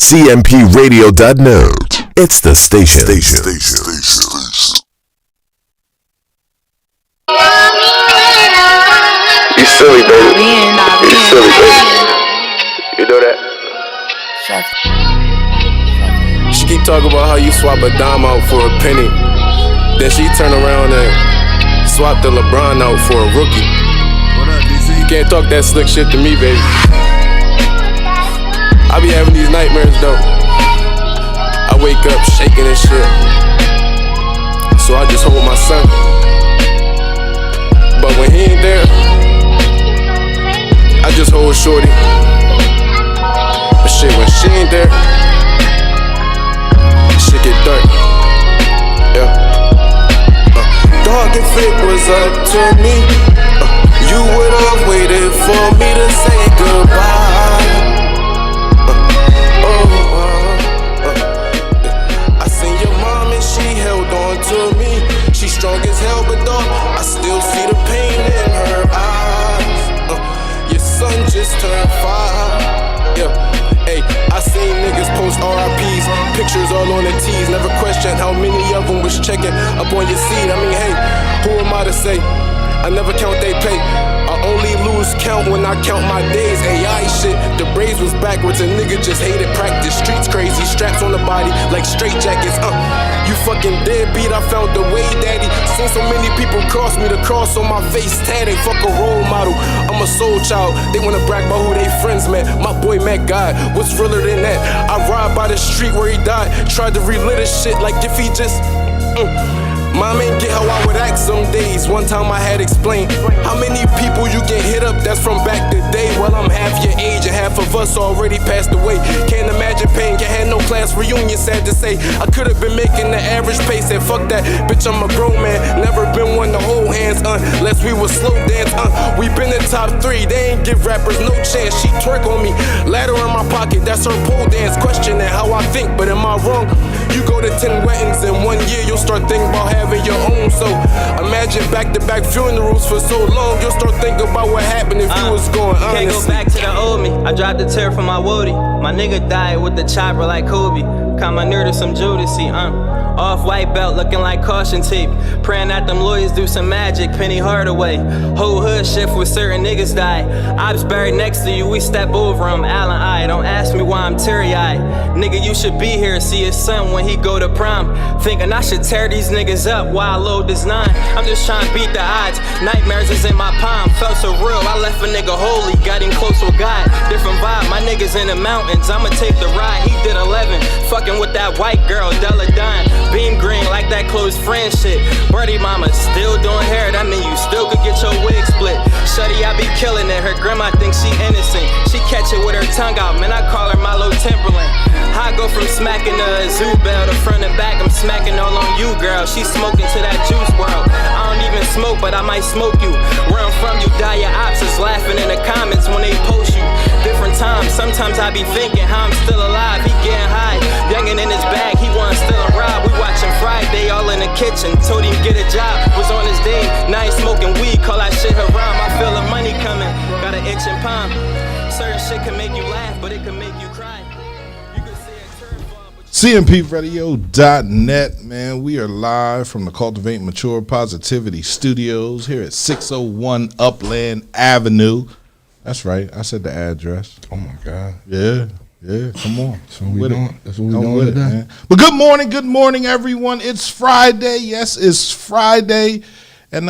CMPRadio.net. It's the station. You silly, baby. You silly, baby. You know that? She keep talking about how you swap a dime out for a penny. Then she turn around and swap the LeBron out for a rookie. What up, DC? You can't talk that slick shit to me, baby. I be having these nightmares though. I wake up shaking and shit. So I just hold my son. But when he ain't there, I just hold shorty. But shit, when she ain't there, shit get dark. Yeah. Dog, if it was up to me, you would've waited for me to say goodbye. I seen your mom and she held on to me. She strong as hell, but dog, I still see the pain in her eyes. Your son just turned 5. Yeah. Hey, I seen niggas post RIPs, pictures all on the T's. Never questioned how many of them was checking up on your seed. I mean, hey, who am I to say? I never count they pay. I only lose count when I count my days. AI shit, the braids was backwards. A nigga just hated practice. Streets crazy, straps on the body like straight jackets. You fucking deadbeat, I found the way, daddy. Seen so many people cross me, the cross on my face tatted. Fuck a role model, I'm a soul child. They wanna brag about who they friends met. My boy met God, what's realer than that? I ride by the street where he died. Tried to relive this shit like if he just Mom ain't get how I would act some days. One time I had explained how many people you get hit up that's from back the day. Well, I'm half your age and half of us already passed away. Can't imagine pain, can't have no class reunion, sad to say. I could've been making the average pace and fuck that, bitch, I'm a grown man. Never been one to hold hands, unless we was slow dance, We been in top 3, they ain't give rappers no chance. She twerk on me, ladder in my pocket, that's her pole dance. Questioning how I think, but am I wrong? You go to 10 weddings in 1 year, you'll start thinking about having your own. So imagine back-to-back funerals for so long, you'll start thinking about what happened if you was going honestly. Can't go back to the old me. I dropped a tear from my woody. My nigga died with the chopper like Kobe. Caught my nerd to some Jodeci, Off-white belt looking like caution tape. Praying that them lawyers do some magic, Penny Hardaway. Whole hood shift with certain niggas die. Ops buried next to you, we step over him, Allen I. Don't ask me why I'm teary-eyed. Nigga, you should be here, see his son when he go to prom. Thinking I should tear these niggas up while I load this 9. I'm just trying to beat the odds, nightmares is in my palm. Felt so real, I left a nigga holy, got him close with God. Different vibe, my niggas in the mountains, I'ma take the ride. He did 11, fucking with that white girl, Della Dime. Beam green like that close friend shit. Birdie mama still doing hair, that mean you still could get your wig split. Shuddy, I be killing it, her grandma thinks she innocent. She catch it with her tongue out, man, I call her Milo Timberland. I go from smacking the zoo bell to front and back, I'm smacking all on you, girl. She smoking to that juice world. I don't even smoke, but I might smoke you. Where I'm from, you die, your ops is laughing in the comments when they post you. Different times, sometimes I be thinking how I'm still alive. He getting high, youngin' in his bag, he wanna still a ride. We watching Friday, all in the kitchen. Told him get a job, was on his day. Now he smoking weed, call that shit haram. I feel the money coming, got an itching palm. Certain shit can make you laugh, but it can make you cry. You can see a curveball, but CMPRadio.net, man. We are live from the Cultivate Mature Positivity Studios here at 601 Upland Avenue. That's right, I said the address. Oh my God. Yeah, come on. That's what we doing. That's what we doing today. Man. But good morning, everyone. It's Friday. Yes, it's Friday, and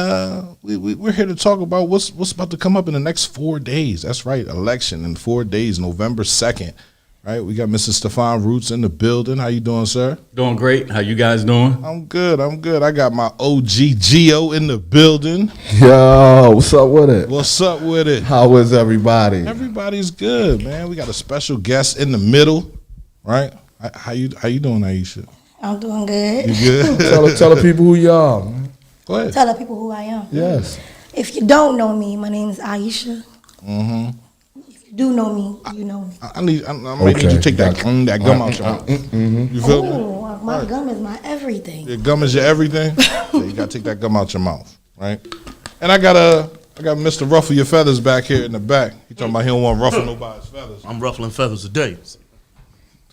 we're here to talk about what's about to come up in the next 4 days. That's right, election in 4 days, November 2nd. Right, we got Mr. Stefan Roots in the building. How you doing, sir? Doing great. How you guys doing? I'm good. I got my OG Gio in the building. Yo, what's up with it? What's up with it? How is everybody? Everybody's good, man. We got a special guest in the middle, right? How you doing, Aisha? I'm doing good. You good? tell the people who you are, man. Go ahead. Tell the people who I am. Yes. If you don't know me, my name is Aisha. Mm-hmm. If you do know me, you know me. I'm gonna need you to take that gum out your mouth. You feel me? Oh, my gum is my everything. Your gum is your everything? Yeah, you gotta take that gum out your mouth, right? And I got Mr. Ruffle Your Feathers back here in the back. He talking about he don't want to ruffle nobody's feathers. I'm ruffling feathers today.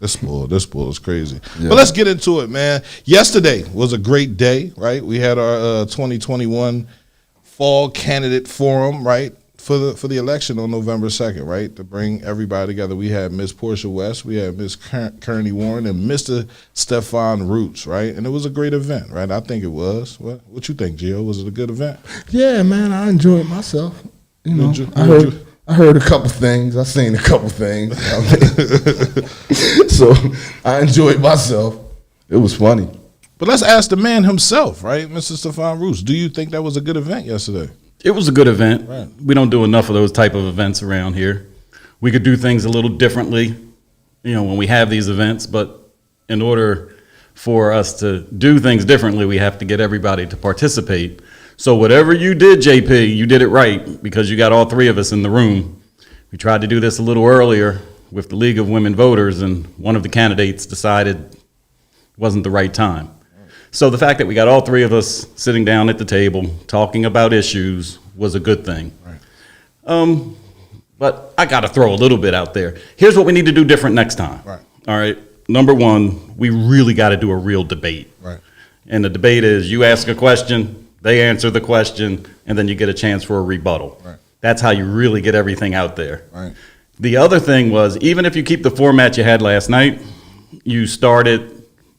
This bull is crazy. Yeah. But let's get into it, man. Yesterday was a great day, right? We had our 2021 Fall Candidate Forum, right, for the election on November 2nd, right, to bring everybody together. We had Miss Portia West, we had Miss Kearney Warren, and Mr. Stefan Roots, right? And it was a great event, right? I think it was. What you think, Gio? Was it a good event? Yeah, man, I enjoyed myself. You know, I heard a couple things. I seen a couple things. So I enjoyed myself. It was funny. But let's ask the man himself, right, Mr. Stefan Roots. Do you think that was a good event yesterday? It was a good event. Right. We don't do enough of those type of events around here. We could do things a little differently, when we have these events. But in order for us to do things differently, we have to get everybody to participate. So whatever you did, JP, you did it right because you got all three of us in the room. We tried to do this a little earlier with the League of Women Voters, and one of the candidates decided it wasn't the right time. So the fact that we got all three of us sitting down at the table talking about issues was a good thing. Right. But I got to throw a little bit out there. Here's what we need to do different next time. Right. All right. Number one, we really got to do a real debate. Right. And the debate is you ask a question, they answer the question, and then you get a chance for a rebuttal. Right. That's how you really get everything out there. Right. The other thing was, even if you keep the format you had last night, you started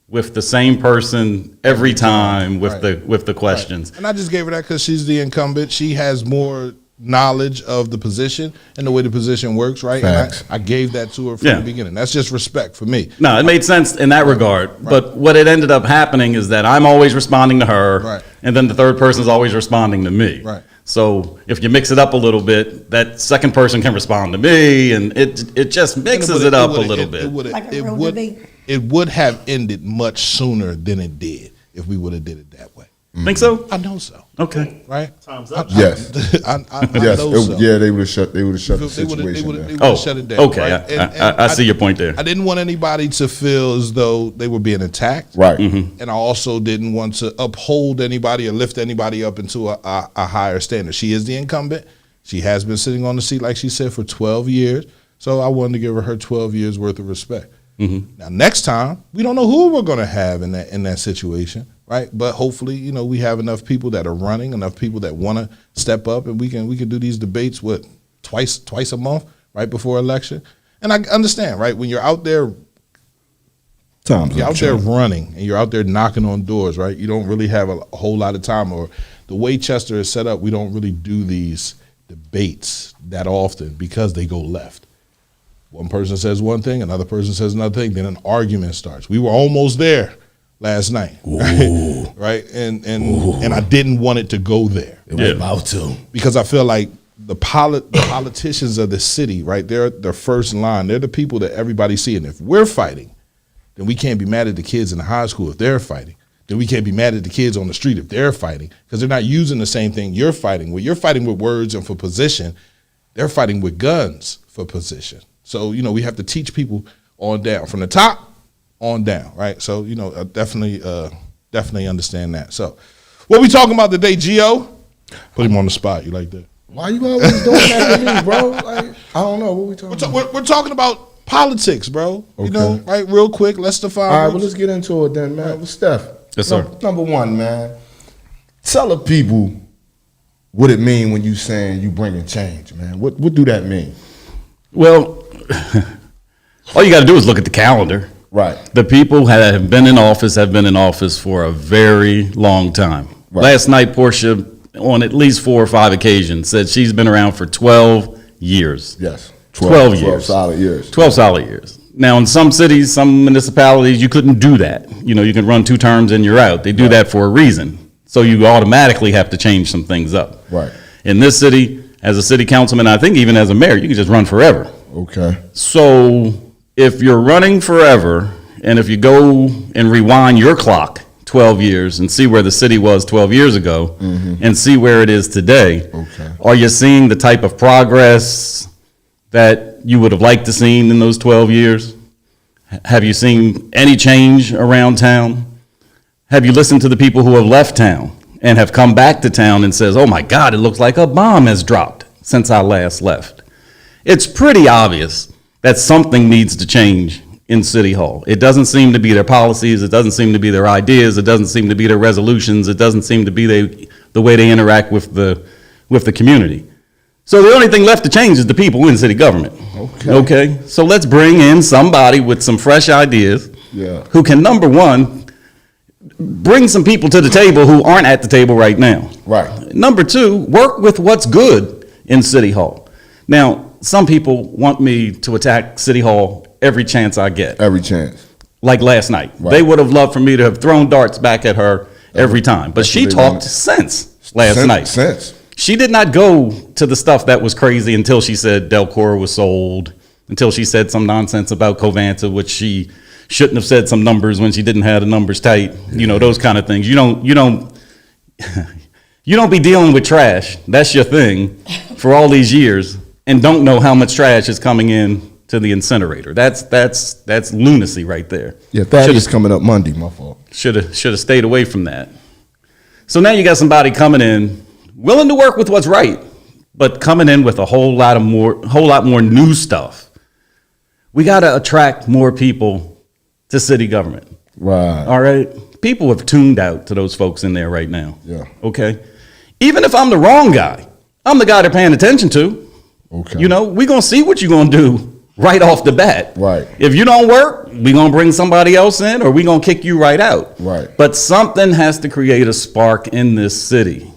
with the same person every time with the questions. Right. And I just gave her that because she's the incumbent. She has more knowledge of the position and the way the position works, right? Facts. And I gave that to her from the beginning. That's just respect for me. No, it made sense in that regard. Right. But what it ended up happening is that I'm always responding to her, right, and then the third person is always responding to me. Right. So if you mix it up a little bit, that second person can respond to me, and it just mixes it up a little bit. It would have ended much sooner than it did if we would have did it that way. Think so? I know so. Okay. Right? Time's up. Yes. I Yes. know so. Yeah, they would have shut the They situation would down. have shut it down. Okay. Right? I see your point there. I didn't want anybody to feel as though they were being attacked. Right. And I also didn't want to uphold anybody or lift anybody up into a higher standard. She is the incumbent. She has been sitting on the seat, like she said, for 12 years. So I wanted to give her 12 years worth of respect. Mm-hmm. Now, next time, we don't know who we're going to have in that situation, right? But hopefully, we have enough people that are running, enough people that want to step up, and we can do these debates twice a month, right before election. And I understand, right? When you're out there, there running and you're out there knocking on doors, right? You don't really have a whole lot of time. Or the way Chester is set up, we don't really do these debates that often because they go left. One person says one thing, another person says another thing, then an argument starts. We were almost there last night, right? And I didn't want it to go there. It was about to. Because I feel like the politicians of the city, right, they're the first line. They're the people that everybody's seeing. If we're fighting, then we can't be mad at the kids in the high school if they're fighting. Then we can't be mad at the kids on the street if they're fighting because they're not using the same thing you're fighting with. You're fighting with words and for position. They're fighting with guns for position. So, we have to teach people on down, from the top on down, right? So, I definitely understand that. So, what we talking about today, Gio? Put him on the spot. You like that? Why you always doing that to me, bro? Like, I don't know. What we talking about? We're talking about politics, bro. Okay. Right? Real quick, let's define. All right, well, let's get into it then, man. Well, Steph. Yes, sir. Number one, man. Tell the people what it mean when you saying you bringing change, man. What do that mean? Well, all you got to do is look at the calendar. Right. The people that have been in office for a very long time. Right. Last night, Portia, on at least 4 or 5 occasions, said she's been around for 12 years. Yes. 12 years. 12 solid years. 12 solid years. Now, in some cities, some municipalities, you couldn't do that. You can run 2 terms and you're out. They do that for a reason. So you automatically have to change some things up. Right. In this city, as a city councilman, I think even as a mayor, you can just run forever. Okay. So if you're running forever, and if you go and rewind your clock 12 years and see where the city was 12 years ago and see where it is today, are you seeing the type of progress that you would have liked to seen in those 12 years? Have you seen any change around town? Have you listened to the people who have left town and have come back to town and says, oh my God, it looks like a bomb has dropped since I last left? It's pretty obvious that something needs to change in City Hall. It doesn't seem to be their policies. It doesn't seem to be their ideas. It doesn't seem to be their resolutions. It doesn't seem to be the way they interact with the community. So the only thing left to change is the people in city government. Okay. So let's bring in somebody with some fresh ideas who can, number one, bring some people to the table who aren't at the table right now. Right. Number two, work with what's good in City Hall. Now, some people want me to attack City Hall every chance I get. Every chance. Like last night. Right. They would have loved for me to have thrown darts back at her every time. But she talked sense last night. Sense. She did not go to the stuff that was crazy until she said Delcor was sold, until she said some nonsense about Covanta, which she shouldn't have said some numbers when she didn't have the numbers tight. You know, those kind of things. You don't be dealing with trash. That's your thing for all these years and don't know how much trash is coming in to the incinerator. That's lunacy right there. Yeah, Thaddeus coming up Monday, my fault. Should have stayed away from that. So now you got somebody coming in, willing to work with what's right, but coming in with a whole lot more new stuff. We got to attract more people to city government. Right. All right. People have tuned out to those folks in there right now. Yeah. Okay. Even if I'm the wrong guy, I'm the guy they're paying attention to. Okay. You know, we're going to see what you're going to do right off the bat. Right. If you don't work, we're going to bring somebody else in or we're going to kick you right out. Right. But something has to create a spark in this city.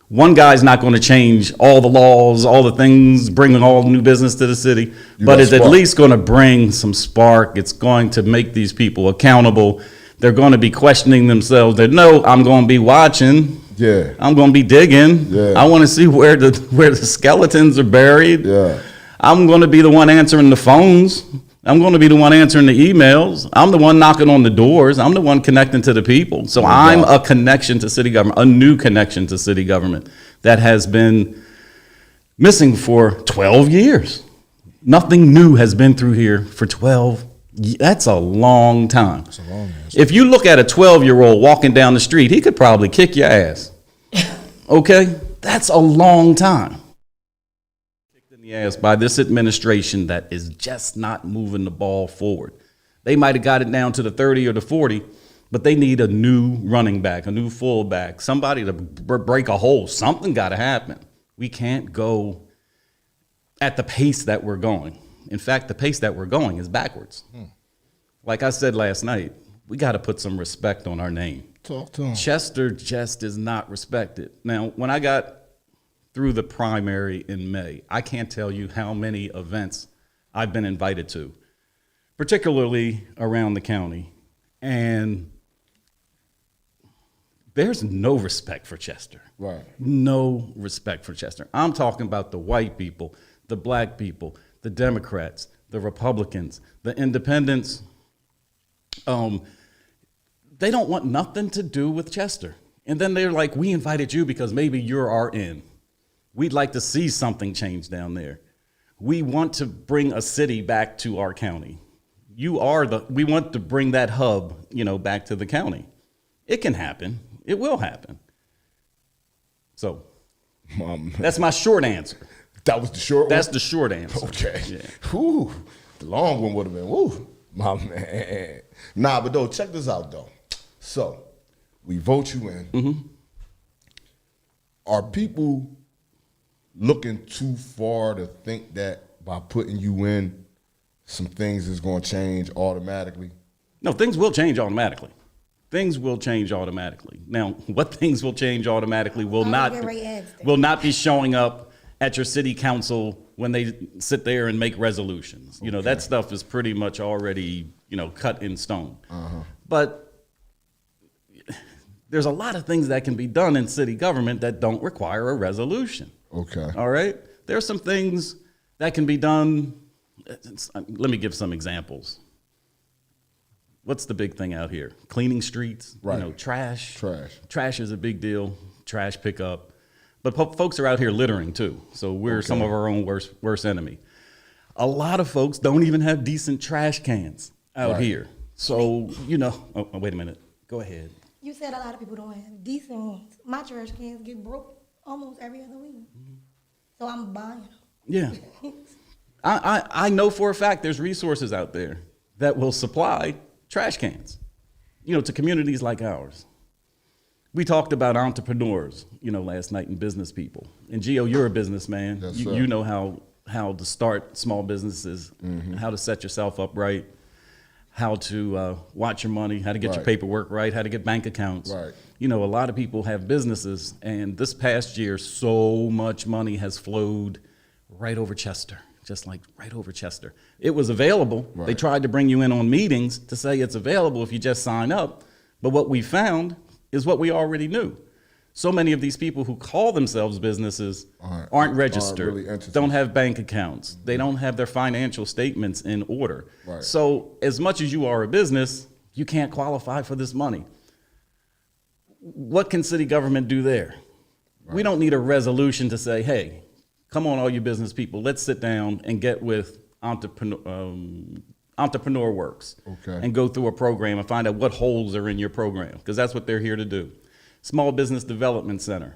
One guy's not going to change all the laws, all the things, bringing all new business to the city, but it's at least going to bring some spark. It's going to make these people accountable. They're going to be questioning themselves. They know I'm going to be watching. Yeah. I'm going to be digging. Yeah. I want to see where the skeletons are buried. Yeah. I'm going to be the one answering the phones. I'm going to be the one answering the emails. I'm the one knocking on the doors. I'm the one connecting to the people. So I'm a connection to city government, a new connection to city government that has been missing for 12 years. Nothing new has been through here for 12 years. That's a long time. That's a long answer. If you look at a 12-year-old walking down the street, he could probably kick your ass. Okay? That's a long time. Ass by this administration that is just not moving the ball forward. They might have got it down to the 30 or the 40, but they need a new running back, a new fullback, somebody to break a hole. Something got to happen. We can't go at the pace that we're going. In fact, the pace that we're going is backwards. Like I said last night, we got to put some respect on our name. Talk to him. Chester just is not respected. Now, when I got through the primary in May, I can't tell you how many events I've been invited to, particularly around the county. And there's no respect for Chester. Right. No respect for Chester. I'm talking about the white people, the black people, the Democrats, the Republicans, the independents. They don't want nothing to do with Chester. And then they're like, we invited you because maybe you're our in. We'd like to see something change down there. We want to bring a city back to our county. We want to bring that hub, back to the county. It can happen. It will happen. So that's my short answer. That was the short one? That's the short answer. Okay. Yeah. Whew. The long one would have been, woo, my man. Nah, but though, check this out, though. So, we vote you in. Mm-hmm. Are people looking too far to think that by putting you in, some things is going to change automatically? No, things will change automatically. Things will change automatically. Now, what things will change automatically will not be showing up at your city council when they sit there and make resolutions. You know, that stuff is pretty much already, cut in stone. Uh-huh. But there's a lot of things that can be done in city government that don't require a resolution. Okay. All right? There are some things that can be done. Let me give some examples. What's the big thing out here? Cleaning streets, right. Trash. Trash is a big deal, trash pickup. But folks are out here littering too, so we're some of our own worst enemy. A lot of folks don't even have decent trash cans out here. So, oh, wait a minute. Go ahead. You said a lot of people don't have decent ones. My trash cans get broke almost every other week. So I'm buying them. Yeah. I know for a fact there's resources out there that will supply trash cans, to communities like ours. We talked about entrepreneurs, last night, and business people. And Gio, you're a businessman. Yes, you, sir. you know how to start small businesses, how to set yourself up right, how to watch your money, how to get your Right. paperwork right, how to get bank accounts. Right. A lot of people have businesses, and this past year, so much money has flowed right over Chester, just like right over Chester. It was available. They Right. tried to bring you in on meetings to say it's available if you just sign up. But what we found is what we already knew. So many of these people who call themselves businesses aren't registered, really interested. don't have bank accounts, they don't have their financial statements in order. Right. So as much as you are a business, you can't qualify for this money. What can city government do there? We don't need a resolution to say, hey, come on, all you business people, let's sit down and get with Entrepreneur Works Okay. and go through a program and find out what holes are in your program, because that's what they're here to do. Small Business Development Center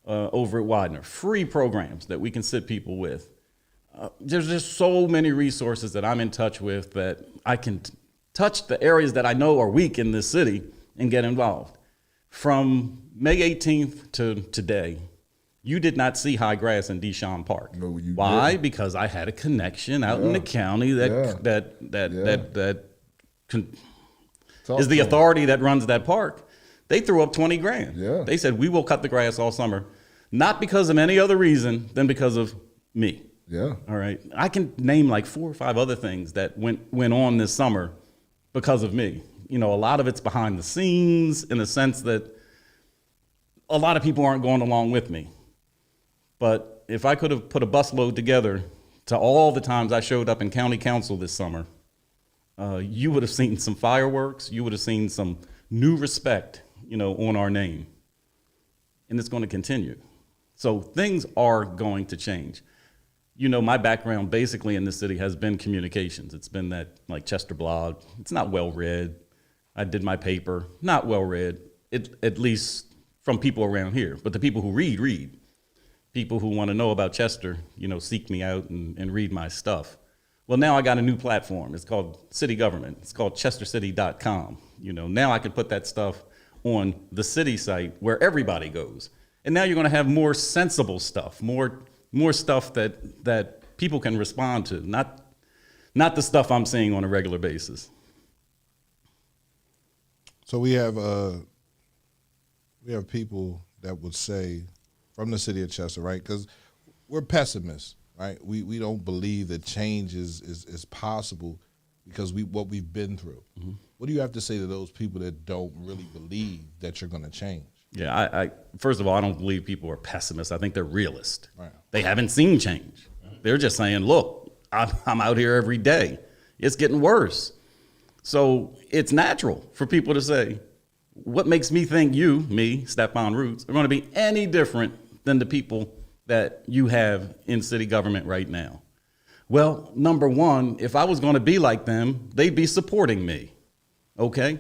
over at Widener, free programs that we can sit people with. There's just so many resources that I'm in touch with that I can touch the areas that I know are weak in this city and get involved. From May 18th to today, you did not see high grass in Deshawn Park. No, you Why? didn't. Because I had a connection out in Yeah. the county that Yeah. that Talk is the to 'em. authority that runs that park. They threw up 20 grand. Yeah. They said, we will cut the grass all summer, not because of any other reason than because of me. Yeah. All right. I can name like 4 or 5 other things that went on this summer because of me. A lot of it's behind the scenes in the sense that a lot of people aren't going along with me. But if I could have put a busload together to all the times I showed up in county council this summer, you would have seen some fireworks. You would have seen some new respect, on our name. And it's going to continue. So things are going to change. My background basically in this city has been communications. It's been that like Chester blog. It's not well read. I did my paper, not well read, at least from people around here. But the people who read. People who want to know about Chester, seek me out and read my stuff. Well, now I got a new platform. It's called City Government. It's called chestercity.com. Now I can put that stuff on the city site where everybody goes. And now you're going to have more sensible stuff, more stuff that people can respond to, not the stuff I'm seeing on a regular basis. So we have people that would say from the city of Chester, right? Because we're pessimists, right? We don't believe that change is possible because what we've been through. Mm-hmm. What do you have to say to those people that don't really believe that you're going to change? Yeah, I first of all, I don't believe people are pessimists. I think they're realists. Right. They haven't seen change. They're just saying, look, I'm out here every day. It's getting worse. So it's natural for people to say, what makes me think me, Stephon Roots, are going to be any different than the people that you have in city government right now? Well, number one, if I was going to be like them, they'd be supporting me, okay?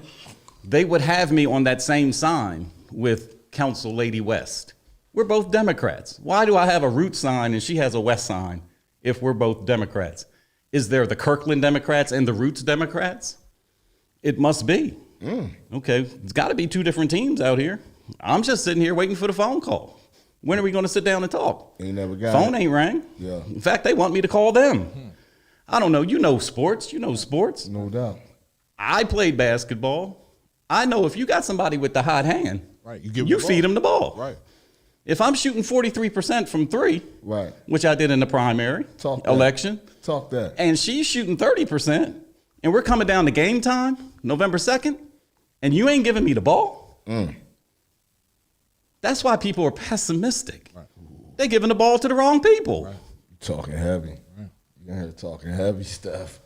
They would have me on that same sign with Council Lady West. We're both Democrats. Why do I have a Root sign and she has a West sign if we're both Democrats? Is there the Kirkland Democrats and the Roots Democrats? It must be. Okay, it's got to be 2 different teams out here. I'm just sitting here waiting for the phone call. When are we going to sit down and talk? Ain't never got Phone it. ain't rang. Yeah. In fact, they want me to call them. I don't know. You know sports. No doubt. I played basketball. I know if you got somebody with the hot hand, Right, you give 'em you the feed ball. them the ball. Right. If I'm shooting 43% from 3, Right. which I did in the primary Talk that. election, Talk that. and she's shooting 30%, and we're coming down to game time, November 2nd, and you ain't giving me the ball, that's why people are pessimistic. Right. They're giving the ball to the wrong people. You talking heavy. You here talking heavy stuff.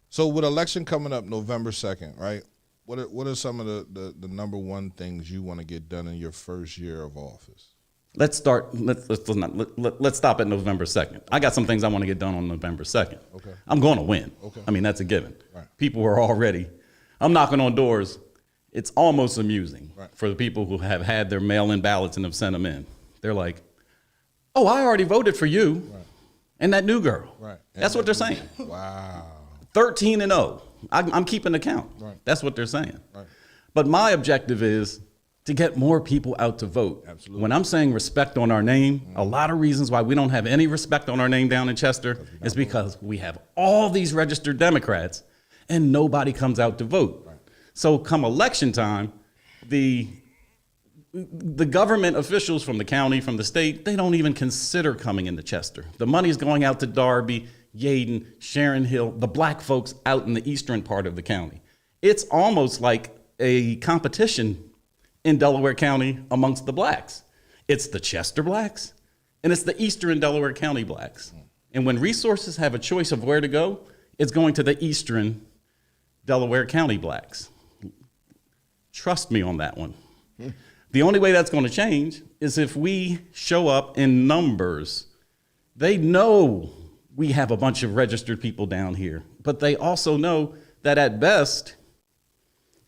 So with election coming up November 2nd, right? What are some of the number one things you want to get done in your first year of office? Let's start. Let's stop at November 2nd. I got some things I want to get done on November 2nd. Okay. I'm going to win. Okay. I mean, that's a given. Right. People are already. I'm knocking on doors. It's almost amusing Right. for the people who have had their mail-in ballots and have sent them in. They're like, "Oh, I already voted for you." Right. and that new girl. Right. That's what they're saying. Wow. 13-0. I'm keeping the count. Right. That's what they're saying. Right. But my objective is to get more people out to vote. Absolutely. When I'm saying respect on our name, a lot of reasons why we don't have any respect on our name down in Chester is because we have all these registered Democrats and nobody comes out to vote. Right. So come election time, the government officials from the county, from the state, they don't even consider coming into Chester. The money's going out to Darby, Yeadon, Sharon Hill, the black folks out in the eastern part of the county. It's almost like a competition in Delaware County amongst the blacks. It's the Chester blacks and it's the eastern Delaware County blacks. And when resources have a choice of where to go, it's going to the eastern Delaware County blacks. Trust me on that one. The only way that's going to change is if we show up in numbers. They know we have a bunch of registered people down here, but they also know that at best,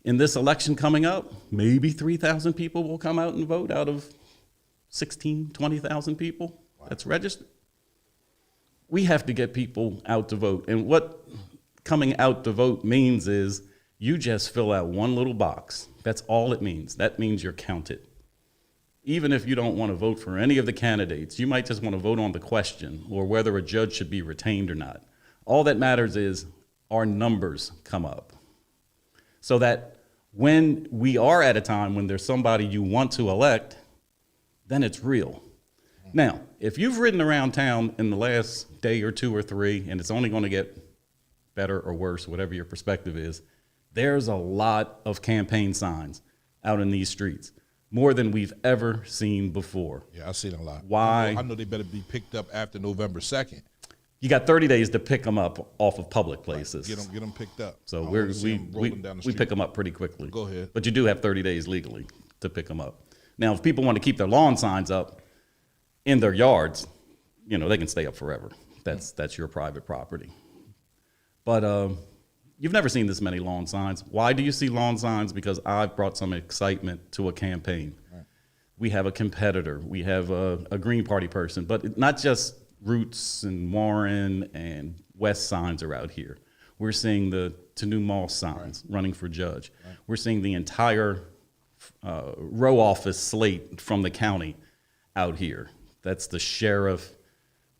in this election coming up, maybe 3,000 people will come out and vote out of 16, 20,000 people that's registered. We have to get people out to vote. And what coming out to vote means is you just fill out one little box. That's all it means. That means you're counted. Even if you don't want to vote for any of the candidates, you might just want to vote on the question or whether a judge should be retained or not. All that matters is our numbers come up. So that when we are at a time when there's somebody you want to elect, then it's real. Now, if you've ridden around town in the last day or two or three, and it's only going to get better or worse, whatever your perspective is, there's a lot of campaign signs out in these streets, more than we've ever seen before. Yeah, I've seen a lot. Why? I know they better be picked up after November 2nd. You got 30 days to pick them up off of public places. Get them picked up. So I we wanna see 'em rolling down the we street. pick them up pretty quickly. Go ahead. But you do have 30 days legally to pick them up. Now, if people want to keep their lawn signs up in their yards, they can stay up forever. That's your private property. But you've never seen this many lawn signs. Why do you see lawn signs? Because I've brought some excitement to a campaign. Right. We have a competitor. We have a Green Party person, but not just Roots and Warren and West signs are out here. We're seeing the Tanu Mall signs running for judge. Right. We're seeing the entire row office slate from the county out here. That's the sheriff,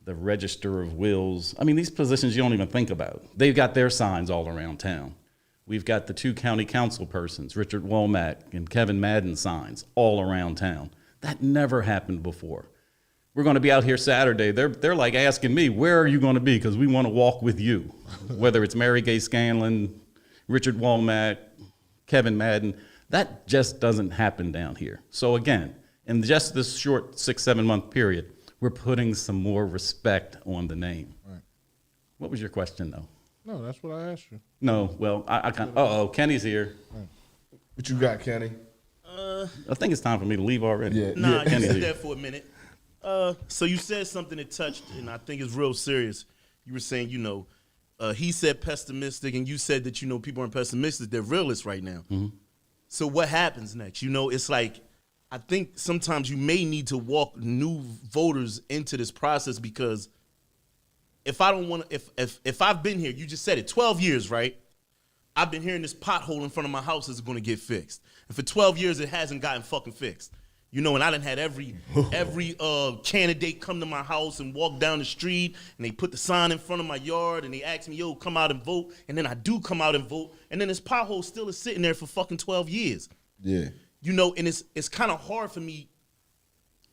the register of wills. I mean, these positions you don't even think about. They've got their signs all around town. We've got the two county council persons, Richard Womack and Kevin Madden signs all around town. That never happened before. We're going to be out here Saturday. They're like asking me, where are you going to be? Because we want to walk with you. Whether it's Mary Gay Scanlon, Richard Womack, Kevin Madden, that just doesn't happen down here. So again, in just this short 6-7 month period, we're putting some more respect on the name. Right. What was your question, though? No, that's what I asked you. No, well, I kind of, Kenny's here. What you got, Kenny? I think it's time for me to leave already. Yeah. Nah, you Kenny's sit here. there for a minute. So you said something that touched, and I think it's real serious. You were saying, he said pessimistic, and you said that, people aren't pessimistic. They're realists right now. Mm-hmm. So what happens next? It's like, I think sometimes you may need to walk new voters into this process, because if I don't want to, if I've been here, you just said it, 12 years, right? I've been hearing this pothole in front of my house is going to get fixed. And for 12 years, it hasn't gotten fucking fixed. And I done had every candidate come to my house and walk down the street, and they put the sign in front of my yard, and they ask me, yo, come out and vote. And then I do come out and vote. And then this pothole still is sitting there for fucking 12 years. Yeah. And it's kind of hard for me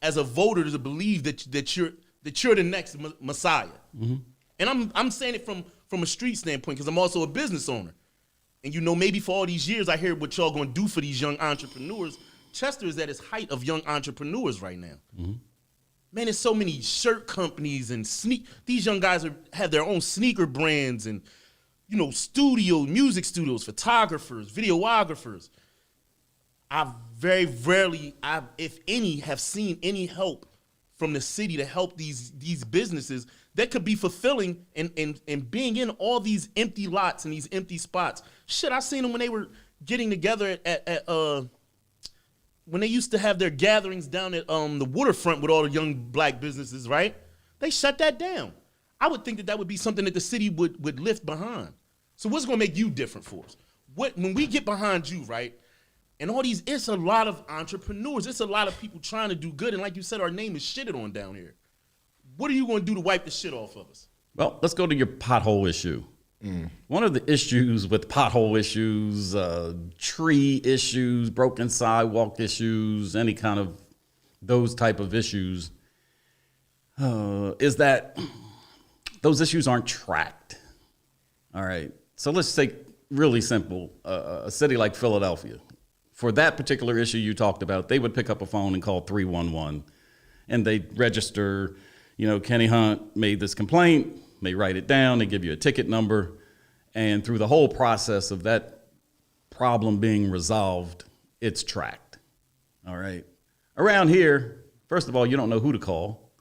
as a voter to believe that you're the next Messiah. Mm-hmm. And I'm saying it from a street standpoint, because I'm also a business owner. And maybe for all these years I hear what y'all gonna do for these young entrepreneurs. Chester is at its height of young entrepreneurs right now. Mm-hmm. Man, there's so many shirt companies and these young guys have their own sneaker brands and music studios, photographers, videographers. I very rarely, if any, have seen any help from the city to help these businesses that could be fulfilling and being in all these empty lots and these empty spots. Shit, I seen them when they were getting together at when they used to have their gatherings down at the waterfront with all the young black businesses, right? They shut that down. I would think that would be something that the city would lift behind. So what's going to make you different for us? When we get behind you, right? And all these, it's a lot of entrepreneurs. It's a lot of people trying to do good. And like you said, our name is shitted on down here. What are you going to do to wipe the shit off of us? Well, let's go to your pothole issue. One of the issues with pothole issues, tree issues, broken sidewalk issues, any kind of those type of issues, is that those issues aren't tracked. All right. So let's take really simple, a city like Philadelphia. For that particular issue you talked about, they would pick up a phone and call 311, and they'd register, Kenny Hunt made this complaint. They write it down, they give you a ticket number, and through the whole process of that problem being resolved, it's tracked. All right. Around here, first of all, you don't know who to call.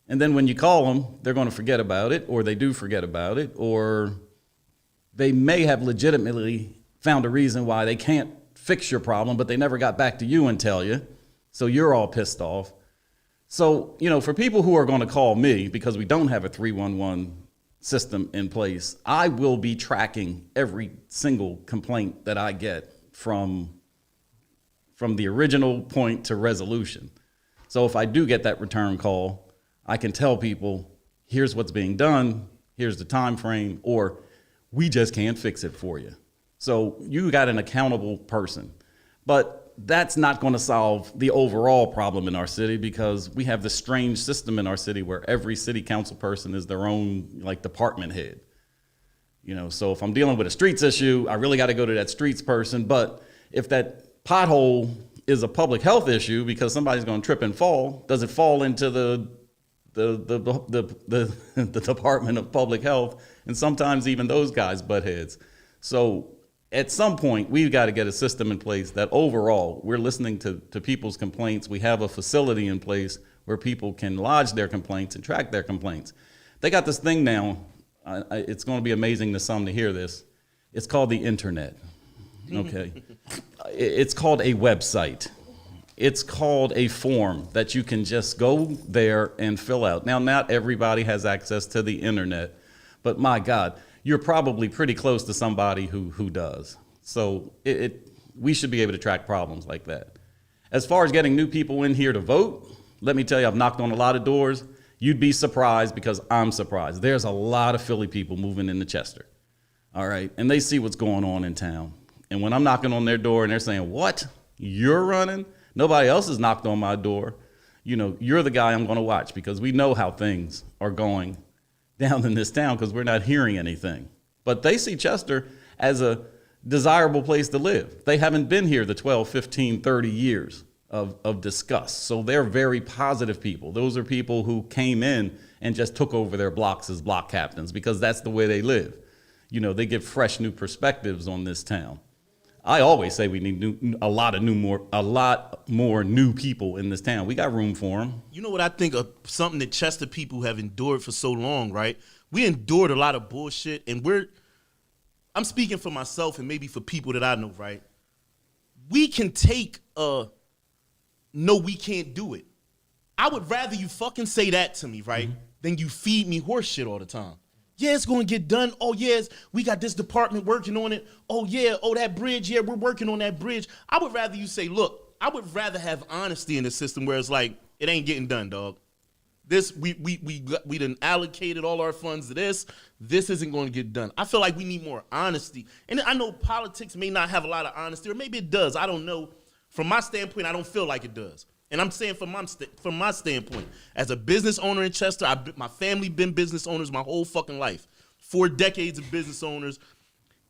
And then when you call them, they're going to forget about it, or they do forget about it, or they may have legitimately found a reason why they can't fix your problem, but they never got back to you and tell you. So you're all pissed off. So, for people who are going to call me, because we don't have a 311 system in place, I will be tracking every single complaint that I get from the original point to resolution. So if I do get that return call, I can tell people, here's what's being done, here's the time frame, or we just can't fix it for you. So you got an accountable person. But that's not going to solve the overall problem in our city, because we have this strange system in our city where every city council person is their own department head. So if I'm dealing with a streets issue, I really got to go to that streets person. But if that pothole is a public health issue because somebody's going to trip and fall, does it fall into the Department of Public Health? And sometimes even those guys butt heads. So at some point, we've got to get a system in place that overall we're listening to people's complaints. We have a facility in place where people can lodge their complaints and track their complaints. They got this thing now. It's going to be amazing to some to hear this. It's called the internet. Okay. It's called a website. It's called a form that you can just go there and fill out. Now, not everybody has access to the internet, but my God, you're probably pretty close to somebody who does. So we should be able to track problems like that. As far as getting new people in here to vote, let me tell you, I've knocked on a lot of doors. You'd be surprised, because I'm surprised. There's a lot of Philly people moving into Chester. All right. And they see what's going on in town. And when I'm knocking on their door and they're saying, what? You're running? Nobody else has knocked on my door. You're the guy I'm going to watch, because we know how things are going down in this town, because we're not hearing anything. But they see Chester as a desirable place to live. They haven't been here the 12, 15, 30 years of disgust. So they're very positive people. Those are people who came in and just took over their blocks as block captains, because that's the way they live. They give fresh new perspectives on this town. I always say we need a lot more new people in this town. We got room for them. You know what I think of something that Chester people have endured for so long, right? We endured a lot of bullshit, and I'm speaking for myself and maybe for people that I know, right? We can take no, we can't do it. I would rather you fucking say that to me, right? Than you feed me horse shit all the time. Yeah, it's going to get done. Oh, yes, we got this department working on it. Oh, yeah, that bridge. Yeah, we're working on that bridge. I would rather you say, look, I would rather have honesty in the system where it's like, it ain't getting done, dog. We done allocated all our funds to this. This isn't going to get done. I feel like we need more honesty. And I know politics may not have a lot of honesty, or maybe it does. I don't know. From my standpoint, I don't feel like it does. And I'm saying from my standpoint, as a business owner in Chester, my family been business owners my whole fucking life. 4 decades of business owners,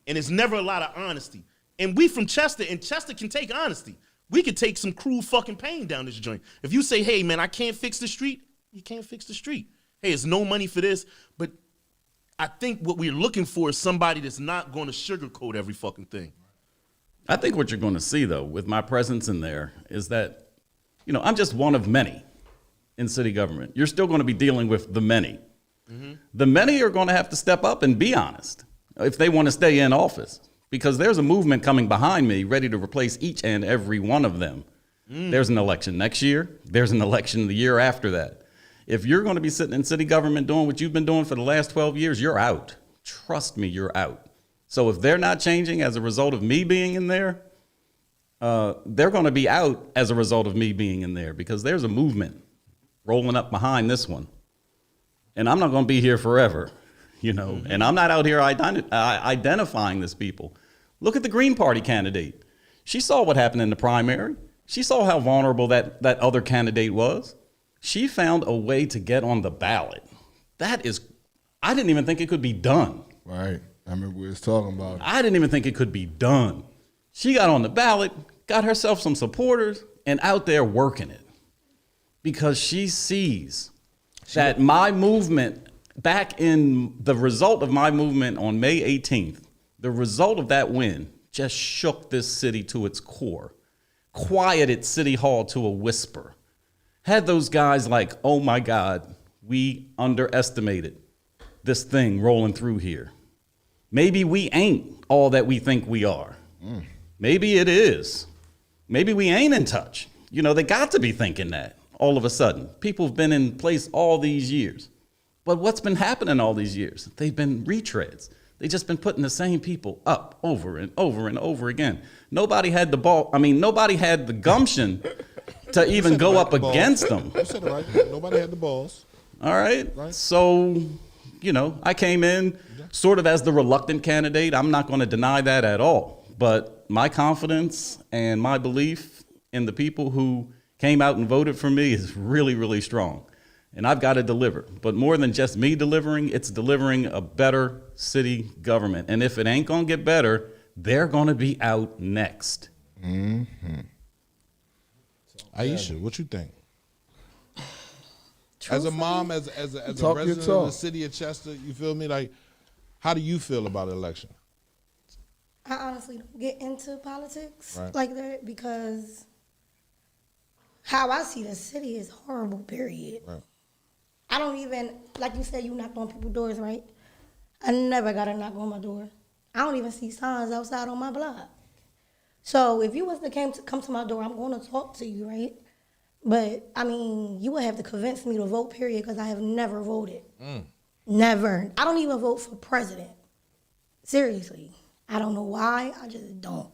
and it's never a lot of honesty. And we from Chester, and Chester can take honesty. We could take some cruel fucking pain down this joint. If you say, hey, man, I can't fix the street, you can't fix the street. Hey, it's no money for this, but I think what we're looking for is somebody that's not going to sugarcoat every fucking thing. I think what you're going to see, though, with my presence in there is that, I'm just one of many in city government. You're still going to be dealing with the many. Mm-hmm. The many are going to have to step up and be honest if they want to stay in office, because there's a movement coming behind me ready to replace each and every one of them. There's an election next year. There's an election the year after that. If you're going to be sitting in city government doing what you've been doing for the last 12 years, you're out. Trust me, you're out. So if they're not changing as a result of me being in there, they're going to be out as a result of me being in there, because there's a movement rolling up behind this one. And I'm not going to be here forever, you know, and I'm not out here identifying this people. Look at the Green Party candidate. She saw what happened in the primary. She saw how vulnerable that other candidate was. She found a way to get on the ballot. I didn't even think it could be done. Right. I remember we was talking about it. I didn't even think it could be done. She got on the ballot, got herself some supporters, and out there working it. Because she sees that my movement, back in the result of my movement on May 18th, the result of that win just shook this city to its core, quieted City Hall to a whisper, had those guys like, oh my God, we underestimated this thing rolling through here. Maybe we ain't all that we think we are. Maybe it is. Maybe we ain't in touch. You know, they got to be thinking that all of a sudden. People have been in place all these years. But what's been happening all these years? They've been retreads. They've just been putting the same people up over and over and over again. Nobody had the ball. I mean, nobody had the gumption to even go up against them. You said it right. Nobody had the balls. All right. So, you know, I came in sort of as the reluctant candidate. I'm not going to deny that at all. But my confidence and my belief in the people who came out and voted for me is really, really strong. And I've got to deliver. But more than just me delivering, it's delivering a better city government. And if it ain't going to get better, they're going to be out next. Aisha, what you think? As a mom, as a Talk your resident of the talk. city of Chester, you feel me? Like, how do you feel about the election? I honestly don't get into politics Right. like that because how I see the city is horrible, period. Right. I don't even, like you said, you knocked on people's doors, right? I never got a knock on my door. I don't even see signs outside on my block. So if you was to come to my door, I'm going to talk to you, right? But, I mean, you would have to convince me to vote, period, because I have never voted. Never. I don't even vote for president. Seriously. I don't know why. I just don't.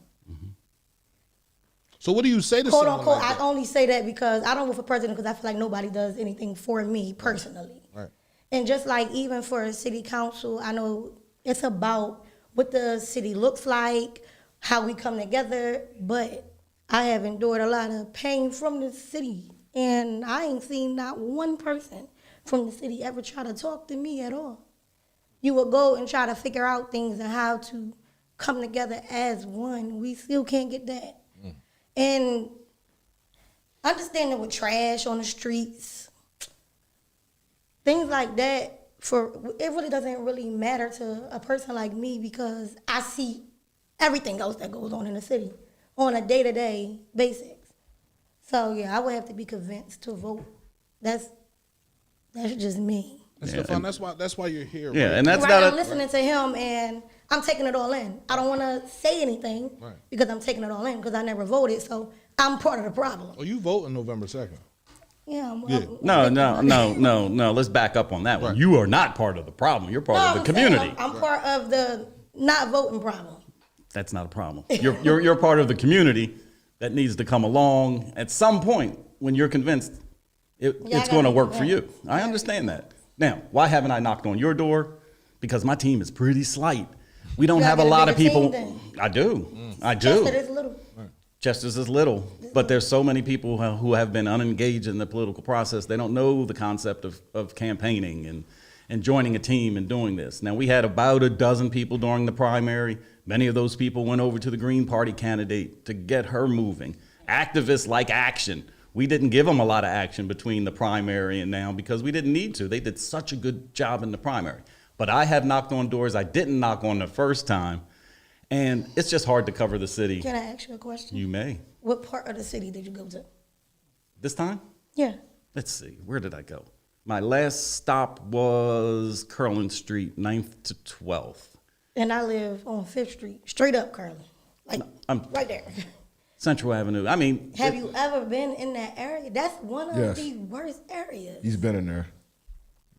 So what do you say to Quote someone unquote, like I that? only say that because I don't vote for president because I feel like nobody does anything for me personally. Right. And just like even for city council, I know it's about what the city looks like, how we come together, but I have endured a lot of pain from the city, and I ain't seen not one person from the city ever try to talk to me at all. You would go and try to figure out things and how to come together as one. We still can't get that. And understanding with trash on the streets, things like that, it really doesn't really matter to a person like me because I see everything else that goes on in the city on a day-to-day basis. So yeah, I would have to be convinced to vote. That's just me. And Yeah, Stefan, and- that's why you're here. Yeah, right? and that's Right, not I'm a, listening to him and I'm taking it all in. I don't want to say anything Right. because I'm taking it all in because I never voted, so I'm part of the problem. Oh, you vote on November 2nd. Yeah. I'm No. Let's back up on that one. Right. You are not part of the problem. You're part of the I'm saying community. I'm part of the not voting problem. That's not a problem. You're part of the community that needs to come along at some point when you're convinced Yeah, it's I going to gotta- work for yeah. you. I understand that. Now, why haven't I knocked on your door? Because my team is pretty slight. We don't You have a gotta lot get of a bigger people. team I do. I do. Chester is little. Chester's is little, but there's so many people who have been unengaged in the political process. They don't know the concept of campaigning and joining a team and doing this. Now, we had about a dozen people during the primary. Many of those people went over to the Green Party candidate to get her moving. Activists like action. We didn't give them a lot of action between the primary and now because we didn't need to. They did such a good job in the primary. But I have knocked on doors I didn't knock on the first time. And it's just hard to cover the city. Can I ask you a question? You may. What part of the city did you go to? This time? Yeah. Let's see. Where did I go? My last stop was Curlin Street, 9th to 12th. And I live on 5th Street, straight up Curly. Like, I'm- right there. Central Avenue. I mean, Have you ever been in that area? That's one of Yes. the worst areas. He's been in there.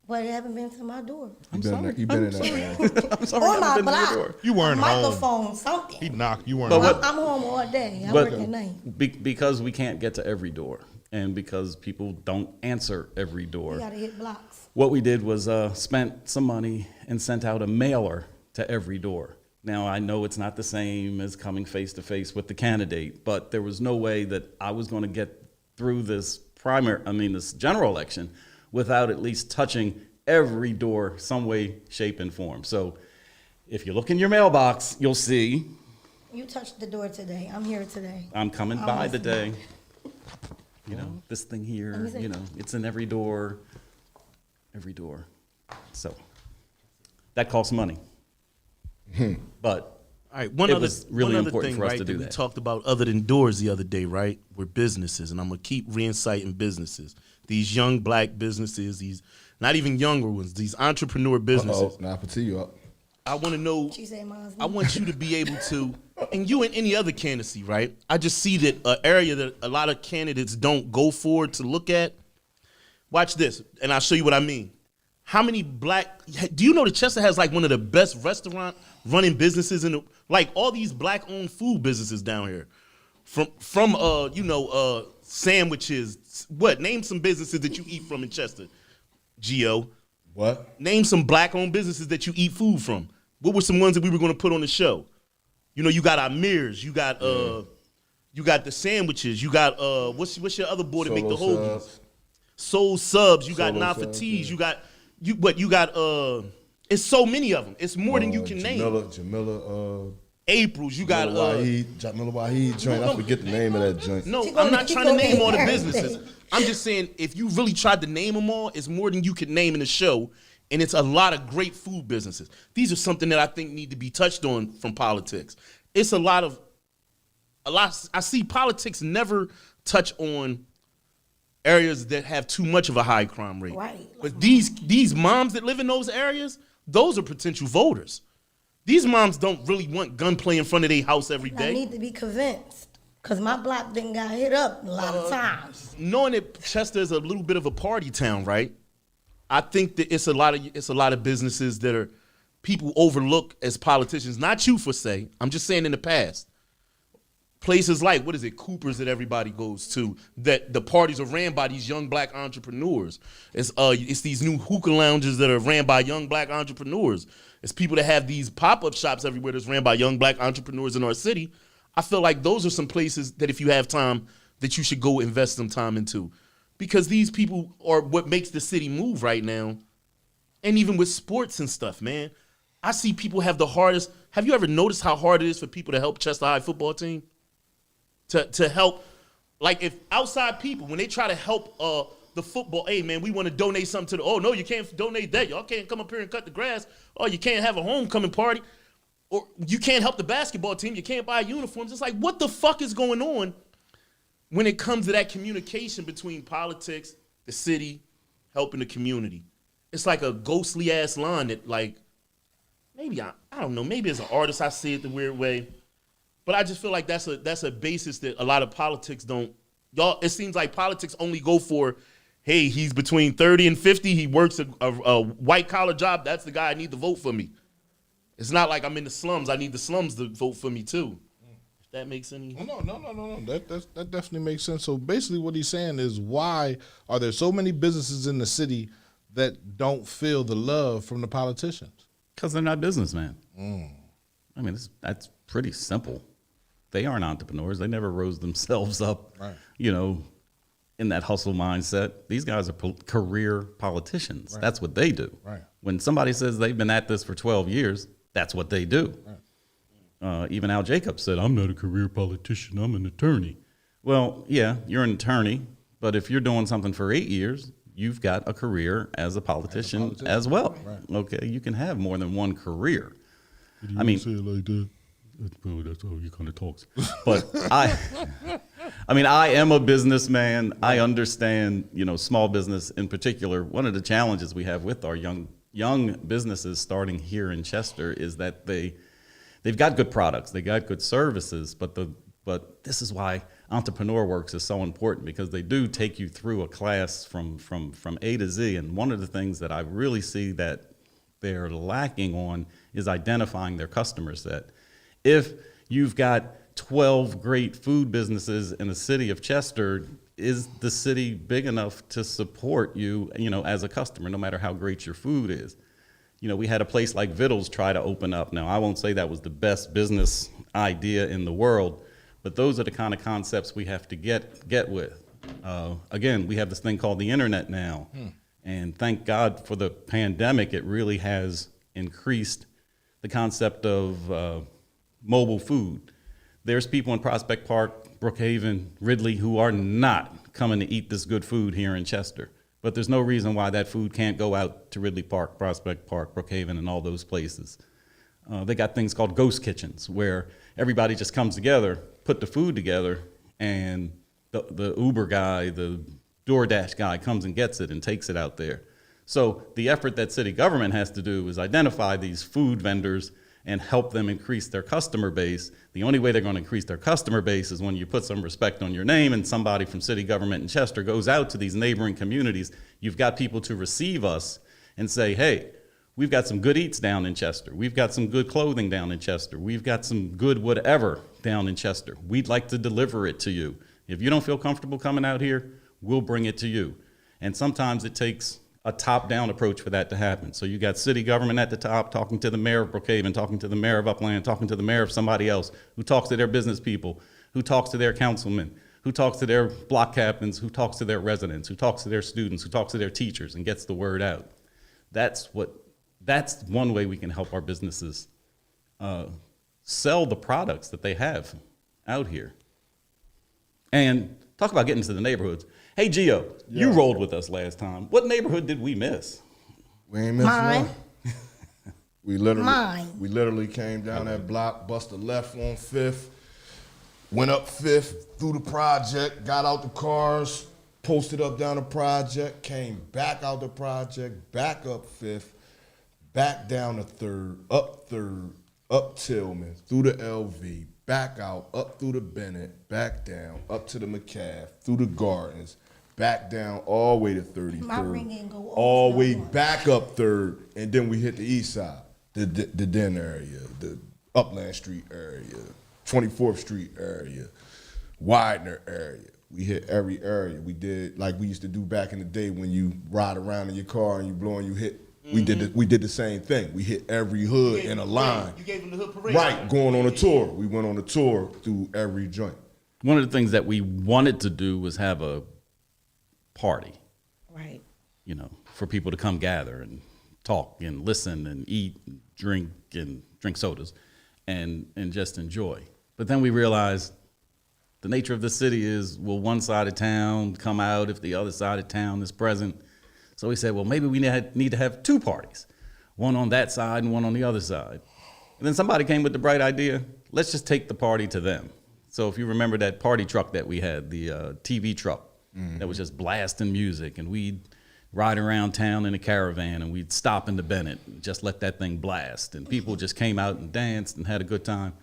But it haven't been to my door. You've been in there. You've been in there. I'm sorry, Or I my haven't been to your block. door. You weren't home. Microphone, something. He knocked. You weren't. But home. what- I'm home all day. I But work at night. because we can't get to every door, and because people don't answer every You door, gotta hit blocks. what we did was spent some money and sent out a mailer to every door. Now, I know it's not the same as coming face to face with the candidate, but there was no way that I was going to get through this this general election without at least touching every door some way, shape, and form. So if you look in your mailbox, you'll see You touched the door today. I'm here today. I'm coming I'm by listening. today. You know, this thing Let me here, see. you know, it's in every door. So that costs money. But All right, It was really one other important thing, for us right, to do We that. talked about other than doors the other day, right? Were businesses, and I'm gonna keep re-inciting businesses. These young black businesses, these not even younger ones, these entrepreneur businesses. Oh, now I put you up. I want to know. She said mine's I want you to be able to, and you and any other candidacy, right? I just see that an area that a lot of candidates don't go for to look at. Watch this, and I'll show you what I mean. How many black? Do you know that Chester has like one of the best restaurant running businesses in the, like all these black owned food businesses down here, from sandwiches. What? Name some businesses that you eat from in Chester, Gio. What? Name some black owned businesses that you eat food from. What were some ones that we were going to put on the show? You know, you got Amir's, you got you got the sandwiches, you got what's your other boy that make the Solo hoagies? Subs. Soul Subs, you got Solo Nafa Subs, Tees, yeah. you got it's so many of them. It's more than you can name. Jamila, April's, you got Jamila Wahid joint. I forget the name of that joint. No, She I'm gonna- not she trying to gonna name all the name businesses. everything. I'm just saying if you really tried to name them all, it's more than you could name in the show. And it's a lot of great food businesses. These are something that I think need to be touched on from politics. It's a lot. I see politics never touch on areas that have too much of a high crime rate. Right. But these moms that live in those areas, those are potential voters. These moms don't really want gunplay in front of their house every I day. need to be convinced. Because my block didn't got hit up a lot of times. Knowing that Chester is a little bit of a party town, right? I think that it's a lot of businesses that are people overlook as politicians. Not you for say. I'm just saying in the past. Places like, what is it, Cooper's that everybody goes to, that the parties are ran by these young black entrepreneurs. It's these new hookah lounges that are ran by young black entrepreneurs. It's people that have these pop-up shops everywhere that's ran by young black entrepreneurs in our city. I feel like those are some places that if you have time that you should go invest some time into. Because these people are what makes the city move right now. And even with sports and stuff, man. I see people have the hardest. Have you ever noticed how hard it is for people to help Chester High football team? To help, like if outside people, when they try to help the football, hey man, we want to donate something to oh no, you can't donate that. Y'all can't come up here and cut the grass. Oh, you can't have a homecoming party. Or you can't help the basketball team. You can't buy uniforms. It's like, what the fuck is going on when it comes to that communication between politics, the city, helping the community? It's like a ghostly ass line that like, maybe I don't know, maybe as an artist I see it the weird way. But I just feel like that's a basis that a lot of politics don't. Y'all, it seems like politics only go for, hey, he's between 30 and 50. He works a white collar job. That's the guy I need to vote for me. It's not like I'm in the slums. I need the slums to vote for me too. If that makes any. No. That definitely makes sense. So basically, what he's saying is, why are there so many businesses in the city that don't feel the love from the politicians? because they're not businessmen. I mean, that's pretty simple. They aren't entrepreneurs. They never rose themselves up, Right. you know, in that hustle mindset. These guys are career politicians. Right. That's what they do. Right. When somebody says they've been at this for 12 years, that's what they do. Right. Even Al Jacobs said, I'm not a career politician, I'm an attorney. Well, yeah, you're an attorney, but if you're doing something for 8 years, you've got a career as a politician, as well. Right. Okay, you can have more than one career. You I mean, say it like that. That's how he kind of talks. But I mean, I am a businessman. I understand, you know, small business in particular. One of the challenges we have with our young businesses starting here in Chester is that they've got good products, they got good services, but the But this is why Entrepreneur Works is so important, because they do take you through a class from A to Z. And one of the things that I really see that they're lacking on is identifying their customer set. If you've got 12 great food businesses in the city of Chester, is the city big enough to support you, as a customer, no matter how great your food is? We had a place like Vittles try to open up. Now, I won't say that was the best business idea in the world, but those are the kind of concepts we have to get with. Again, we have this thing called the internet now. And thank God for the pandemic, it really has increased the concept of mobile food. There's people in Prospect Park, Brookhaven, Ridley, who are not coming to eat this good food here in Chester. But there's no reason why that food can't go out to Ridley Park, Prospect Park, Brookhaven, and all those places. They got things called ghost kitchens, where everybody just comes together, put the food together, and the Uber guy, the DoorDash guy comes and gets it and takes it out there. So the effort that city government has to do is identify these food vendors and help them increase their customer base. The only way they're going to increase their customer base is when you put some respect on your name and somebody from city government in Chester goes out to these neighboring communities. You've got people to receive us and say, hey, we've got some good eats down in Chester. We've got some good clothing down in Chester. We've got some good whatever down in Chester. We'd like to deliver it to you. If you don't feel comfortable coming out here, we'll bring it to you. And sometimes it takes a top-down approach for that to happen. So you got city government at the top talking to the mayor of Brookhaven, talking to the mayor of Upland, talking to the mayor of somebody else, who talks to their business people, who talks to their councilmen, who talks to their block captains, who talks to their residents, who talks to their students, who talks to their teachers, and gets the word out. That's one way we can help our businesses sell the products that they have out here. And talk about getting to the neighborhoods. Hey, Gio, you rolled with us last time. What neighborhood did we miss? We ain't missed Mine. one. We literally came down that block, busted left on 5th, went up 5th, through the project, got out the cars, posted up down the project, came back out the project, back up 5th, back down to 3rd, up Tillman, through the LV, back out, up through the Bennett, back down, up to the McCaff, through the Gardens, back down all the way to 33rd. My ring ain't go all the off way no more. back up 3rd, and then we hit the east side, the Den area, the Upland Street area, 24th Street area, Widener area. We hit every area. We did like we used to do back in the day when you ride around in your car and you blow and you hit. We did the same thing. We hit every hood in a line. You gave them the hood parade. Right, going on a tour. We went on a tour through every joint. One of the things that we wanted to do was have a party, Right. for people to come gather and talk and listen and eat and drink sodas and just enjoy. But then we realized the nature of the city is, will one side of town come out if the other side of town is present? So we said, well, maybe we need to have 2 parties, one on that side and one on the other side. And then somebody came with the bright idea, let's just take the party to them. So if you remember that party truck that we had, the TV truck that was just blasting music, and we'd ride around town in a caravan, and we'd stop in the Bennett and just let that thing blast. And people just came out and danced and had a good time.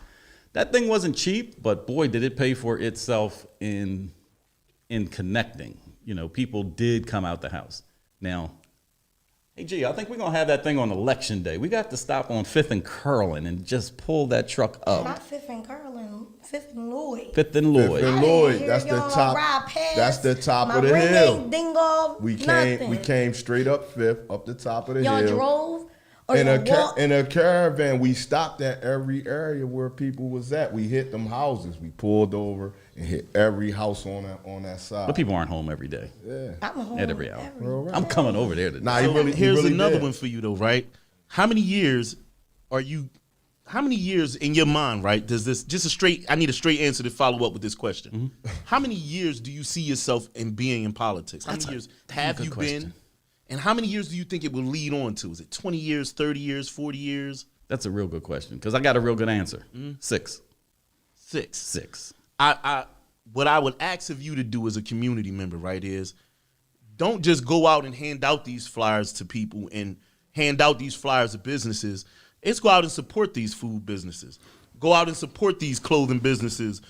That thing wasn't cheap, but boy, did it pay for itself in connecting. People did come out the house. Now, hey, G, I think we're going to have that thing on Election Day. We got to stop on 5th and Curlin and just pull that truck up. Not 5th and Curlin, 5th and Lloyd. 5th and Lloyd. 5th and I Lloyd. didn't hear That's the y'all top. ride past. That's the top My of the ring hill. ain't ding off, We nothing. came straight up 5th, up the top of the Y'all hill. drove or In y'all walked? in a caravan, we stopped at every area where people was at. We hit them houses. We pulled over and hit every house on that side. But people aren't home every day. Yeah. I'm home At every hour. Right. I'm coming over there today. Nah, Here's really another did. one for you though, right? How many years in your mind, right? I need a straight answer to follow up with this question. How many years do you see yourself in being in politics? How many years have good you question. been? And how many years do you think it will lead on to? Is it 20 years, 30 years, 40 years? That's a real good question, because I got a real good answer. 6. 6. 6. What I would ask of you to do as a community member, right, is don't just go out and hand out these flyers to people and hand out these flyers to businesses. It's go out and support these food businesses. Go out and support these clothing businesses.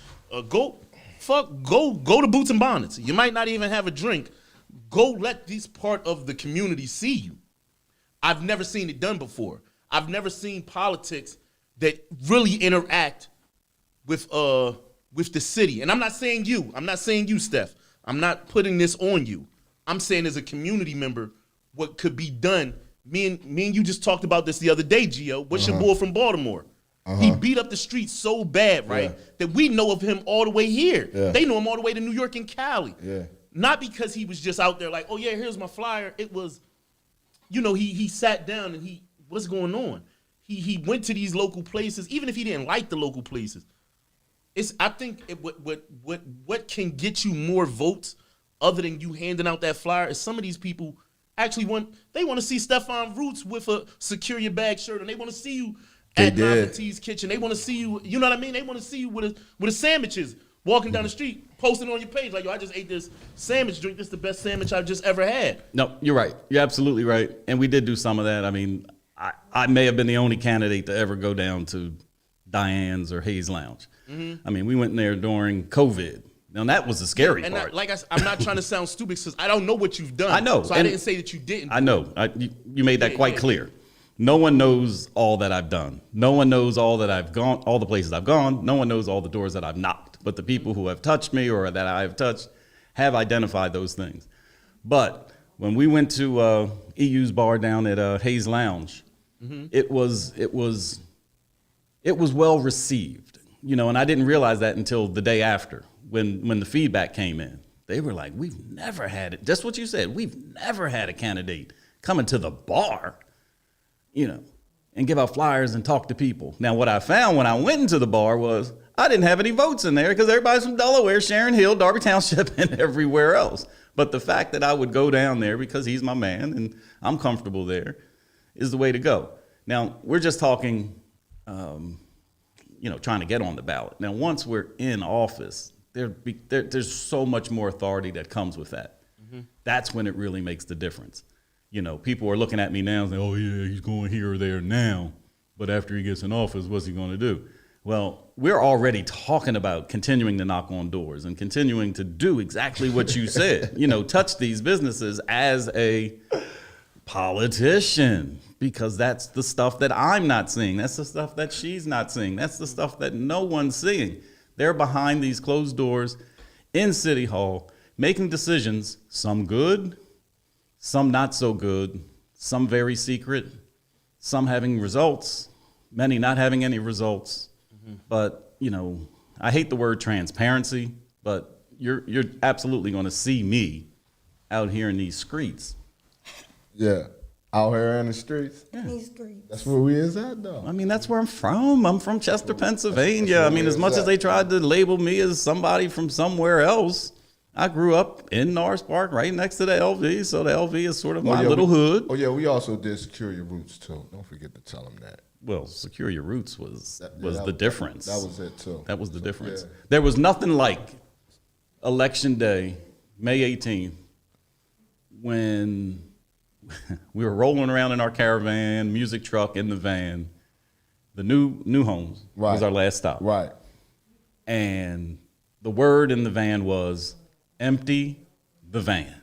Go to Boots and Bonnets. You might not even have a drink. Go let this part of the community see you. I've never seen it done before. I've never seen politics that really interact with the city. And I'm not saying you. I'm not saying you, Steph. I'm not putting this on you. I'm saying as a community member, what could be done. Me and you just talked about this the other day, Gio. What's your boy from Baltimore? He beat up the streets so bad, right, that we know of him all the way here. Yeah. They know him all the way to New York and Cali. Yeah. Not because he was just out there like, oh, yeah, here's my flyer. It was, he sat down and what's going on? He went to these local places, even if he didn't like the local places. I think what can get you more votes other than you handing out that flyer is some of these people actually want to see Stephon Roots with a Secure Your Bag shirt, and they want to see you at T's Kitchen. They want to see you, you know what I mean? They want to see you with a sandwiches walking down the street, posting on your page like, yo, I just ate this sandwich drink. This is the best sandwich I've just ever had. No, you're right. You're absolutely right. And we did do some of that. I mean, I may have been the only candidate to ever go down to Diane's or Hayes Lounge. Mm-hmm. I mean, we went in there during COVID. Now, that was the scary part. I'm not trying to sound stupid because I don't know what you've done. I know. So I didn't say that you didn't. I know. You made that quite clear. No one knows all that I've done. No one knows all that I've gone, all the places I've gone. No one knows all the doors that I've knocked. But the people who have touched me or that I have touched have identified those things. But when we went to EU's bar down at Hayes Lounge, it was well received, and I didn't realize that until the day after when the feedback came in. They were like, we've never had it. Just what you said. We've never had a candidate coming to the bar, and give out flyers and talk to people. Now, what I found when I went into the bar was I didn't have any votes in there because everybody's from Delaware, Sharon Hill, Darby Township, and everywhere else. But the fact that I would go down there because he's my man and I'm comfortable there is the way to go. Now, we're just talking, trying to get on the ballot. Now, once we're in office, there's so much more authority that comes with that. Mm-hmm. That's when it really makes the difference. People are looking at me now and saying, oh, yeah, he's going here or there now. But after he gets in office, what's he going to do? Well, we're already talking about continuing to knock on doors and continuing to do exactly what you said, touch these businesses as a politician, because that's the stuff that I'm not seeing. That's the stuff that she's not seeing. That's the stuff that no one's seeing. They're behind these closed doors in City Hall, making decisions, some good, some not so good, some very secret, some having results, many not having any results. Mm-hmm. But, I hate the word transparency, but you're absolutely going to see me out here in these streets. Yeah. Out here in the streets? Yeah. These streets. That's where we is at, though. I mean, that's where I'm from. I'm from Chester, Pennsylvania. I mean, as much as they tried to label me as somebody from somewhere else, I grew up in Norris Park, right next to the LV, so the LV is sort of my little hood. Oh, yeah, we also did Secure Your Roots, too. Don't forget to tell them that. Well, Secure Your Roots was the difference. That was it, too. That was the difference. Yeah. There was nothing like Election Day, May 18th, when we were rolling around in our caravan, music truck, in the van. The new homes was our last stop. Right. And the word in the van was, empty the van.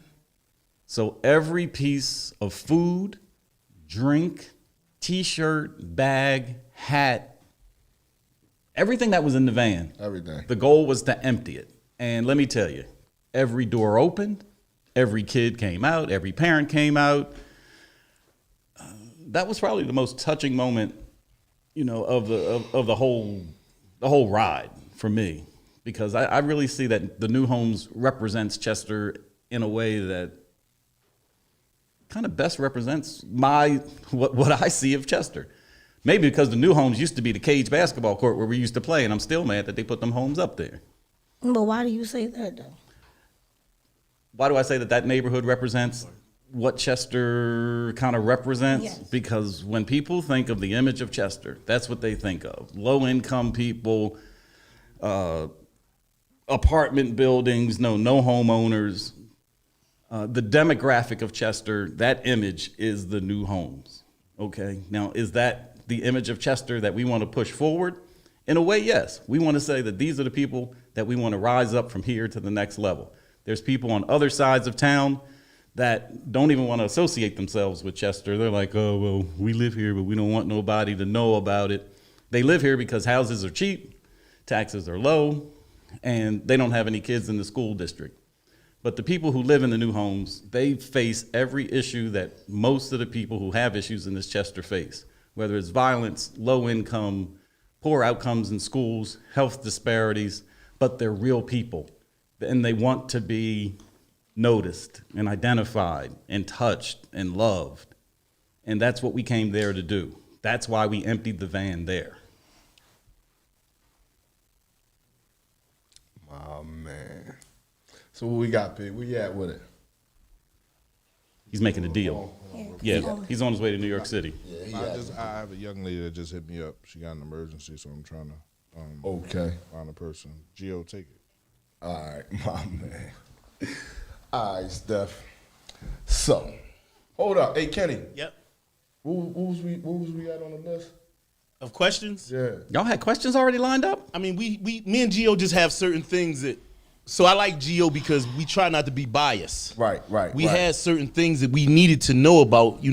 So every piece of food, drink, T-shirt, bag, hat, everything that was in the van, everything. The goal was to empty it. And let me tell you, every door opened, every kid came out, every parent came out. That was probably the most touching moment, of the whole ride for me. Because I really see that the New Homes represents Chester in a way that kind of best represents what I see of Chester. Maybe because the New Homes used to be the Cage basketball court where we used to play, and I'm still mad that they put them homes up there. But why do you say that, though? Why do I say that neighborhood represents what Chester kind of represents? Yes. Because when people think of the image of Chester, that's what they think of. Low-income people, apartment buildings, no homeowners. The demographic of Chester, that image is the New Homes. Okay, now is that the image of Chester that we want to push forward In a way, yes. We want to say that these are the people that we want to rise up from here to the next level. There's people on other sides of town that don't even want to associate themselves with Chester. They're like, oh, well, we live here, but we don't want nobody to know about it. They live here because houses are cheap, taxes are low, and they don't have any kids in the school district. But the people who live in the new homes, they face every issue that most of the people who have issues in this Chester face, whether it's violence, low income, poor outcomes in schools, health disparities, but they're real people. And they want to be noticed and identified and touched and loved. And that's what we came there to do. That's why we emptied the van there. Oh, man. So what we got, Pig? Where you at with it? He's making a deal. Yeah, he's on his way to New York City. I have a young lady that just hit me up. She got an emergency, so I'm trying to Okay. find a person. Gio, take it. All right, my man. All right, Steph. So, hold up. Hey, Kenny. Yep. What was we at on the list? Of questions? Yeah. Y'all had questions already lined up? I mean, me and Gio just have certain things that. So I like Gio because we try not to be biased. Right. We had certain things that we needed to know about,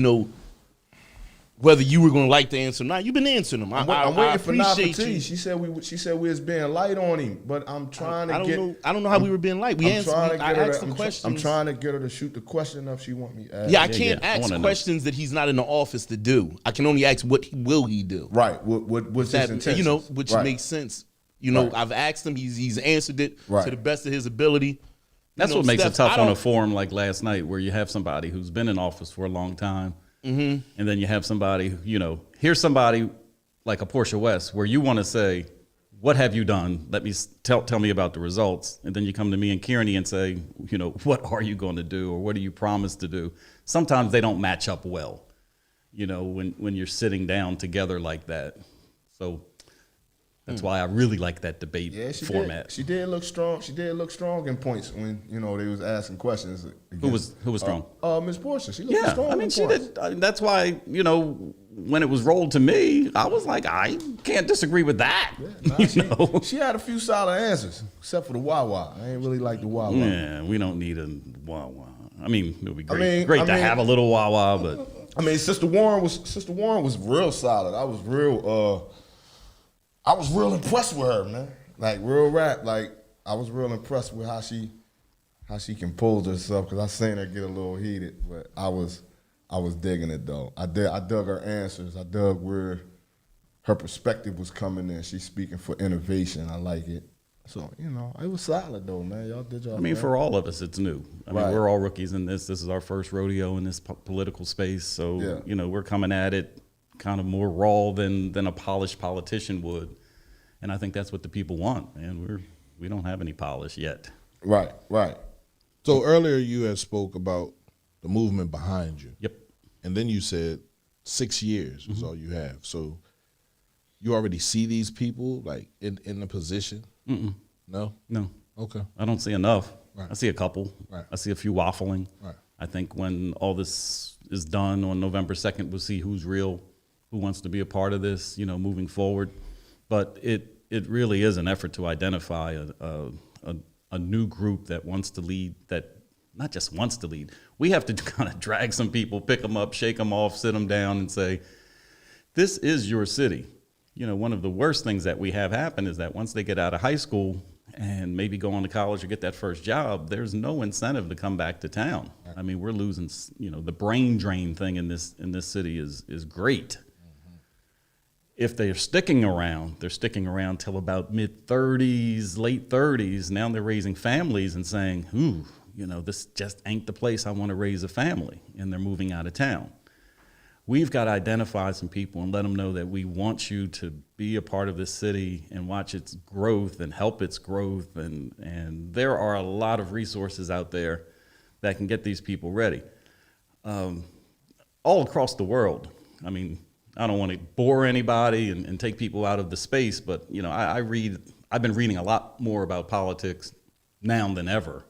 whether you were going to like the answer or not. You've been answering them. I'm I waiting for appreciate Nafati. you. She said we was being light on him, but I'm trying to get. I don't know how we were being light. I asked the questions. I'm trying to get her to shoot the question up she want me to ask. Yeah, I can't ask questions that he's not in the office to do. I can only ask what will he do. Right. What's his intentions? Which Right. makes sense. Right. I've asked him. He's answered it Right. to the best of his ability. That's what makes Steph, it tough I on a don't- forum like last night, where you have somebody who's been in office for a long time, and then you have somebody, here's somebody like a Portia West, where you want to say, what have you done? Let me tell me about the results. And then you come to me and Kearney and say, what are you going to do, or what do you promise to do? Sometimes they don't match up well, when you're sitting down together like that. So that's why I really like that debate format. She did look strong. She did look strong in points when they was asking questions. Who was strong? Miss Portia. She looked strong. I mean, in she points. did. That's why, when it was rolled to me, I was like, I can't disagree with that. She had a few solid answers, except for the Wawa. I ain't really like the Wawa. Yeah, we don't need a Wawa. I mean, it would be great to have a little Wawa, but I mean, Sister Warren was real solid. I was real impressed with her, man. Like real rap. Like I was real impressed with how she composed herself, because I seen her get a little heated, but I was digging it though. I dug her answers. I dug where her perspective was coming in. She's speaking for innovation. I like it. So, it was solid though, man. Y'all did y'all. I mean, thing. for all of us, it's new. I mean, we're all rookies in this. This is our first rodeo in this political space. So, we're coming at it kind of more raw than a polished politician would. And I think that's what the people want. And we don't have any polish yet. Right. So earlier you had spoke about the movement behind you. Yep. And then you said 6 years is all you have. So you already see these people like in the position? Mm-mm. No? No. Okay. I don't see enough. Right. I see a couple. Right. I see a few waffling. Right. I think when all this is done on November 2nd, we'll see who's real, who wants to be a part of this, moving forward. But it really is an effort to identify a new group that wants to lead, that not just wants to lead. We have to kind of drag some people, pick them up, shake them off, sit them down and say, this is your city. One of the worst things that we have happen is that once they get out of high school and maybe go on to college or get that first job, there's no incentive to come back to town. I mean, we're losing, the brain drain thing in this city is great. If they're sticking around till about mid-30s, late 30s. Now they're raising families and saying, ooh, this just ain't the place I want to raise a family, and they're moving out of town. We've got to identify some people and let them know that we want you to be a part of this city and watch its growth and help its growth. And there are a lot of resources out there that can get these people ready. All across the world. I mean, I don't want to bore anybody and take people out of the space, but I've been reading a lot more about politics now than ever.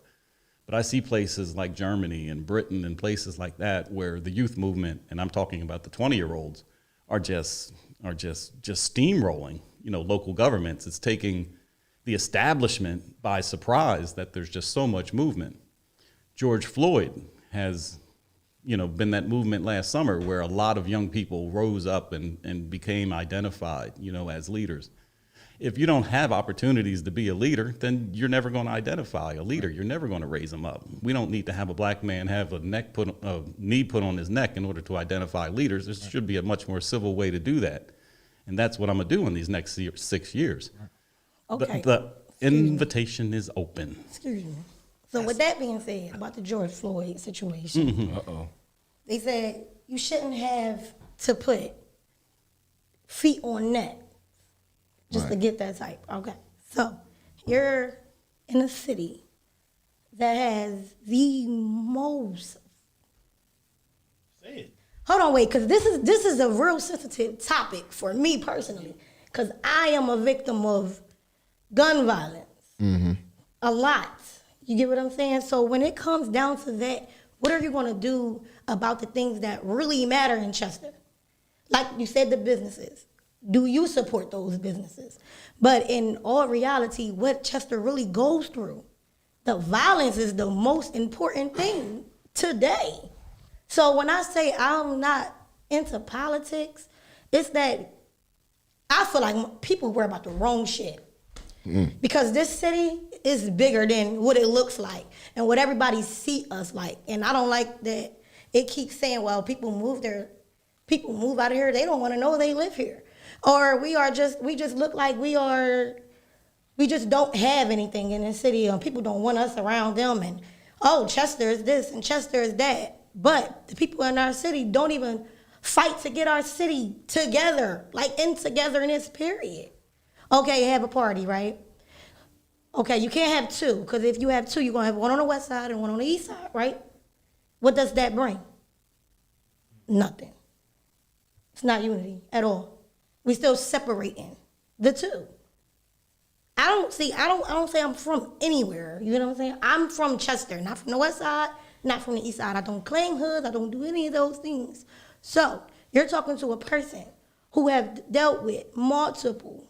But I see places like Germany and Britain and places like that where the youth movement, and I'm talking about the 20-year-olds, are just steamrolling. local governments. It's taking the establishment by surprise that there's just so much movement. George Floyd has, been that movement last summer where a lot of young people rose up and became identified, as leaders. If you don't have opportunities to be a leader, then you're never going to identify a leader. You're never going to raise them up. We don't need to have a black man have a knee put on his neck in order to identify leaders. There should be a much more civil way to do that. And that's what I'm going to do in these next 6 years. Okay. The invitation is open. Excuse me. So with that being said about the George Floyd situation, they said you shouldn't have to put feet on neck just to get that type. Okay. So you're in a city that has the most. Say it. Hold on, wait, because this is a real sensitive topic for me personally, because I am a victim of gun violence. A lot. You get what I'm saying? So when it comes down to that, what are you going to do about the things that really matter in Chester? Like you said, the businesses. Do you support those businesses? But in all reality, what Chester really goes through, the violence is the most important thing today. So when I say I'm not into politics, it's that I feel like people worry about the wrong shit. Because this city is bigger than what it looks like and what everybody see us like. And I don't like that it keeps saying, well, people move out of here, they don't want to know they live here. Or we just look like we just don't have anything in the city, and people don't want us around them, and Chester is this and Chester is that. But the people in our city don't even fight to get our city together, like in togetherness, period. Okay, have a party, right? Okay, you can't have two, because if you have two, you're going to have one on the west side and one on the east side, right? What does that bring? Nothing. It's not unity at all. We still separating the two. I don't say I'm from anywhere. You know what I'm saying? I'm from Chester, not from the west side, not from the east side. I don't claim hoods. I don't do any of those things. So you're talking to a person who have dealt with multiple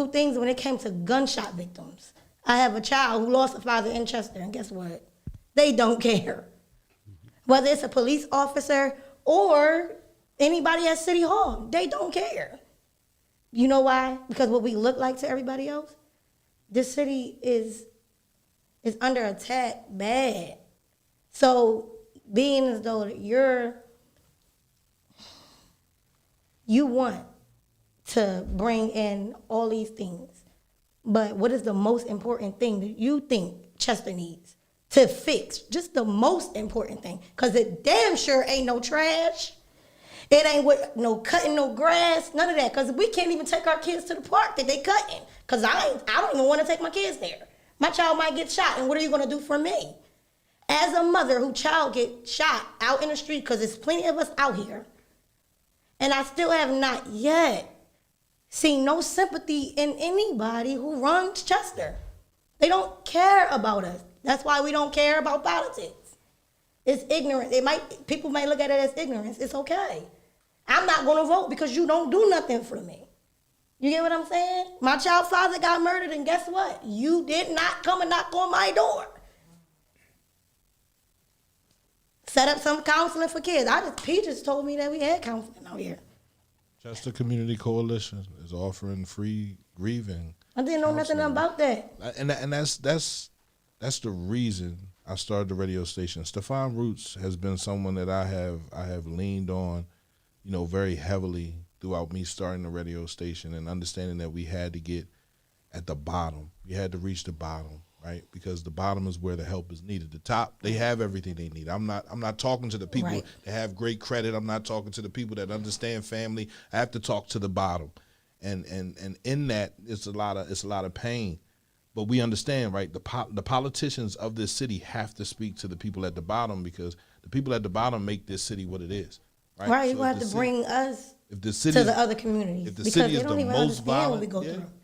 things when it came to gunshot victims. I have a child who lost a father in Chester, and guess what? They don't care. Whether it's a police officer or anybody at City Hall, they don't care. You know why? Because what we look like to everybody else? This city is under attack bad. So being as though you want to bring in all these things, but what is the most important thing that you think Chester needs to fix? Just the most important thing, because it damn sure ain't no trash. It ain't no cutting no grass, none of that, because we can't even take our kids to the park that they cutting, because I don't even want to take my kids there. My child might get shot, and what are you going to do for me? As a mother whose child get shot out in the street, because there's plenty of us out here, and I still have not yet seen no sympathy in anybody who runs Chester. They don't care about us. That's why we don't care about politics. It's ignorant. People might look at it as ignorance. It's okay. I'm not going to vote because you don't do nothing for me. You get what I'm saying? My child's father got murdered, and guess what? You did not come and knock on my door. Set up some counseling for kids. He just told me that we had counseling out here. Chester Community Coalition is offering free grieving. I didn't know nothing about that. And that's the reason I started the radio station. Stefan Roots has been someone that I have leaned on, very heavily throughout me starting the radio station and understanding that we had to get at the bottom. We had to reach the bottom, right? Because the bottom is where the help is needed. The top, they have everything they need. I'm not talking to the people that have great credit. I'm not talking to the people that understand family. I have to talk to the bottom. And in that, it's a lot of pain. But we understand, right? The politicians of this city have to speak to the people at the bottom, because the people at the bottom make this city what it is. Right? Right, you have to bring us to the other communities. If the city is the most violent,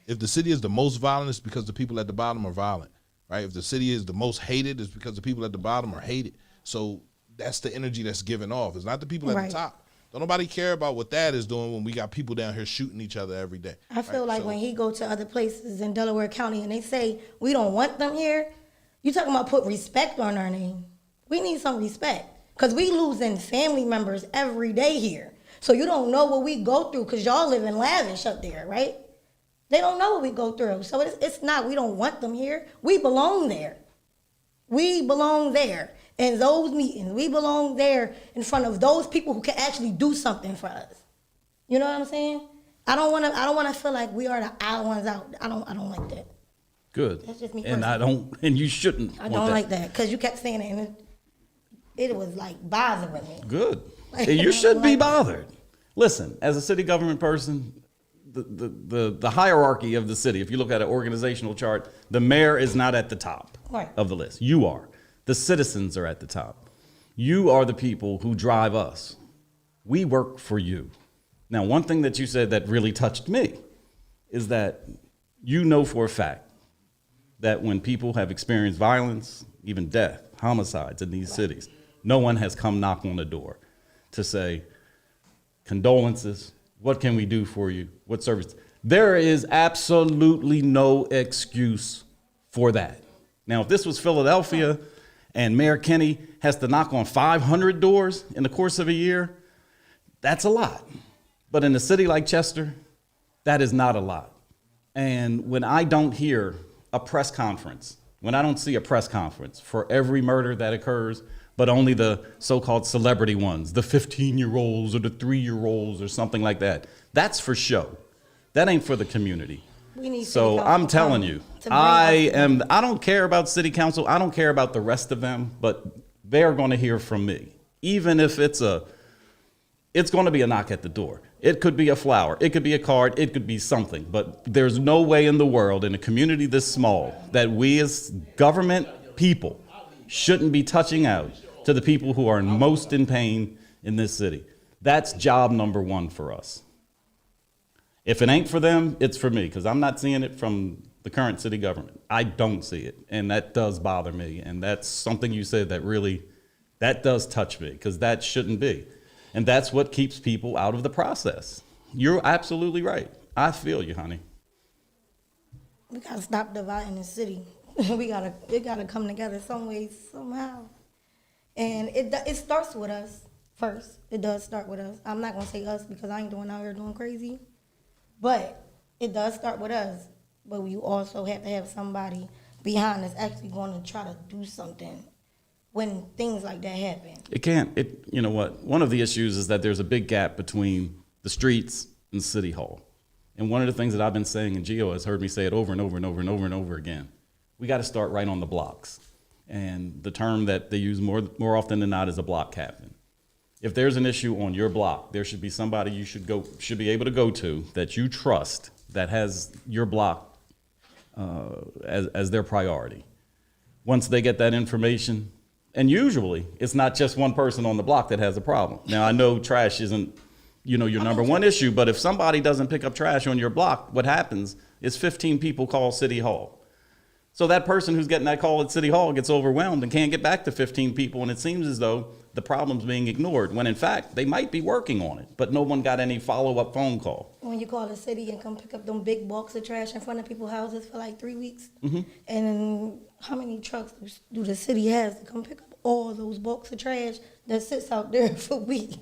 if the city is the most violent, it's because the people at the bottom are violent. Right? If the city is the most hated, it's because the people at the bottom are hated. So that's the energy that's given off. It's not the people at the top. Don't nobody care about what that is doing when we got people down here shooting each other every day. I feel like when he go to other places in Delaware County and they say we don't want them here, you talking about put respect on our name. We need some respect because we losing family members every day here. So you don't know what we go through because y'all live in lavish up there, right? They don't know what we go through. So it's not we don't want them here. We belong there. We belong there. In those meetings, we belong there in front of those people who can actually do something for us. You know what I'm saying? I don't want to feel like we are the odd ones out. I don't like that. Good. That's just me And personally. and you shouldn't. I don't like that because you kept saying it and it was like bothering me. Good. Like, You I should don't be like that. bothered. Listen, as a city government person, the hierarchy of the city, if you look at an organizational chart, the mayor is not at the top Right. of the list. You are. The citizens are at the top. You are the people who drive us. We work for you. Now, one thing that you said that really touched me is that you know for a fact that when people have experienced violence, even death, homicides in these cities, no one has come knock on the door to say, condolences, what can we do for you? What service? There is absolutely no excuse for that. Now, if this was Philadelphia and Mayor Kenny has to knock on 500 doors in the course of a year, that's a lot. But in a city like Chester, that is not a lot. And when I don't hear a press conference, when I don't see a press conference for every murder that occurs, but only the so-called celebrity ones, the 15-year-olds or the 3-year-olds or something like that, that's for show. That ain't for the community. We need So city council I'm telling you, to bring us- I don't care about city council. I don't care about the rest of them, but they're going to hear from me. Even if it's going to be a knock at the door. It could be a flower. It could be a card. It could be something. But there's no way in the world in a community this small that we as government people shouldn't be touching out to the people who are most in pain in this city. That's job number one for us. If it ain't for them, it's for me, because I'm not seeing it from the current city government. I don't see it, and that does bother me, and that's something you said that really, that does touch me, because that shouldn't be. And that's what keeps people out of the process. You're absolutely right. I feel you, honey. We gotta stop dividing the city. It gotta come together some way, somehow. And it starts with us first. It does start with us. I'm not gonna say us because I ain't doing out here doing crazy, but it does start with us. But you also have to have somebody behind us actually going to try to do something when things like that happen. It can't, you know what? One of the issues is that there's a big gap between the streets and City Hall. And one of the things that I've been saying, and Gio has heard me say it over and over and over and over and over again, we got to start right on the blocks. And the term that they use more often than not is a block captain. If there's an issue on your block, there should be somebody you should be able to go to that you trust that has your block as their priority. Once they get that information, and usually it's not just one person on the block that has a problem. Now I know trash isn't, your number one issue, but if somebody doesn't pick up trash on your block, what happens is 15 people call City Hall. So that person who's getting that call at City Hall gets overwhelmed and can't get back to 15 people, and it seems as though the problem's being ignored, when in fact they might be working on it, but no one got any follow-up phone call. When you call the city and come pick up them big bulks of trash in front of people's houses for like 3 weeks, and how many trucks do the city has to come pick up all those bulks of trash that sits out there for weeks?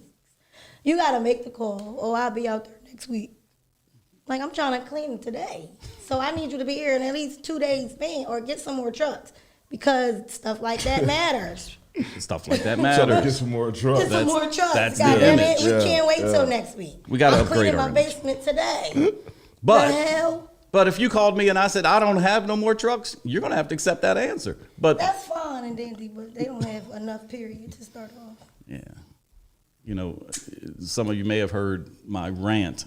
You gotta make the call, or I'll be out there next week. Like, I'm trying to clean today. So I need you to be here in at least 2 days span, or get some more trucks, because stuff like that matters. Stuff like that So matters. get some more drugs. Get some more trucks. that's God the damn it, image. we can't wait till next week. We gotta I'm upgrade cleaning our my image. basement today. But the hell? But if you called me and I said I don't have no more trucks, you're gonna have to accept that answer. But That's fine and dandy, but they don't have enough period to start off. yeah, some of you may have heard my rant,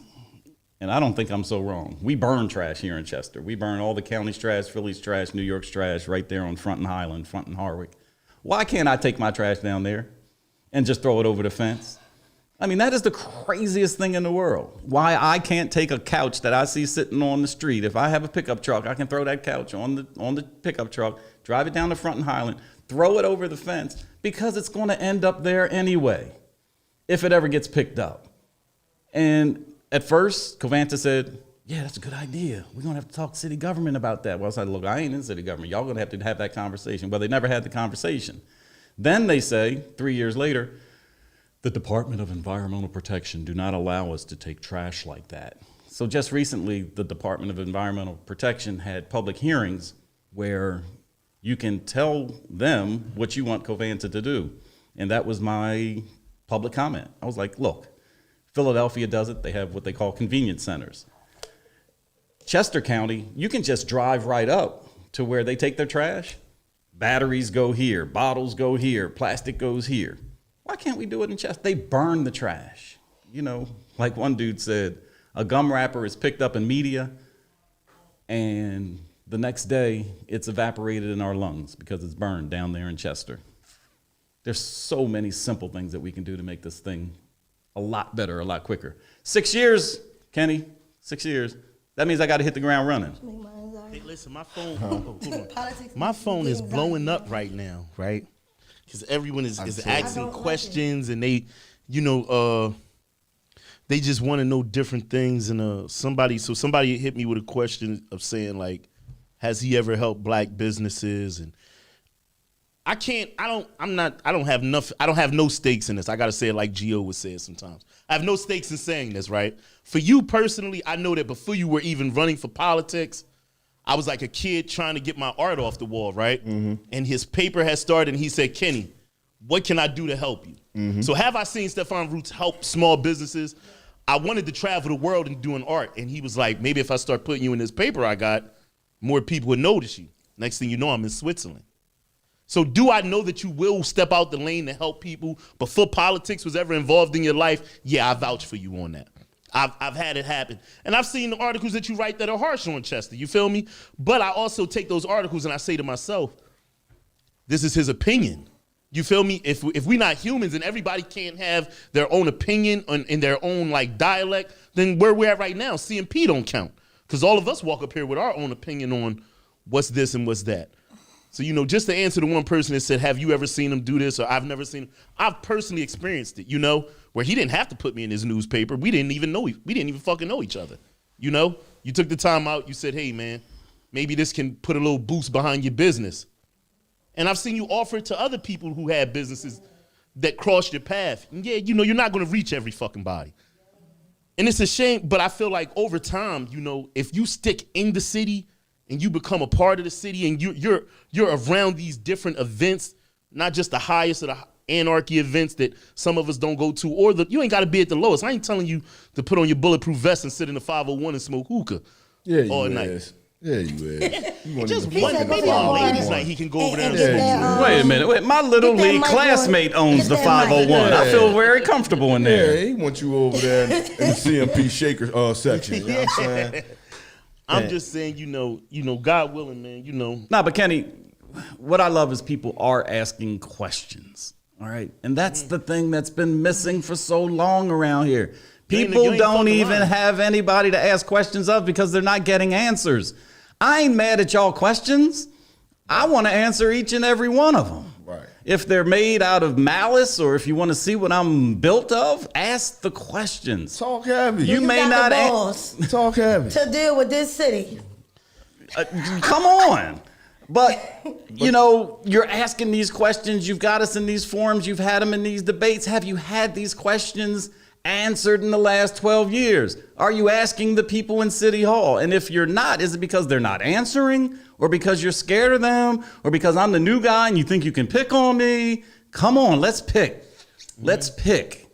and I don't think I'm so wrong. We burn trash here in Chester. We burn all the county's trash, Philly's trash, New York's trash, right there on Front and Highland, Front and Harwick. Why can't I take my trash down there and just throw it over the fence? I mean, that is the craziest thing in the world. Why I can't take a couch that I see sitting on the street. If I have a pickup truck, I can throw that couch on the pickup truck, drive it down to Front and Highland, throw it over the fence, because it's going to end up there anyway. if it ever gets picked up. And at first, Covanta said, yeah, that's a good idea. We're going to have to talk to city government about that. Well, I said, look, I ain't in city government. Y'all going to have that conversation. Well, they never had the conversation. Then they say, 3 years later, the Department of Environmental Protection do not allow us to take trash like that. So just recently, the Department of Environmental Protection had public hearings where you can tell them what you want Covanta to do. And that was my public comment. I was like, look, Philadelphia does it. They have what they call convenience centers. Chester County, you can just drive right up to where they take their trash. Batteries go here, bottles go here, plastic goes here. Why can't we do it in Chester? They burn the trash. You know, like one dude said, a gum wrapper is picked up in media and the next day it's evaporated in our lungs because it's burned down there in Chester. There's so many simple things that we can do to make this thing a lot better, a lot quicker. 6 years, Kenny, 6 years. That means I got to hit the ground running. Hey, listen, my phone, hold on. My phone is blowing up right now, right? Because everyone is asking questions and they, you know, they just want to know different things. And somebody hit me with a question of saying like, has he ever helped black businesses? And I don't have no stakes in this. I got to say it like Gio would say it sometimes. I have no stakes in saying this, right? For you personally, I know that before you were even running for politics, I was like a kid trying to get my art off the wall, right? Mm-hmm. And his paper had started and he said, Kenny, what can I do to help you? Mm-hmm. So have I seen Stefan Roots help small businesses? I wanted to travel the world and doing art. And he was like, maybe if I start putting you in this paper I got, more people would notice you. Next thing you know, I'm in Switzerland. So do I know that you will step out the lane to help people before politics was ever involved in your life? Yeah, I vouch for you on that. I've had it happen. And I've seen the articles that you write that are harsh on Chester, you feel me? But I also take those articles and I say to myself, this is his opinion. You feel me? If we're not humans and everybody can't have their own opinion in their own like dialect, then where we're at right now, CMP don't count. Because all of us walk up here with our own opinion on what's this and what's that. So, you know, just to answer the one person that said, have you ever seen him do this? Or I've never seen him. I've personally experienced it, you know, where he didn't have to put me in his newspaper. We didn't even fucking know each other. You know, you took the time out. You said, hey, man, maybe this can put a little boost behind your business. And I've seen you offer it to other people who had businesses that crossed your path. And yeah, you know, you're not going to reach every fucking body. And it's a shame, but I feel like over time, you know, if you stick in the city and you become a part of the city and you're around these different events, not just the highest of the anarchy events that some of us don't go to, or you ain't got to be at the lowest. I ain't telling you to put on your bulletproof vest and sit in the 501 and smoke hookah all night. Yeah, you is. Just one, maybe on ladies' night he can go over there and smoke. Wait a minute. My little league classmate owns the 501. I feel very comfortable in there. Yeah, he wants you over there in the CMP shaker section. You know what I'm saying? I'm just saying, you know, God willing, man, you know. Nah, but Kenny, what I love is people are asking questions. All right. And that's the thing that's been missing for so long around here. People don't even have anybody to ask questions of because they're not getting answers. I ain't mad at y'all questions. I want to answer each and every one of them. Right. If they're made out of malice or if you want to see what I'm built of, ask the questions. Talk heavy. You may not talk heavy. To deal with this city. Come on. But, you know, you're asking these questions. You've got us in these forums. You've had them in these debates. Have you had these questions answered in the last 12 years? Are you asking the people in City Hall? And if you're not, is it because they're not answering or because you're scared of them or because I'm the new guy and you think you can pick on me? Come on, let's pick. Let's pick.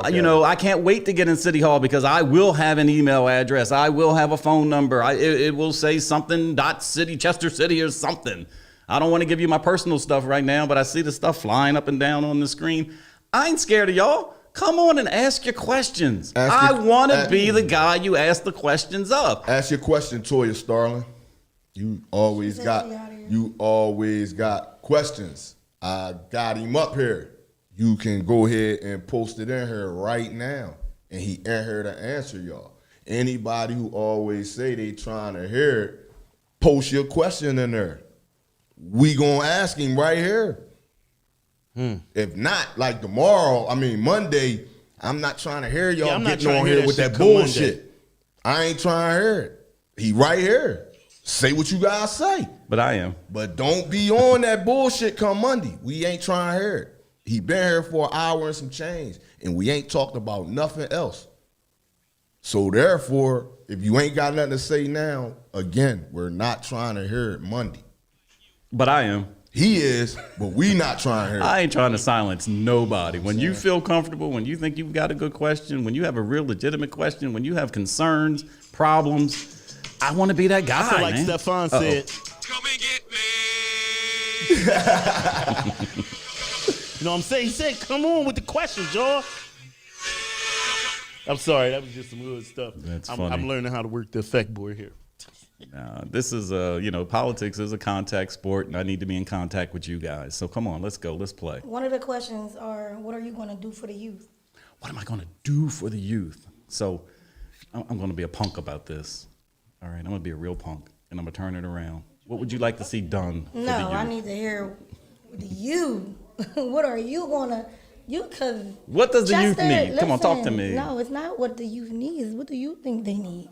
You know, I can't wait to get in City Hall because I will have an email address. I will have a phone number. It will say something .city, Chester City or something. I don't want to give you my personal stuff right now, but I see the stuff flying up and down on the screen. I ain't scared of y'all. Come on and ask your questions. I want to be the guy you ask the questions of. Ask your question, Toya Starling. You always got questions. I got him up here. You can go ahead and post it in here right now, and he in here to answer y'all. Anybody who always say they trying to hear it, post your question in there. We gonna ask him right here. If not, like tomorrow, I mean Monday, I'm not trying to hear y'all I'm not getting trying on to hear here that with shit that come bullshit. Monday. I ain't trying to hear it. He right here. Say what you guys say. But I am. But don't be on that bullshit come Monday. We ain't trying to hear it. He been here for an hour and some change, and we ain't talked about nothing else. So therefore, if you ain't got nothing to say now, again, we're not trying to hear it Monday. But I am. He is, but we not trying to hear it. I ain't trying to silence nobody. When you feel comfortable, when you think you've got a good question, when you have a real legitimate question, when you have concerns, problems, I want to be that guy. I feel like man. Stefan said. Come and get me. You know what I'm saying? He said, come on with the questions, y'all. I'm sorry, that was just some good stuff. That's I'm funny. learning how to work the effect board here. This is politics is a contact sport, and I need to be in contact with you guys. So come on, let's go, let's play. One of the questions are, what are you going to do for the youth? What am I going to do for the youth? So I'm going to be a punk about this. All right, I'm going to be a real punk, and I'm going to turn it around. What would you like to see done for the youth? No, I need to hear you. What are you going to... Cause what does the youth need? Listen, Come on, talk to me. No, it's not what the youth needs. What do you think they need?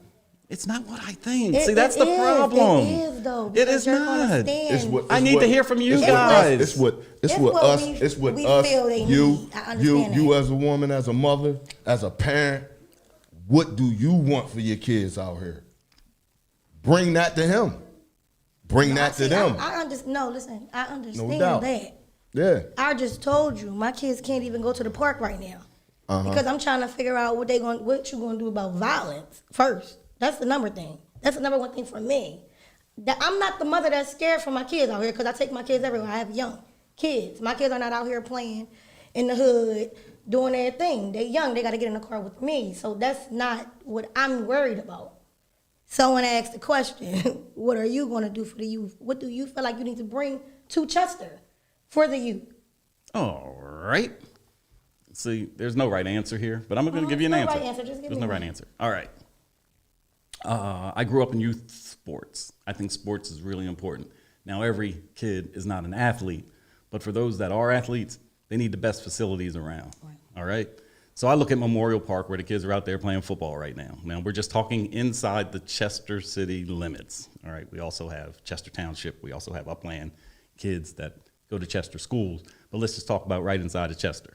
It's not what I think. See, that's the problem. It is though. It is not. I need to hear from you guys. It's what we us, feel they you, need. I understand you that. as a woman, as a mother, as a parent. What do you want for your kids out here? Bring that to him. Bring that to them. I understand. No, listen. I understand No doubt. that. Yeah. I just told you, my kids can't even go to the park right now because I'm trying to figure out what you gonna do about violence first. That's the number thing. That's the number one thing for me. That I'm not the mother that's scared for my kids out here because I take my kids everywhere. I have young kids. My kids are not out here playing in the hood doing their thing. They young. They got to get in the car with me. So that's not what I'm worried about. Someone asked the question, what are you going to do for the youth? What do you feel like you need to bring to Chester for the youth? All right. See, there's no right answer here, but I'm going to give you an no answer. Right answer. Just give there's me no right answer. All right. I grew up in youth sports. I think sports is really important. Now, every kid is not an athlete, but for those that are athletes, they need the best facilities around. Right. All right. So I look at Memorial Park where the kids are out there playing football right now. Now, we're just talking inside the Chester city limits. All right. We also have Chester Township. We also have Upland kids that go to Chester schools. But let's just talk about right inside of Chester.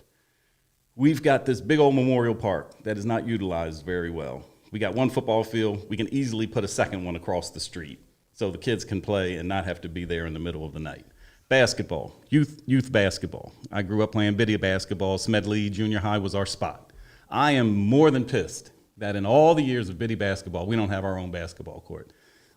We've got this big old Memorial Park that is not utilized very well. We got one football field. We can easily put a second one across the street so the kids can play and not have to be there in the middle of the night. Basketball, youth basketball. I grew up playing biddy basketball. Smedley Junior High was our spot. I am more than pissed that in all the years of biddy basketball, we don't have our own basketball court.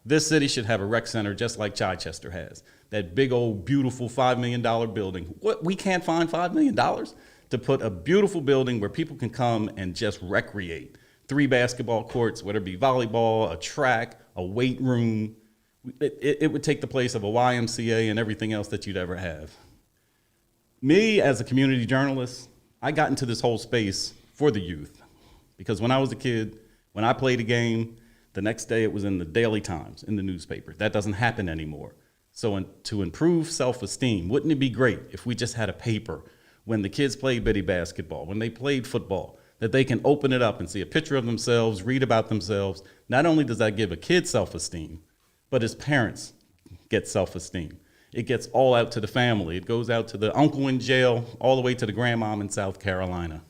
This city should have a rec center just like Chichester has. That big old beautiful $5 million building. What, we can't find $5 million to put a beautiful building where people can come and just recreate. 3 basketball courts, whether it be volleyball, a track, a weight room. It would take the place of a YMCA and everything else that you'd ever have. Me, as a community journalist, I got into this whole space for the youth. Because when I was a kid, when I played a game, the next day it was in the Daily Times, in the newspaper. That doesn't happen anymore. So to improve self-esteem, wouldn't it be great if we just had a paper when the kids played biddy basketball, when they played football, that they can open it up and see a picture of themselves, read about themselves. Not only does that give a kid self-esteem, but his parents get self-esteem. It gets all out to the family. It goes out to the uncle in jail, all the way to the grandmom in South Carolina.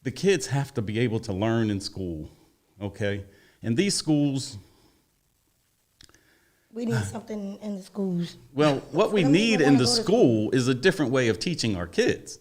The kids have to be able to learn in school, okay? And these schools... We need something in the schools. Well, what we need in the school is a different way of teaching our kids.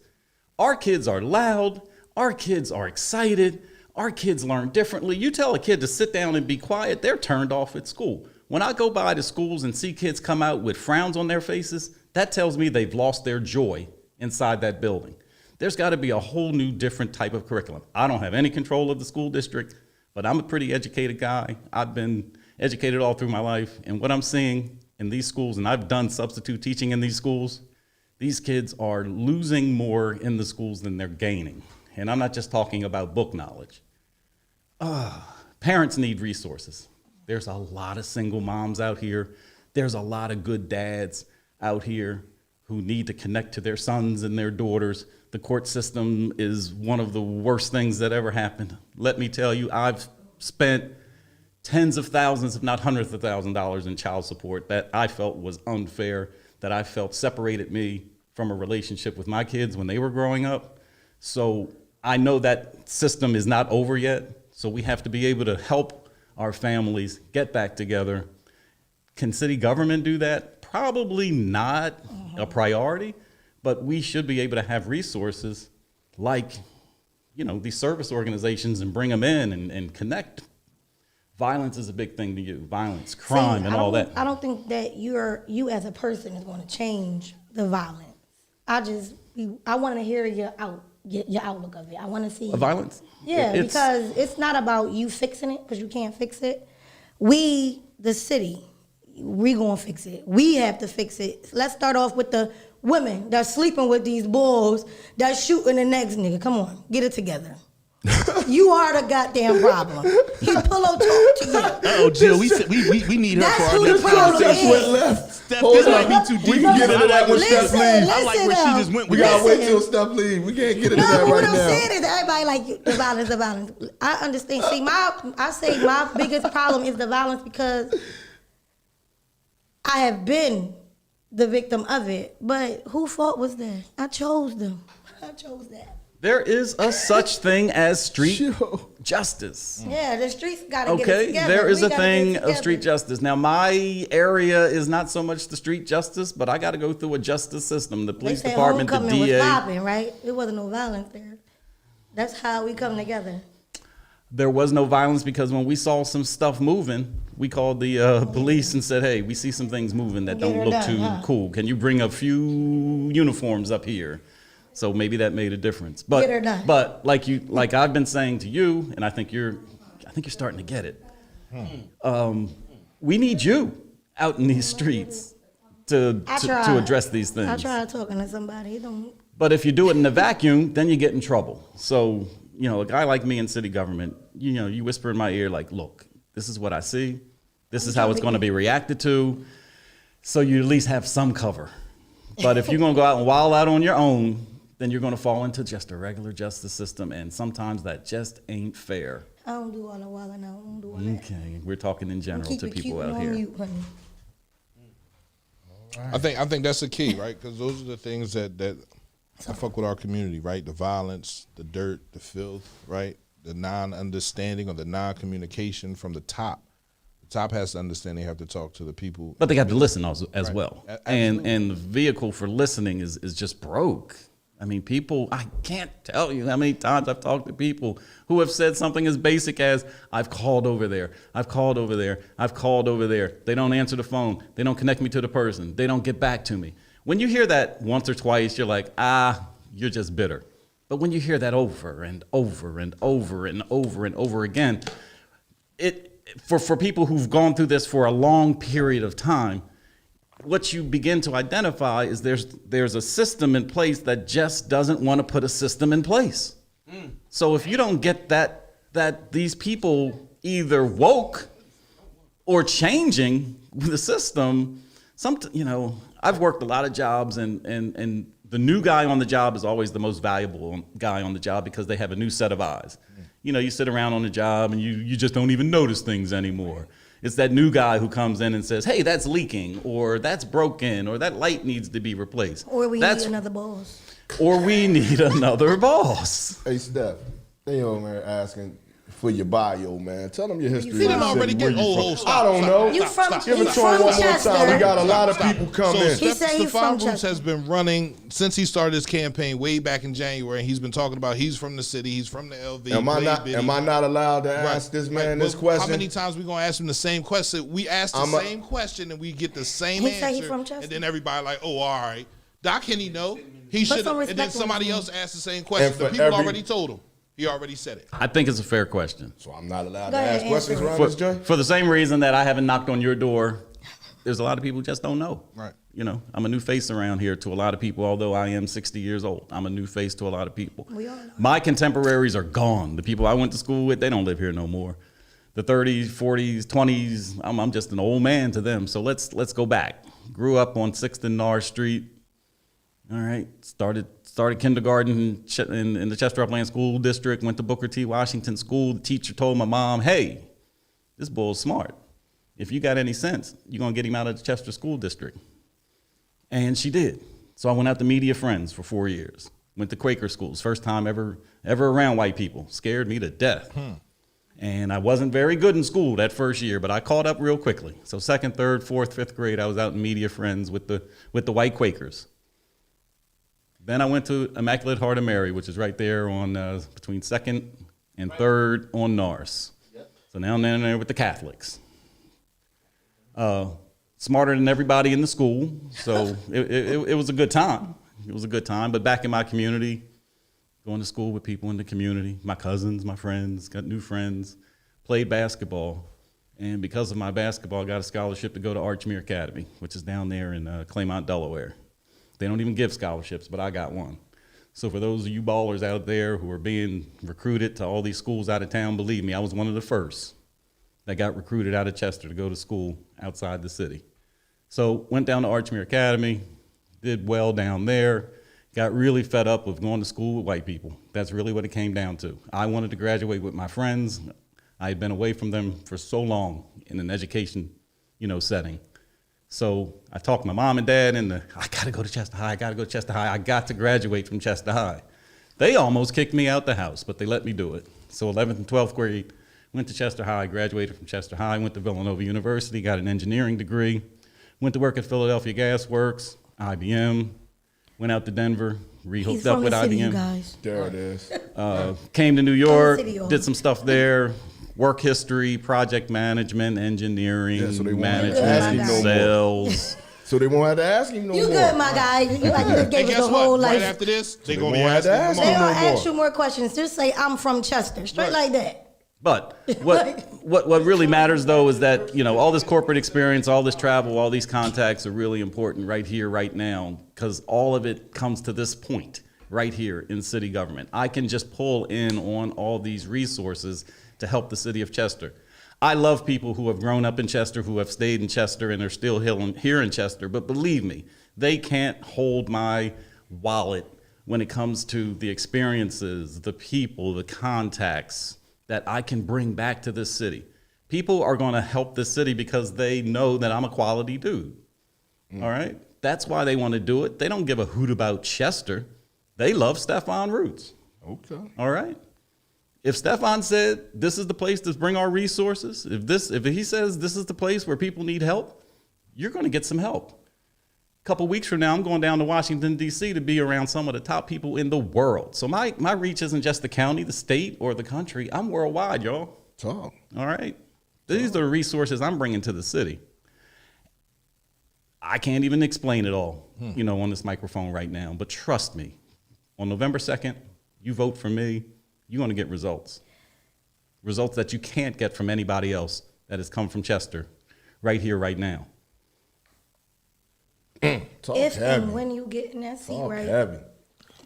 Our kids are loud. Our kids are excited. Our kids learn differently. You tell a kid to sit down and be quiet, they're turned off at school. When I go by the schools and see kids come out with frowns on their faces, that tells me they've lost their joy inside that building. There's got to be a whole new different type of curriculum. I don't have any control of the school district, but I'm a pretty educated guy. I've been educated all through my life. And what I'm seeing in these schools, and I've done substitute teaching in these schools, these kids are losing more in the schools than they're gaining. And I'm not just talking about book knowledge. Parents need resources. There's a lot of single moms out here. There's a lot of good dads out here who need to connect to their sons and their daughters. The court system is one of the worst things that ever happened. Let me tell you, I've spent tens of thousands, if not hundreds of thousands of dollars in child support that I felt was unfair, that I felt separated me from a relationship with my kids when they were growing up. So I know that system is not over yet. So we have to be able to help our families get back together. Can city government do that? Probably not a priority, but we should be able to have resources like, these service organizations and bring them in and connect. Violence is a big thing to you. Violence, crime, and all that. I don't think that you as a person is going to change the violence. I want to hear your outlook of it. I want to see Violence. Yeah, because it's not about you fixing it, because you can't fix it. We, the city, we gonna fix it. We have to fix it. Let's start off with the women that's sleeping with these boys that's shooting the next nigga. Come on, get it together. You are the goddamn problem. He pillow talk to you. Oh, Jill, we need her That's for who our the next problem conversation. is. left. Steph, Hold this on. might be too deep. We can get into that when Listen, Steph leaves. I like where she just went We with gotta that. wait till Steph leaves. We can't get into No, that what right I'm now. saying is everybody like the violence. I understand. See, my biggest problem is the violence because I have been the victim of it. But whose fault was that? I chose them. I chose that. There is a such thing as street justice. Yeah, the streets gotta get it Okay, together. there is We a gotta thing get it of street together. justice. Now, my area is not so much the street justice, but I got to go through a justice system. The They police said department, the homecoming was DA. popping, right? There wasn't no violence there. That's how we come together. There was no violence because when we saw some stuff moving, we called the police and said, "Hey, we see some things moving that Get don't her look done, too huh? cool. Can you bring a few uniforms up here?" So maybe that made a difference. But Get her done. but like I've been saying to you, and I think you're starting to get it. We need you out in these streets to address these things. I tried talking to somebody. It don't. But if you do it in a vacuum, then you get in trouble. So, a guy like me in city government, you whisper in my ear like, look, this is what I see. This is how it's going to be reacted to. So you at least have some cover. But if you're going to go out and wild out on your own, then you're going to fall into just a regular justice system. And sometimes that just ain't fair. I don't do all the wilding out. I don't do all that. Okay, we're talking in general Keep to it people cute out on here. mute, honey. I think that's the key, right? Because those are the things that I fuck with our community, right? The violence, the dirt, the filth, right? The non-understanding or the non-communication from the top. The top has to understand they have to talk to the people. But they have to listen as Right. well. Absolutely. And the vehicle for listening is just broke. I mean, people, I can't tell you how many times I've talked to people who have said something as basic as, I've called over there, I've called over there, I've called over there. They don't answer the phone. They don't connect me to the person. They don't get back to me. When you hear that once or twice, you're like, you're just bitter. But when you hear that over and over and over and over and over again, for people who've gone through this for a long period of time, what you begin to identify is there's a system in place that just doesn't want to put a system in place. So if you don't get that these people either woke or changing the system, I've worked a lot of jobs and the new guy on the job is always the most valuable guy on the job because they have a new set of eyes. You sit around on the job and you just don't even notice things anymore. It's that new guy who comes in and says, hey, that's leaking, or that's broken, or that light needs to be replaced. Or we need another boss. Or we need another boss. Hey, Steph, they over there asking for your bio, man. Tell them your history. See them already Where getting you old. from. I don't know. You from- Give you it to him one more Chester. time. We got a lot of people come in. He said he's from Stephon Roots Chester. has been running since he started his campaign way back in January. He's been talking about he's from the city, he's from the LV. Am I not allowed to ask this man this But question? How many times we gonna ask him the same question? We ask the same question and we get the same He answer. said he from Chester. And then everybody like, oh, all right. Doc Henny know. He should. some And then respect on somebody his else asked the same question. And The for people every- already told him. He already said it. I think it's a fair question. So I'm not allowed Go to ahead, ask questions answer it. around For, this joint? for the same reason that I haven't knocked on your door, there's a lot of people who just don't know. Right. I'm a new face around here to a lot of people, although I am 60 years old. I'm a new face to a lot of people. We all know. My contemporaries are gone. The people I went to school with, they don't live here no more. The 30s, 40s, 20s, I'm just an old man to them. So let's go back. Grew up on 6th and North Street. All right, started kindergarten in the Chester Upland School District, went to Booker T. Washington School. The teacher told my mom, hey, this boy's smart. If you got any sense, you're going to get him out of the Chester School District. And she did. So I went out to Media Friends for 4 years. Went to Quaker schools, first time ever around white people. Scared me to death. And I wasn't very good in school that first year, but I caught up real quickly. So 2nd, 3rd, 4th, 5th grade, I was out in Media Friends with the white Quakers. Then I went to Immaculate Heart of Mary, which is right there on between 2nd and 3rd on Norris. So now I'm down there with the Catholics. Smarter than everybody in the school, so it was a good time. It was a good time, but back in my community, going to school with people in the community, my cousins, my friends, got new friends, played basketball, and because of my basketball, I got a scholarship to go to Archmere Academy, which is down there in Claymont, Delaware. They don't even give scholarships, but I got one. So for those of you ballers out there who are being recruited to all these schools out of town, believe me, I was one of the first that got recruited out of Chester to go to school outside the city. So went down to Archmere Academy, did well down there, got really fed up with going to school with white people. That's really what it came down to. I wanted to graduate with my friends. I had been away from them for so long in an education, setting. So I talked to my mom and dad I gotta go to Chester High, I got to graduate from Chester High. They almost kicked me out the house, but they let me do it. So 11th and 12th grade, went to Chester High, graduated from Chester High, went to Villanova University, got an engineering degree, went to work at Philadelphia Gas Works, IBM, went out to Denver, re-hooked up with city, IBM. you guys. There it is. Came to New York, City, did some stuff there, work history, project management, engineering, Yeah, so they won't have to ask management, him no more. sales. So they won't have to ask him no You more. good, my guy. You like just And gave us guess the whole what? life. Right after this, they're They going to be won't have to asking ask them They him all. don't no ask more. you more questions. Just say, I'm from Chester. Straight like that. But what really matters, though, is that, all this corporate experience, all this travel, all these contacts are really important right here, right now, because all of it comes to this point right here in city government. I can just pull in on all these resources to help the city of Chester. I love people who have grown up in Chester, who have stayed in Chester, and are still here in Chester, but believe me, they can't hold my wallet when it comes to the experiences, the people, the contacts that I can bring back to this city. People are going to help this city because they know that I'm a quality dude. All right? That's why they want to do it. They don't give a hoot about Chester. They love Stefan Roots. Okay. All right? If Stefan said this is the place to bring our resources, if he says this is the place where people need help, you're going to get some help. A couple weeks from now, I'm going down to Washington, D.C. to be around some of the top people in the world. So my reach isn't just the county, the state, or the country. I'm worldwide, y'all. Talk. All right? These are the resources I'm bringing to the city. I can't even explain it all, on this microphone right now. But trust me, on November 2nd, you vote for me, you're going to get results. Results that you can't get from anybody else that has come from Chester right here, right now. Talk If heavy. and when you get in that seat, Talk right, heavy.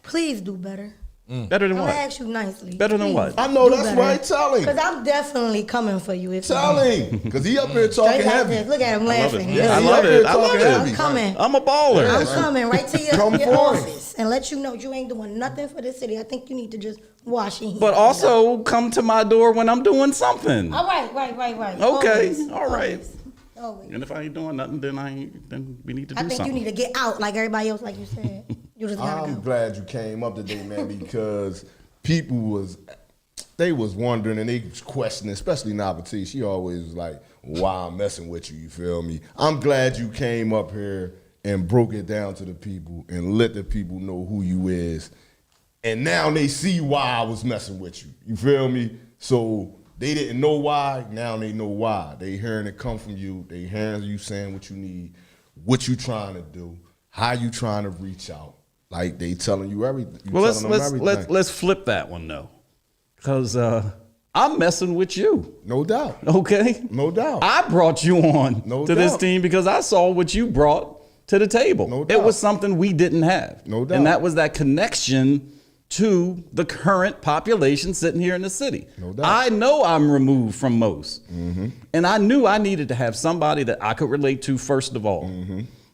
please do better. Better than I'm what? gonna ask you nicely. Better than what? I know that's right. Tell him. Because I'm definitely coming for you. Tell him. Because he up here talking Straight like heavy. this. Look at him laughing. Yeah, I he love up here it. I love talking it. heavy. I'm coming. I'm a baller. I'm coming right to Come your for it. office and let you know you ain't doing nothing for the city. I think you need to just wash your hands. But also come to my door when I'm doing something. All right. Okay, Always, all right. Always. And if I ain't doing nothing, then we need to do I think something. you need to get out like everybody else, like you said. You just gotta I'm go. glad you came up today, man, because people was wondering and they was questioning, especially Navati. She always was like, why I'm messing with you, you feel me? I'm glad you came up here and broke it down to the people and let the people know who you is. And now they see why I was messing with you. You feel me? So they didn't know why, now they know why. They hearing it come from you. They hearing you saying what you need, what you trying to do, how you trying to reach out. Like they telling you everything. You Well, telling them everything. let's flip that one though, because I'm messing with you. No doubt. Okay. No doubt. I brought you on No to this doubt. team because I saw what you brought to the table. No It doubt. was something we didn't have. No doubt. And that was that connection to the current population sitting here in the city. No doubt. I know I'm removed from most. And I knew I needed to have somebody that I could relate to first of all.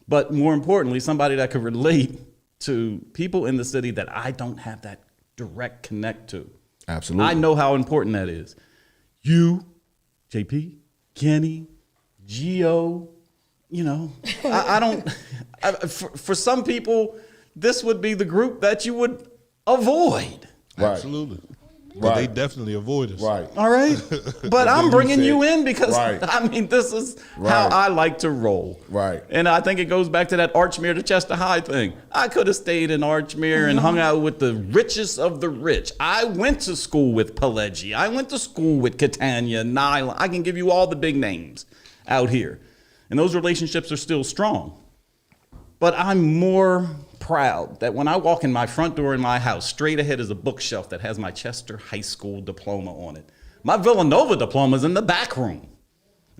But more importantly, somebody that could relate to people in the city that I don't have that direct connect to. Absolutely. I know how important that is. You, JP, Kenny, Gio, you know, I don't, for some people, this would be the group that you would avoid. Right. Absolutely. Right. They definitely avoid us. Right. All right. But I'm bringing you in because, Right. I mean, this is Right. how I like to roll. Right. And I think it goes back to that Archmere to Chester High thing. I could have stayed in Archmere and hung out with the richest of the rich. I went to school with Pileggi. I went to school with Catania, Nyland. I can give you all the big names out here. And those relationships are still strong. But I'm more proud that when I walk in my front door in my house, straight ahead is a bookshelf that has my Chester High School diploma on it. My Villanova diploma is in the back room.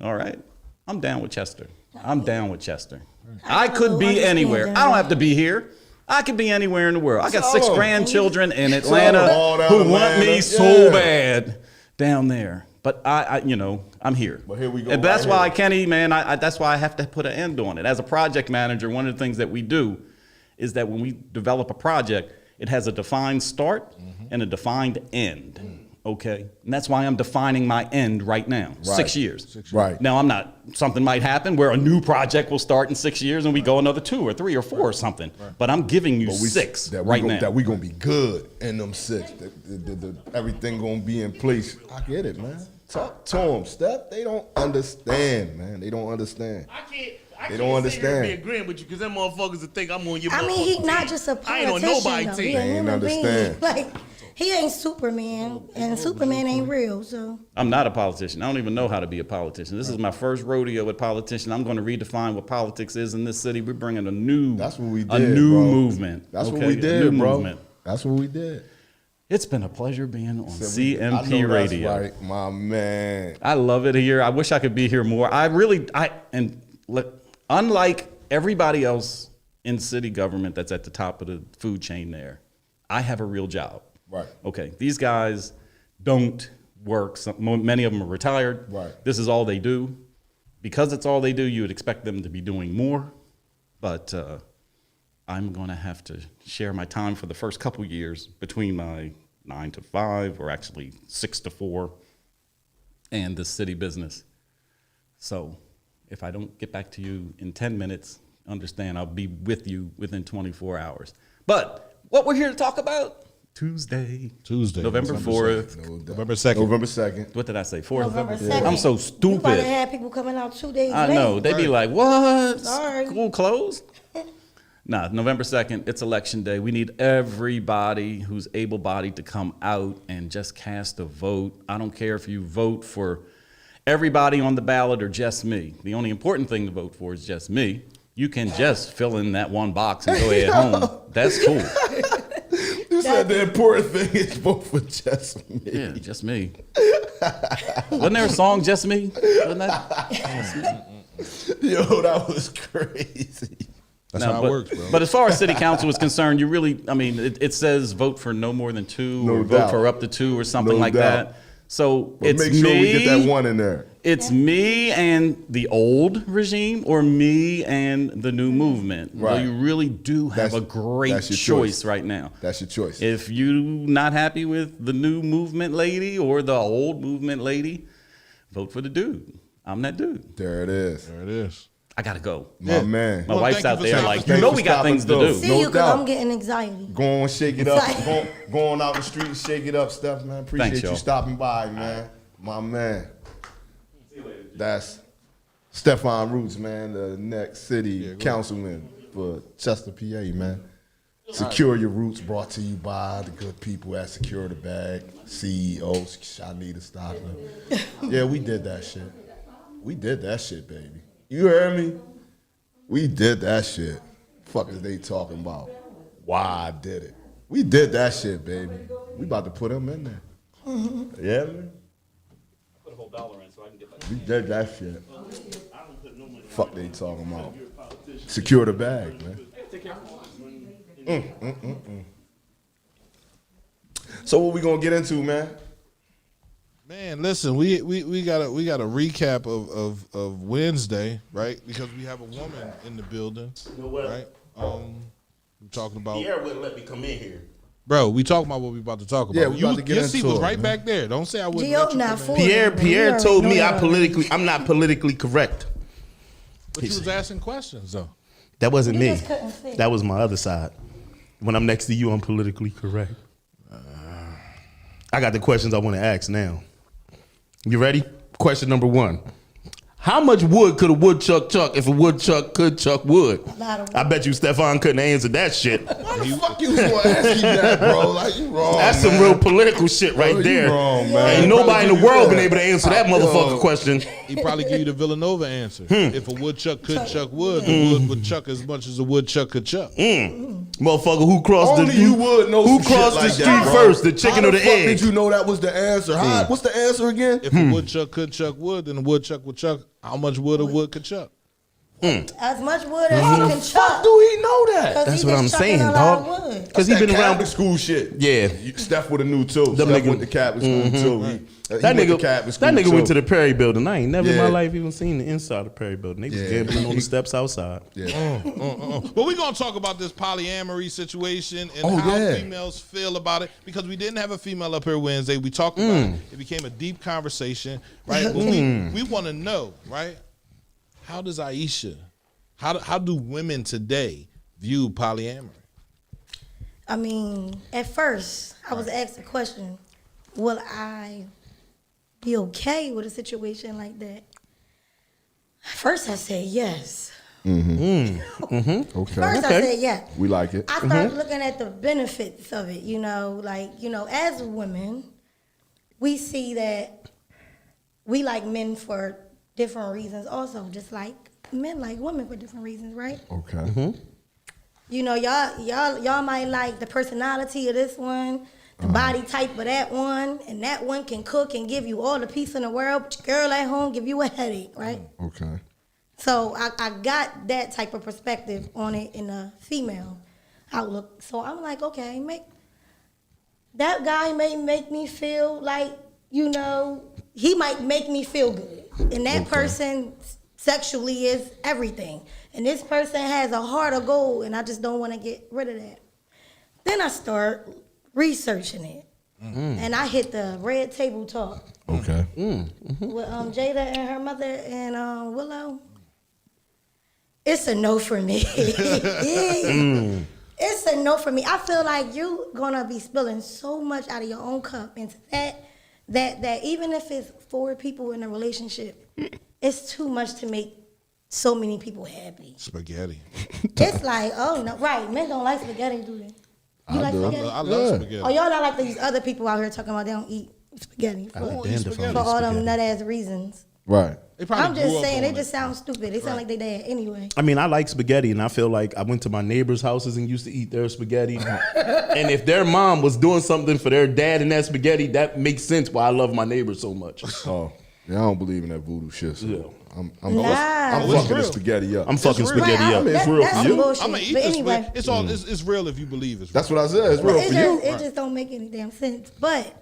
All right? I'm down with Chester. I'm down with Chester. I could be anywhere. I don't have to be here. I could be anywhere in the world. I got 6 grandchildren in Atlanta who want me so bad down there. But I you know, I'm here. But here we go. And that's right why here. Kenny, man, that's why I have to put an end on it. As a project manager, one of the things that we do is that when we develop a project, it has a defined start and a defined end. Okay? And that's why I'm defining my end right now. Right. 6 years. Right. Now, I'm not, something might happen where a new project will start in 6 years and we go another 2 or 3 or 4 or something. But I'm giving you 6 right now. That we gonna be good in them 6. Everything gonna be in place. I get it, man. Talk to them, Steph. They don't understand, man. They don't understand. I can't They don't sit here and be understand. agreeing with you because them motherfuckers will think I'm on your I mean, he motherfucking not team. just a I ain't on politician, nobody though. team. He a They ain't human being. understand. Like, he ain't Superman, and Superman ain't real, so. I'm not a politician. I don't even know how to be a politician. This is my first rodeo with politician. I'm going to redefine what politics is in this city. We're bringing a new, That's what we did, a new bro. movement. That's what okay? we A did, new bro. movement. That's what we did. It's been a pleasure being on I CMP know that's Radio. right, my man. I love it here. I wish I could be here more. Unlike everybody else in city government that's at the top of the food chain there, I have a real job. Right. Okay. These guys don't work. Many of them are retired. Right. This is all they do. Because it's all they do, you would expect them to be doing more. But I'm going to have to share my time for the first couple years between my 9 to 5, or actually 6 to 4, and the city business. So if I don't get back to you in 10 minutes, understand I'll be with you within 24 hours. But what we're here to talk about, Tuesday, November 4th. November 2nd. November 2nd. What did I say? 4th? November 2nd. I'm so You stupid. probably had people coming out 2 days I late. know. They be like, what? Sorry. School closed? Nah, November 2nd, it's election day. We need everybody who's able-bodied to come out and just cast a vote. I don't care if you vote for everybody on the ballot or just me. The only important thing to vote for is just me. You can just fill in that one box and go ahead home. That's cool. You said the important thing is vote for just me. Yeah, just me. Wasn't there a song, Just Me? Wasn't that? Just Me? Yo, that was crazy. That's No, how but, it works, bro. But as far as city council is concerned, you really, I mean, it says vote for no more than 2 No or vote doubt. for up to 2 or something No like doubt. that. So But it's make sure me. we get that one in there. It's me and the old regime, or me and the new movement. Right. So you really do have That's- a great that's your choice choice. right now. That's your choice. If you not happy with the new movement lady or the old movement lady, vote for the dude. I'm that dude. There it is. There it is. I gotta go. My man. My Well, wife's thank you out for there stopping. like, you Thanks know for we got stopping things to through. do. See No you, because doubt. I'm getting anxiety. Go on, shake it up. Go on out the street, shake it up, Steph, man. Appreciate Thanks, you y'all. stopping by, man. My man. That's Stephon Roots, man, the next city councilman for Chester, PA, man. Secure Your Roots, brought to you by the good people at Secure the Bag, CEO, Shanita Stockman. Yeah, we did that shit. We did that shit, baby. You heard me? We did that shit. Fuck is they talking about? Why I did it. We did that shit, baby. We about to put them in there. Yeah, man. Put a whole dollar in so I can get that. We did that shit. Fuck they talking about? Secure the bag, man. So what we gonna get into, man? Man, listen, we got a recap of Wednesday, right? Because we have a woman in the building, right? We're talking about. Pierre wouldn't let me come in here. Bro, we talking about what we about to talk about. Yeah, we about to get your into seat was it, right man. back there. Don't say I wouldn't. Gio let you not come in. for Pierre told me I'm not politically correct. But you was asking questions though. That wasn't You me. just couldn't fit. That was my other side. When I'm next to you, I'm politically correct. I got the questions I want to ask now. You ready? Question number 1. How much wood could a woodchuck chuck if a woodchuck could chuck wood? A lot of wood. I bet you Stefan couldn't answer that shit. Why the fuck you was gonna ask me that, bro? Like, you wrong, That's man. some real political shit right Bro, you there. wrong, man. Ain't nobody in the world been Yeah. able to answer that motherfucker question. He probably give you the Villanova answer. If a woodchuck could chuck wood, the wood would chuck as much as a woodchuck could chuck. Motherfucker, who crossed Only you would know who some shit crossed like the street that, bro. first, the chicken How or the fuck egg? Did you know that was the answer? How, what's the answer again? If a woodchuck could chuck wood, then a woodchuck would chuck how much wood a wood could chuck. As much wood as How he the can fuck chuck. do he know that? 'Cause That's he what just I'm chucking saying, a lot of dog. wood. Because he That been around. Catholic school shit. Yeah. Steph would have knew too. Them Steph nigga- went to Catholic school too. He That went to nigga, Catholic school that nigga went to too. the Perry building. I ain't never in my Yeah. life even seen the inside of the Perry building. They was Yeah. gambling on the steps outside. Yeah. But we're gonna talk about this polyamory situation and Oh, how yeah. females feel about it because we didn't have a female up here Wednesday. We talked about it. It became a deep conversation, right? But we want to know, right? How does Aisha? How do women today view polyamory? I mean, at first, I was asked the question, will I be okay with a situation like that? First, I said yes. Okay. First, I said yes. We like it. I started looking at the benefits of it, as women, we see that we like men for different reasons also, just like men like women for different reasons, right? Okay. Y'all might like the personality of this one, the body type of that one, and that one can cook and give you all the peace in the world, but your girl at home give you a headache, right? Okay. So I got that type of perspective on it in a female outlook. So I'm like, okay, that guy may make me feel like, he might make me feel good. And that person sexually is everything. And this person has a heart of gold, and I just don't want to get rid of that. Then I start researching it. And I hit the red table talk Okay. with Jada and her mother and Willow. It's a no for me. It's a no for me. I feel like you're gonna be spilling so much out of your own cup into that even if it's 4 people in a relationship, it's too much to make so many people happy. Spaghetti. It's like, oh no, right? Men don't like spaghetti, do they? You like spaghetti? I love spaghetti. Oh, y'all not like these other people out here talking about they don't eat spaghetti for all them nut ass reasons. Right. They probably I'm grew just up saying, on they it. just sound stupid. They sound like they dad anyway. I mean, I like spaghetti, and I feel like I went to my neighbors' houses and used to eat their spaghetti. And if their mom was doing something for their dad in that spaghetti, that makes sense why I love my neighbors so much. Oh, yeah, I don't believe in that voodoo shit. So Yeah. I'm Nah. fucking the spaghetti up. I'm fucking real. spaghetti Right, up. I mean, it's that- real that's for some you. bullshit. I'm gonna eat But this. anyway, It's all. It's real if you believe it's real. That's what I said. It's real for you. It just don't make any damn sense. But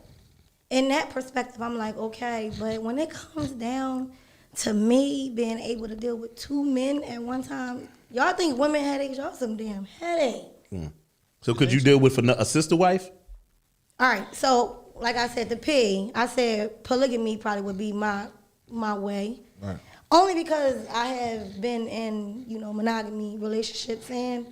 in that perspective, I'm like, okay. But when it comes down to me being able to deal with 2 men at one time, y'all think women headaches? Y'all some damn headache. So could you deal with a sister wife? All right. So like I said, I said polygamy probably would be my way. Right. Only because I have been in, monogamy relationships, and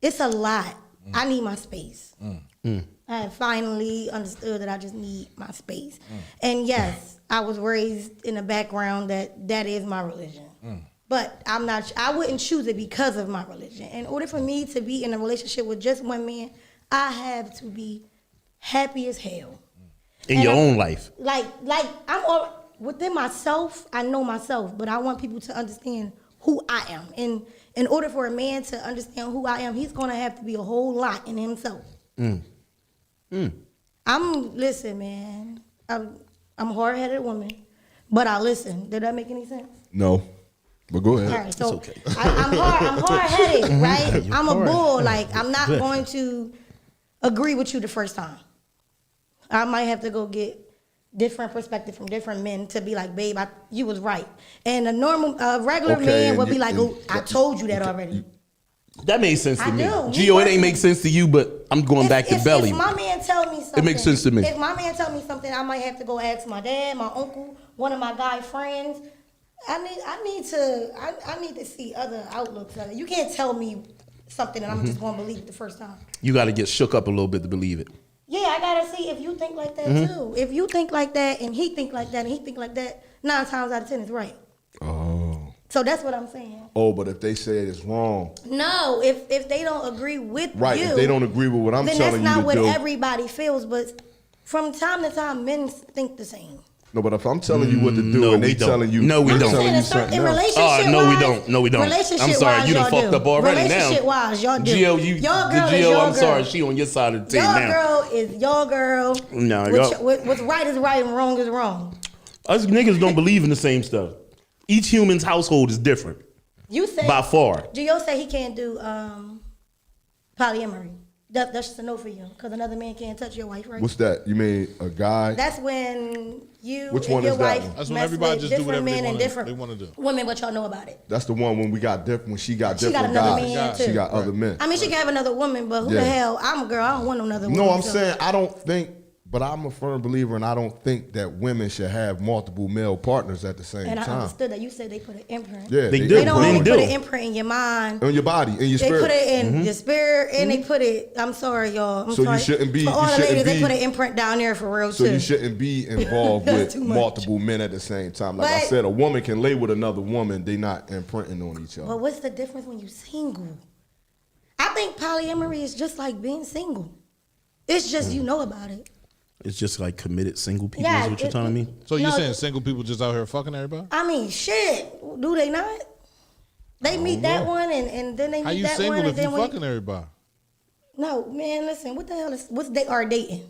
it's a lot. I need my space. I have finally understood that I just need my space. And yes, I was raised in a background that is my religion. But I wouldn't choose it because of my religion. In order for me to be in a relationship with just one man, I have to be happy as hell. In your own life. Like I'm all, within myself, I know myself, but I want people to understand who I am. And in order for a man to understand who I am, he's gonna have to be a whole lot in himself. Listen, man. I'm a hard-headed woman, but I listen. Did that make any sense? No. But go All ahead. right, so I'm hard-headed, right? I'm a bull. Like, I'm not going to agree with you the first time. I might have to go get different perspective from different men to be like, babe, you was right. And a regular Okay, man and would be you- like, and oh, I told you that already. That made sense to I me. do. Gio, it ain't make sense to you, but I'm going back to Belly. If my man tell me something, it makes sense to me. If my man tell me something, I might have to go ask my dad, my uncle, one of my guy friends. I need to see other outlooks of it. You can't tell me something and I'm just going to believe it the first time. You got to get shook up a little bit to believe it. Yeah, I gotta see if you think like that too. If you think like that and he think like that and he think like that, 9 times out of 10 is right. Oh. So that's what I'm saying. Oh, but if they say it's wrong. No, if they don't agree with Right, you, if they don't agree with what I'm then telling that's you not to what do. everybody feels. But from time to time, men think the same. No, but if I'm telling you what to do and they telling you, no, we don't. telling you In something else. relationship no, we wise, don't. No, we don't. Relationship I'm sorry, wise, you done y'all fucked do. up already now. Relationship wise, y'all do. Gio, your girl is Gio, your I'm sorry, girl. she on your side of the table Your now. girl is your girl. No, what's right is right and wrong is wrong. Us niggas don't believe in the same stuff. Each human's household is different. You say by far. Gio say he can't do polyamory. That's just a no for you because another man can't touch your wife, right? What's that? You mean a guy? That's when you Which and one your is that wife one? That's when mess everybody with just do different whatever men and different they want to do. women, but y'all know about it. That's the one when we got different. When she got She got different another guys. man, too. She got other men. I mean, she can have another woman, but who Yeah. the hell? I'm a girl. I don't want another woman. No, I'm so- saying I don't think, but I'm a firm believer, and I don't think that women should have multiple male partners at the same And I time. understood that you said they put an imprint. Yeah, They do. They don't Men only do. put an imprint in your mind. on your body, in your They spirit. put it in your spirit, and they put it. I'm sorry, y'all. I'm So you sorry. shouldn't be- For all you the shouldn't ladies, they be- put an imprint down there for real So too. you shouldn't be involved That's with too much. multiple men at the same time. Like I But- said, a woman can lay with another woman. They not imprinting on each other. But what's the difference when you single? I think polyamory is just like being single. It's just you know about it. It's just like committed single people Yeah, is what you're it- telling me? So you're No, saying single people just out here fucking everybody? I mean, shit. Do they not? They meet that one and then they How meet you that single one and if you then when fucking everybody? No, man, listen. What the hell is what's they are dating?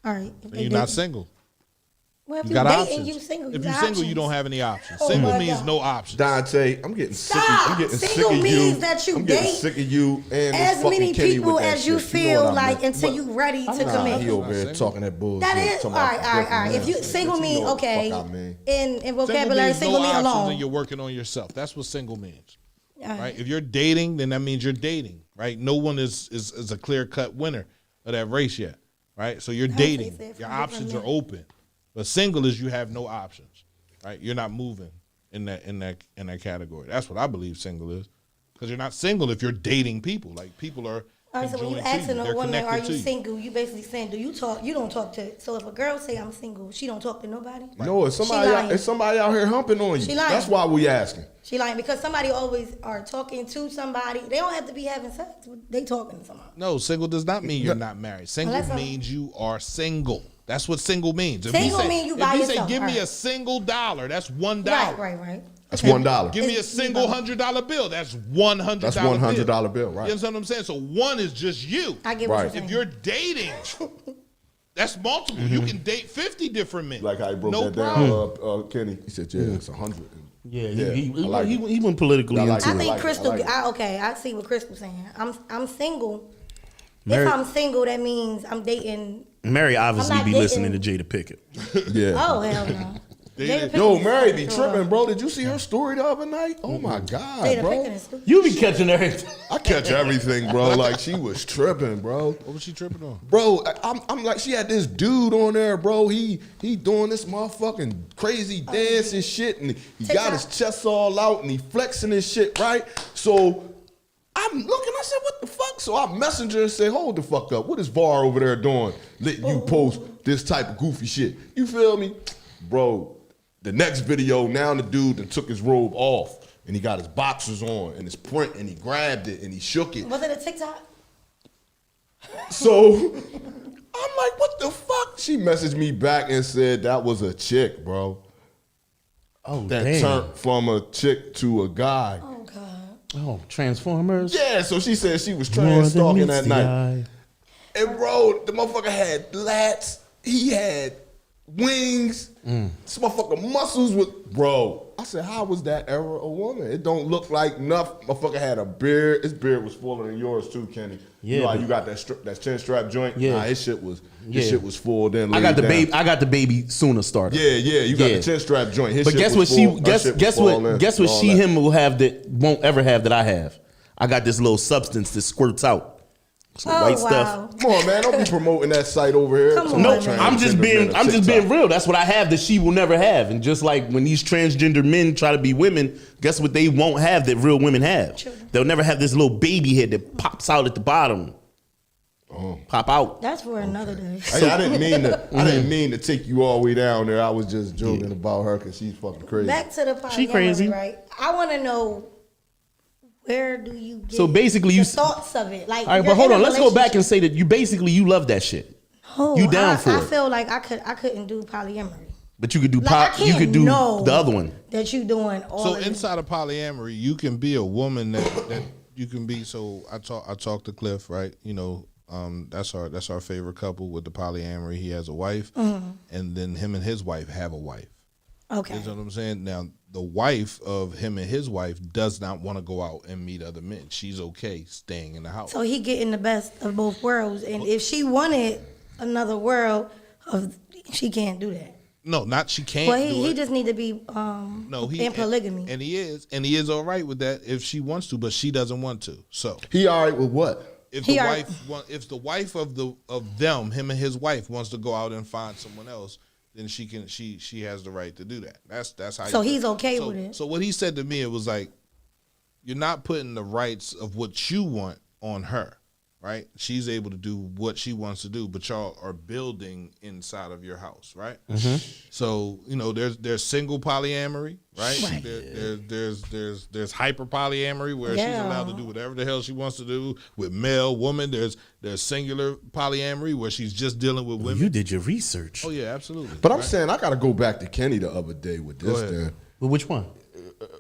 All right. if Then they you're not dating- single. Well, if You you got dating, options. you single. If you you're got single, you options. don't have any options. Oh Single my means God. no options. Dante, I'm getting sick. Stop. I'm getting Single sick of means you. that you I'm getting date sick of you and this as fucking many Kenny people with that as you shit. know feel what I like meant. until But you ready to nah, commit. he over Not here single. talking that bullshit. That is talking all about right, all right, all right. different If you men. single But you mean know what the okay, fuck I mean. in vocabulary, single mean options alone. and you're working on yourself. That's what single means. All right. Right? If you're dating, then that means you're dating, right? No one is a clear-cut winner of that race yet, right? So you're they dating. say it Your from options are different open. But single is you have no options, right? You're not moving in that category. That's what I believe single is. Because you're not single if you're dating people. Like people are All right, so when you conjoined to asking They're a woman, connected are to you single? You basically saying, do you talk? You don't talk to. So if a girl say I'm single, she don't talk to nobody. No, it's somebody. lying. It's somebody out here humping on you. She lying. That's why we asking. She lying because somebody always are talking to somebody. They don't have to be having sex. They talking to somebody. No, single does not mean you're not married. Single Unless I'm- means you are single. That's what single means. If Single we say, mean you if by we yourself. say, give me All right. a single $1, that's $1. Right. That's Okay. $1. Give me a It's- single $100 bill. That's $100. That's $100 bill, right? You understand what I'm saying? So one is just you. I get what Right. you're saying. If you're dating, that's multiple. You can date 50 different men. Like how he broke no that problem. down, Kenny. He said, "Yeah, it's 100." Yeah, Yeah, he I like it. he went politically I like into I it. it. think like it, Crystal. I like it. Okay, I see what Crystal's saying. I'm single. Mary- If I'm single, that means I'm dating. Mary obviously I'm not be dating- listening to Jada Pickett. Yeah. Oh hell no. Jada Yo, Pinkett Mary is be stupid. tripping, bro. Did you see her story the other night? Oh my God, Jada bro. Pinkett is stupid. You be catching everything. I catch everything, bro. Like she was tripping, bro. What was she tripping on? Bro, I'm like, she had this dude on there, bro. He doing this motherfucking crazy dance and shit, and he got his chest all out, and he flexing his shit, right? So I'm looking, I said, what the fuck? So I messenger and say, hold the fuck up. What is VAR over there doing? Letting you post this type of goofy shit. You feel me? Bro, the next video, now the dude that took his robe off, and he got his boxers on, and his print, and he grabbed it, and he shook it. Was it a TikTok? So I'm like, what the fuck? She messaged me back and said that was a chick, bro. Oh, That damn. turned from a chick to a guy. Oh God. Oh, Transformers. Yeah, so she said she was More than trans stalking meets that the night. eye. And bro, the motherfucker had lats. He had wings. This motherfucker muscles with, bro. I said, how was that ever a woman? It don't look like nothing. Motherfucker had a beard. His beard was fuller than yours too, Kenny. Yeah, you know how but- you got that chin strap joint. Yeah. Nah, his shit was Yeah. full. Then I got the laid down. baby. I got the baby sooner starter. Yeah, you got Yeah. the chin strap joint. His But shit guess was what she full. Her shit was guess falling, what all she that. him will have that won't ever have that I have. I got this little substance that squirts out. Some Oh, white wow. stuff. Come on, man. Don't be promoting that site over here. Come Some on, No, man. I'm just transgender being men on I'm just TikTok. being real. That's what I have that she will never have. And just like when these transgender men try to be women, guess what they won't have that real women have? Children. They'll never have this little baby head that pops out at the bottom. Pop out. That's for another day. Hey, I didn't mean to take you all the way down there. I was just joking about her because she's fucking crazy. Back to the polyamory, She crazy. right? I want to know, where do you get So basically, the you thoughts of it? Like, All right, you're but hold in a on. Let's go back and relationship. say that you love that shit. Oh, you down for I it. feel like I couldn't do polyamory. But you could do Like, I you can't could do know the other one. that you doing all So of this. inside of polyamory, you can be a woman that you can be. So I talked to Cliff, right? You know, that's our favorite couple with the polyamory. He has a wife, and then him and his wife have a wife. Okay. You know what I'm saying? Now the wife of him and his wife does not want to go out and meet other men. She's okay staying in the house. So he getting the best of both worlds, and if she wanted another world she can't do that. No, not she can't. Well, do he it. just need to be in polygamy. and he is all right with that if she wants to, but she doesn't want to. So He all right with what? if He the are- wife, if the wife of them, him and his wife wants to go out and find someone else, then she has the right to do that. That's how. So he he's okay with it. So what he said to me, it was like, you're not putting the rights of what you want on her, right? She's able to do what she wants to do, but y'all are building inside of your house, right? So you know, there's single polyamory, right? Right. There's hyper polyamory where she's Yeah. allowed to do whatever the hell she wants to do with male, woman. There's singular polyamory where she's just dealing with women. You did your research. Oh yeah, absolutely. But I'm right? saying I got to go back to Kenny the other day with this. ahead. Then Well, which one?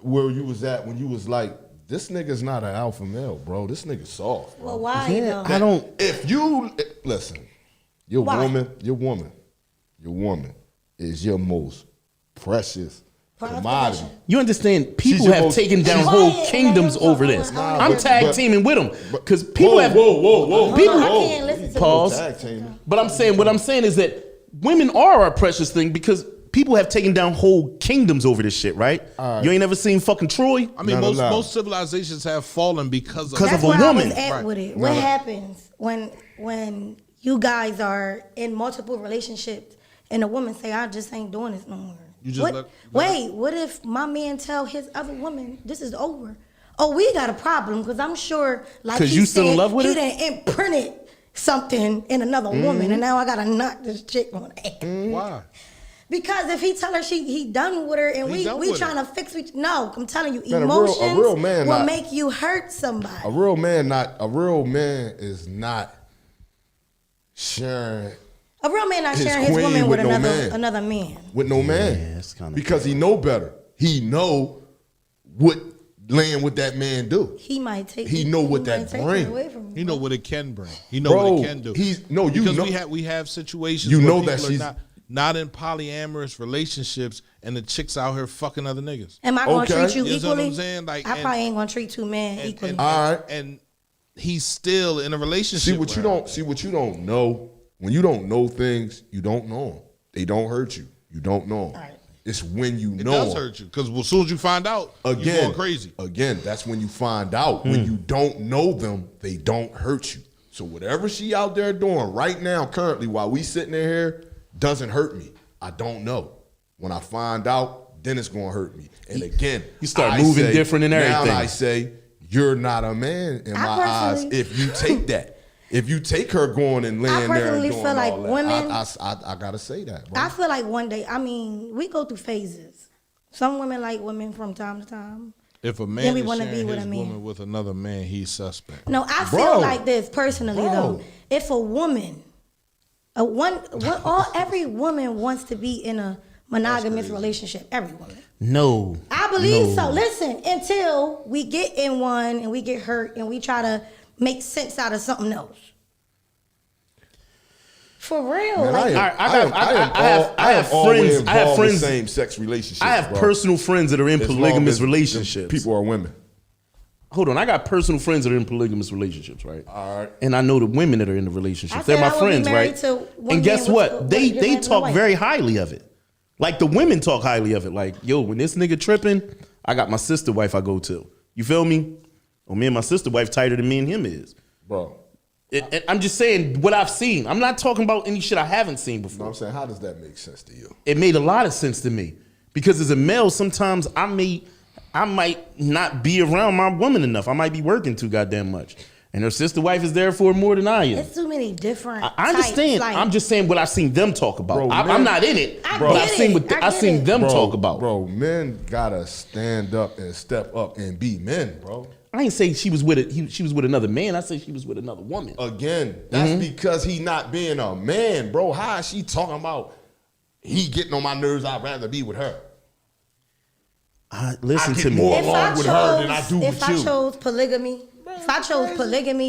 where you was at when you was like, this nigga's not an alpha male, bro. This nigga's soft. Well, why though? I don't. If you listen, your Why? woman is your most precious commodity. You understand? People your have most- taken down She's whole quiet, kingdoms and I over hear this. something. I'm but- tag but- teaming with them but- because people whoa, have. whoa. People- I can't listen to Pause. this. Tag team. But I'm saying what I'm saying is that women are a precious thing because people have taken down whole kingdoms over this shit, right? You ain't never seen fucking Troy? I mean, Not allowed. most civilizations have fallen because of Because That's of a where woman. I was at Right. with it. What happens when you guys are in multiple relationships and a woman say, "I just ain't doing this no more"? You just What, wait, what if my man tell his other woman, "This is over"? Oh, we got a problem because I'm sure, like 'Cause he you still in said, love with he her? done imprinted something in another woman, and now I gotta knock this chick on the head. Why? Because if he tell her he done with her and He done we with trying to fix no, I'm telling you, Man, emotions a real man will not- make you hurt somebody. A real man is not sharing A real man not his sharing his queen woman with with no man. another man. with no man. it's kinda because he know better. He know what laying with that man do. He might take. He it- know what might that take it bring. away from You know what it can bring. You know Bro, what it can do. you because know- we have situations. You where know that people are she's- not in polyamorous relationships, and the chicks out here fucking other niggas. Am I gonna Okay. treat you You know what equally? I'm saying? Like, I and- probably ain't gonna treat two men equally. All right. And he's still in a relationship. See what you don't know. When you don't know things, you don't know them. They don't hurt you. You don't know them. Right. It's when you It know does 'em. hurt you because as soon as you find out, you're Again, going crazy. Again, that's when you find out. When you don't know them, they don't hurt you. So whatever she out there doing right now, currently, while we sitting in here, doesn't hurt me. I don't know. When I find out, then it's gonna hurt me. And again, You start I moving say- different and everything. Now I say, you're not a man in I my eyes personally- if you take that. If you take her going and laying there and personally doing feel like all that, women- I gotta say that, bro. I feel like one day. I mean, we go through phases. Some women like women from time to time. If a Then man we is wanna sharing be with his a man. woman with another man, he's suspect. No, I Bro. feel like this personally Bro. though. If a woman, every woman wants to be in a monogamous relationship. Every woman. No. I believe so. Listen, until we get in one and we get hurt and we try to make sense out of something else. For real, Man, like I have friends. in same-sex relationships. I have bro. personal friends that are in As long polygamous as the relationships. People are women. Hold on, I got personal friends that are in polygamous relationships, right? All right. And I know the women that are in the relationship. I They're said my I would be friends, married right? to one And guess man with what? the- They with they your talk wife. very highly of it. Like the women talk highly of it. Like, yo, when this nigga tripping, I got my sister wife I go to. You feel me? Oh, me and my sister wife tighter than me and him is. Bro. And I'm just saying what I've seen. I'm not talking about any shit I haven't seen before. No, I'm saying, how does that make sense to you? It made a lot of sense to me because as a male, sometimes I might not be around my woman enough. I might be working too goddamn much, and her sister wife is there for more than I am. It's too many different. I understand. Types, like, I'm just saying what I've seen them talk about. Bro, I'm not in it, I but get I've seen it. what I I've get seen it. them talk about. Bro, men gotta stand up and step up and be men, bro. I ain't say she was with she was with another man. I said she was with another woman. Again, that's because he not being a man, bro. How is she talking about he getting on my nerves? I'd rather be with her. Listen I to get me. more along with her than I do If with I you. chose polygamy,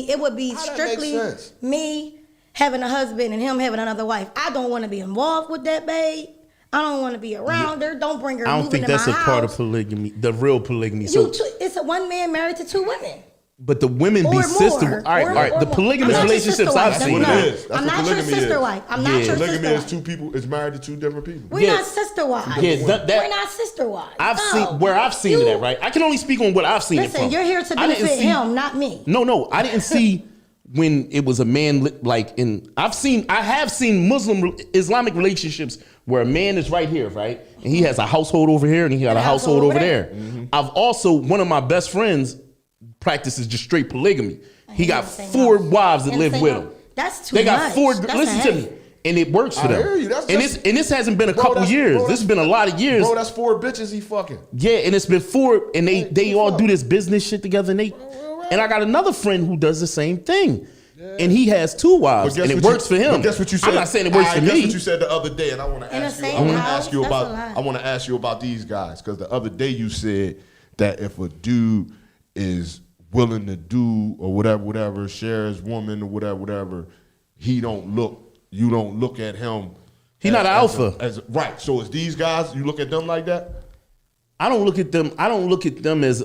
it would be How that strictly make sense? me having a husband and him having another wife. I don't want to be involved with that babe. I don't want to be around her. Don't bring her. I don't moving think in that's my a part of house. polygamy, the real polygamy. So, It's a one man married to two women. but the women Or be more. sister. All right. Or The more. polygamous I'm not your relationships sister I've wife. seen. No. That's what I'm not your polygamy sister is. wife. I'm not your Polygamy sister is wife. two people is married to two different people. We're Yeah. not sister wives. Yeah, that- We're not sister wives. I've No. seen where I've seen it at, right? I can only speak on what I've seen it Listen, from. you're here to I didn't benefit see- him, not me. No, I didn't see when it was a man like in. I have seen Muslim Islamic relationships where a man is right here, right, and he has a household over here and he got a household over there. I've also one of my best friends practices just straight polygamy. He got 4 wives that live with him. That's too They got much. 4. That's Listen to heavy. me. And it works for I them. hear you. That's and just- this hasn't been a Bro, couple that's- years. bro, This has been a lot of years. Bro, that's 4 bitches he fucking. Yeah, and it's been 4, and they all do this business shit together, and I got another friend who does the same thing, and he has 2 wives, and it works for him. But guess what you said? I'm not saying it works for Guess me. what you said the other day, and I want to In the ask you. same I want to house, ask you that's a about. lot. I want to ask you about these guys because the other day you said that if a dude is willing to do or whatever, share his woman or whatever, you don't look at him. He not an alpha. Right. So it's these guys. You look at them like that. I don't look at them. I don't look at them as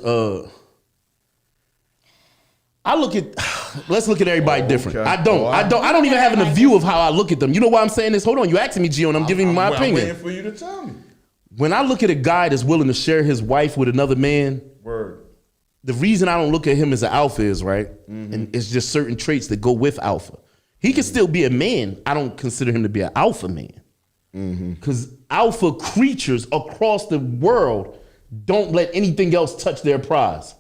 I look at. Let's look at everybody different. okay. I don't even have a view of how I look at them. You know why I'm saying this? Hold on, you asking me, Gio, and I'm giving you my I'm opinion. waiting for you to tell me. When I look at a guy that's willing to share his wife with another man, Word. the reason I don't look at him as an alpha is right, and it's just certain traits that go with alpha. He can still be a man. I don't consider him to be an alpha man, because alpha creatures across the world don't let anything else touch their prize.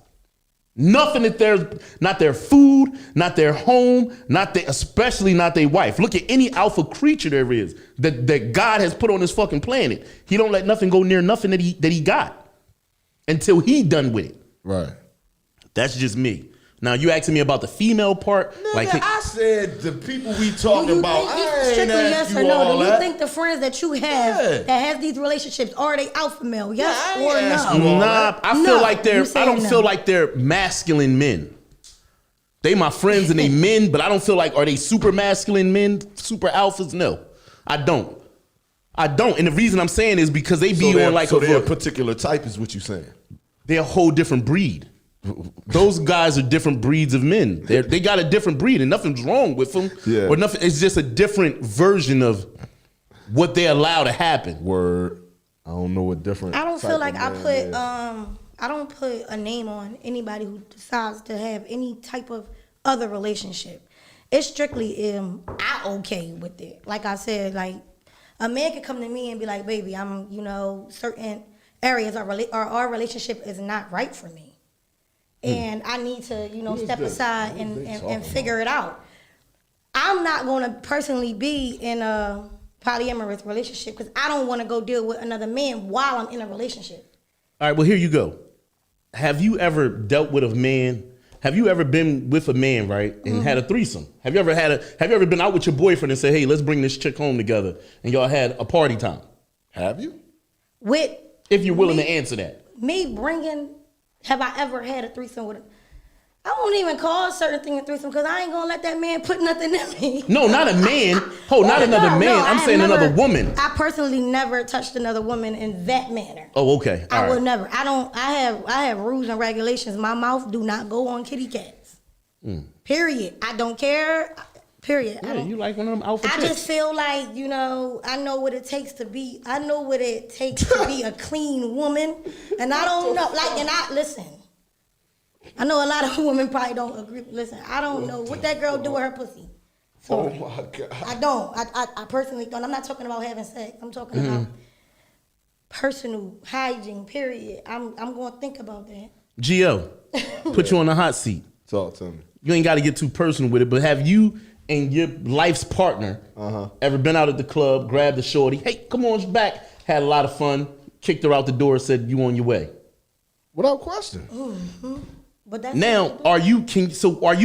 Nothing that not their food, not their home, especially not their wife. Look at any alpha creature there is that God has put on this fucking planet. He don't let nothing go near nothing that he got until he done with it. Right. That's just me. Now you asking me about the female part, Nigga, I said the people we talking Do you about. think I it's ain't strictly ask yes you or no? all Do you that. think the friends that you have Yeah. that have these relationships are they alpha male? Yes I ain't or asking no? you all Nah, I feel No, like you I saying don't no. feel like they're masculine men. They my friends and they men, but I don't feel like are they super masculine men, super alphas? No, I don't. And the reason I'm saying is because they be on like they're a particular type is what you saying. they're a whole different breed. Those guys are different breeds of men. They got a different breed, and nothing's wrong with them. Yeah. Or nothing. It's just a different version of what they allow to happen. Word. I don't know what different. I don't type feel like of I man put is. I don't put a name on anybody who decides to have any type of other relationship. It's strictly I okay with it. Like I said, like a man could come to me and be like, "Baby, I'm certain areas our relationship is not right for me, and I need to step aside and figure it out." I'm not going to personally be in a polyamorous relationship because I don't want to go deal with another man while I'm in a relationship. All right, well, here you go. Have you ever dealt with a man? Have you ever been with a man, right, and had a threesome? Have you ever been out with your boyfriend and said, "Hey, let's bring this chick home together," and y'all had a party time? Have you? If you're willing to answer that. Have I ever had a threesome with him? I won't even call certain thing a threesome because I ain't gonna let that man put nothing in me. No, not a man. Not another man. No, I'm I saying never- another woman. I personally never touched another woman in that manner. Oh, okay. All I right. would never. I have rules and regulations. My mouth do not go on kitty cats. Period. I don't care. Period. Yeah, you like one of them alpha I chicks. just feel like, I know what it takes to be a clean woman. And I don't know, listen. I know a lot of women probably don't agree. Listen, I don't know what that girl do with her pussy. Oh Sorry. my God. I don't. I personally don't. I'm not talking about having sex. I'm talking about personal hygiene, period. I'm going to think about that. Gio, put you on the hot seat. Talk to me. You ain't got to get too personal with it, but have you and your life's partner ever been out at the club, grabbed a shorty, hey, come on back, had a lot of fun, kicked her out the door, said you on your way? Without question. But that's Now, are you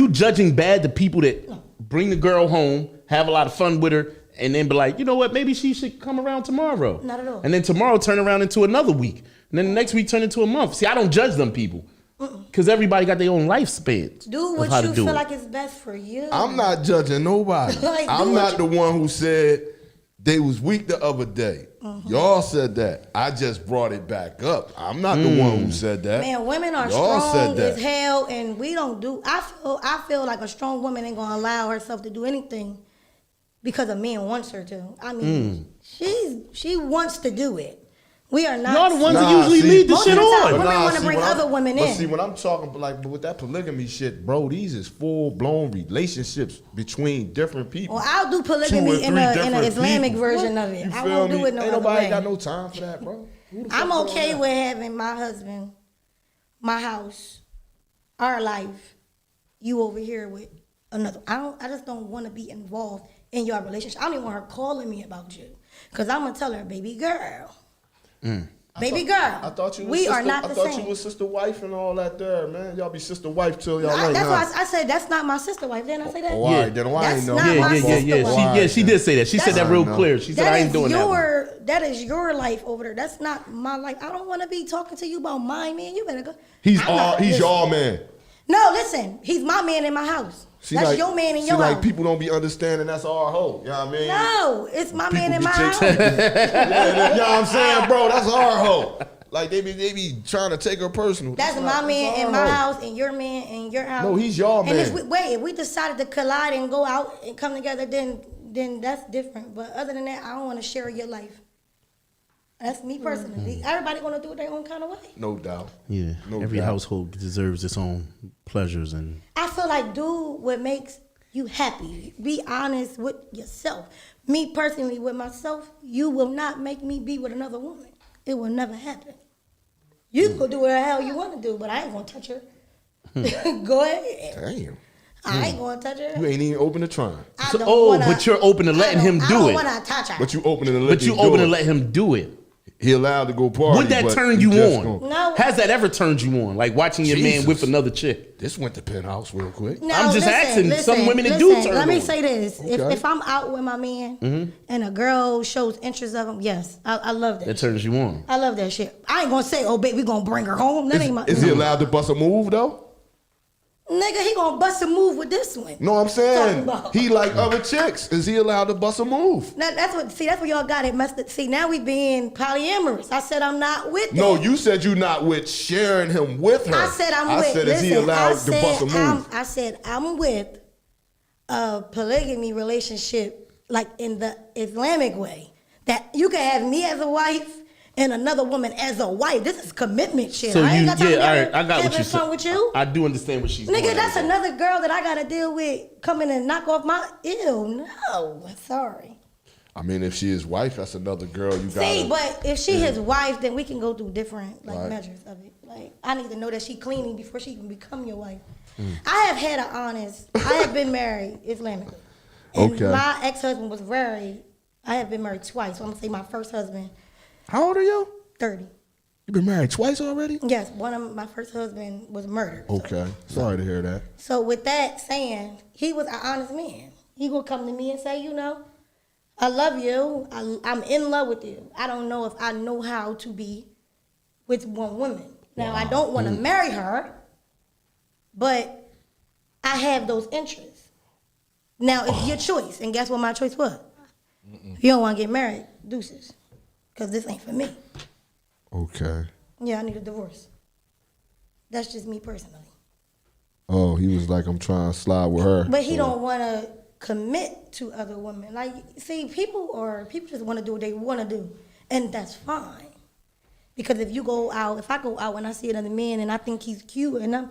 judging bad the people that bring the girl home, have a lot of fun with her, and then be like, you know what, maybe she should come around tomorrow? Not at all. And then tomorrow turn around into another week. And then the next week turn into a month. See, I don't judge them people. Because everybody got their own lifespans. do of what how to you do feel it. like is best for you. I'm not judging nobody. Like, do I'm what not you- the one who said they was weak the other day. Y'all said that. I just brought it back up. I'm not the one who said that. Man, women are Y'all strong said that. as hell, and we don't do. I feel like a strong woman ain't gonna allow herself to do anything because a man wants her to. I mean, she wants to do it. We are not. Y'all the ones that Nah, usually see, lead the most shit of the time, on. women wanna see, bring when other women but in. see, when I'm talking like with that polygamy shit, bro, these is full blown relationships between different people. Well, I'll do 2 or polygamy 3 in a different Islamic people. version of it. You I feel won't me? do it no Ain't other nobody way. got no time for that, bro. Who the fuck I'm doing okay that? with having my husband, my house, our life. You over here with another. I just don't want to be involved in your relationship. I don't even want her calling me about you, cause I'm gonna tell her, baby girl, baby girl. I thought you was we sister, are not the I thought same. you was sister wife and all that there, man. Y'all be sister wife till y'all ain't, That's huh? why I said that's not my sister wife. Didn't I say that? Oh, all right, then why That's ain't know? not Yeah, my yeah, sister yeah, wife. yeah. She did say that. She said that real That's- clear. She said I ain't doing that one. That is your life over there. That's not my life. I don't want to be talking to you about my man. You better go. He's I'm not- he's listen. y'all man. No, listen. He's my man in my house. See, That's like, your man in see, your like house. people don't be understanding that's our hoe. You know what I mean? No, it's my man in be my chasing- house. Yeah, you know what I'm saying, bro? That's our hoe. Like they be trying to take her personal. That's my not- man that's in our my hoe. house and your man in your house. No, he's your And man. if we decided to collide and go out and come together, then that's different. But other than that, I don't want to share your life. That's me personally. Everybody gonna do it their own kind of way. No doubt. Yeah, No every doubt. household deserves its own pleasures and I feel like do what makes you happy. Be honest with yourself. Me personally, with myself, you will not make me be with another woman. It will never happen. You can go do whatever the hell you want to do, but I ain't gonna touch her. Go ahead. Damn. I ain't gonna touch her. You ain't even open to trying. I So- don't oh, wanna- but you're open to letting him I do don't it. wanna touch her. But you open to let but you him open do to it. let him do it. He allowed to go party. Would that but turn he you just on? gonna- No. Has that ever turned you on? Like watching your man Jesus. with another chick? This went to penthouse real quick. No, I'm just asking. Some women that do turn Let me on. say this: Okay. if I'm out with my man and a girl shows interest of him, yes, I love that. That turns you on. I love that shit. I ain't gonna say, "Oh, baby, we gonna bring her home." That ain't my. Is he allowed to bust a move though? Nigga, he gonna bust a move with this one. No, I'm saying Talking about- he like other chicks. Is he allowed to bust a move? Now, that's what y'all got it messed up. See, now we being polyamorous. I said I'm not with that. No, you said you not with sharing him with her. I said I'm with. I said, is he listen, allowed to bust a move? I said I'm with a polygamy relationship, like in the Islamic way, that you can have me as a wife and another woman as a wife. This is commitment shit. So I ain't you, got time to yeah, all be right. I got what having you fun said. with you. I do understand what she's Nigga, going that's at. another girl that I gotta deal with coming and knock off my. Ew, no, sorry. I mean, if she is wife, that's another girl you got. See, but if she his wife, then we can go through different Right. measures of it. Like I need to know that she cleaning before she can become your wife. Mm. I have had an honest. I have been married Islamically. And Okay. my ex-husband was very. I have been married twice. So I'm gonna say my first husband, How old are you? 30. You been married twice already? Yes, one of my first husband was murdered. So- Okay, sorry to hear that. So with that saying, he was an honest man. He would come to me and say, you know, I love you. I'm in love with you. I don't know if I know how to be with one woman. Now, I don't want to marry her, but I have those interests. Now, it's your choice. And guess what my choice was? If you don't want to get married, deuces. Because this ain't for me. Okay. Yeah, I need a divorce. That's just me personally. Oh, he was like, I'm trying to slide with her. But he so- don't want to commit to other women. Like, see, people just want to do what they want to do, and that's fine. Because if you go out, if I go out and I see another man and I think he's cute and I'm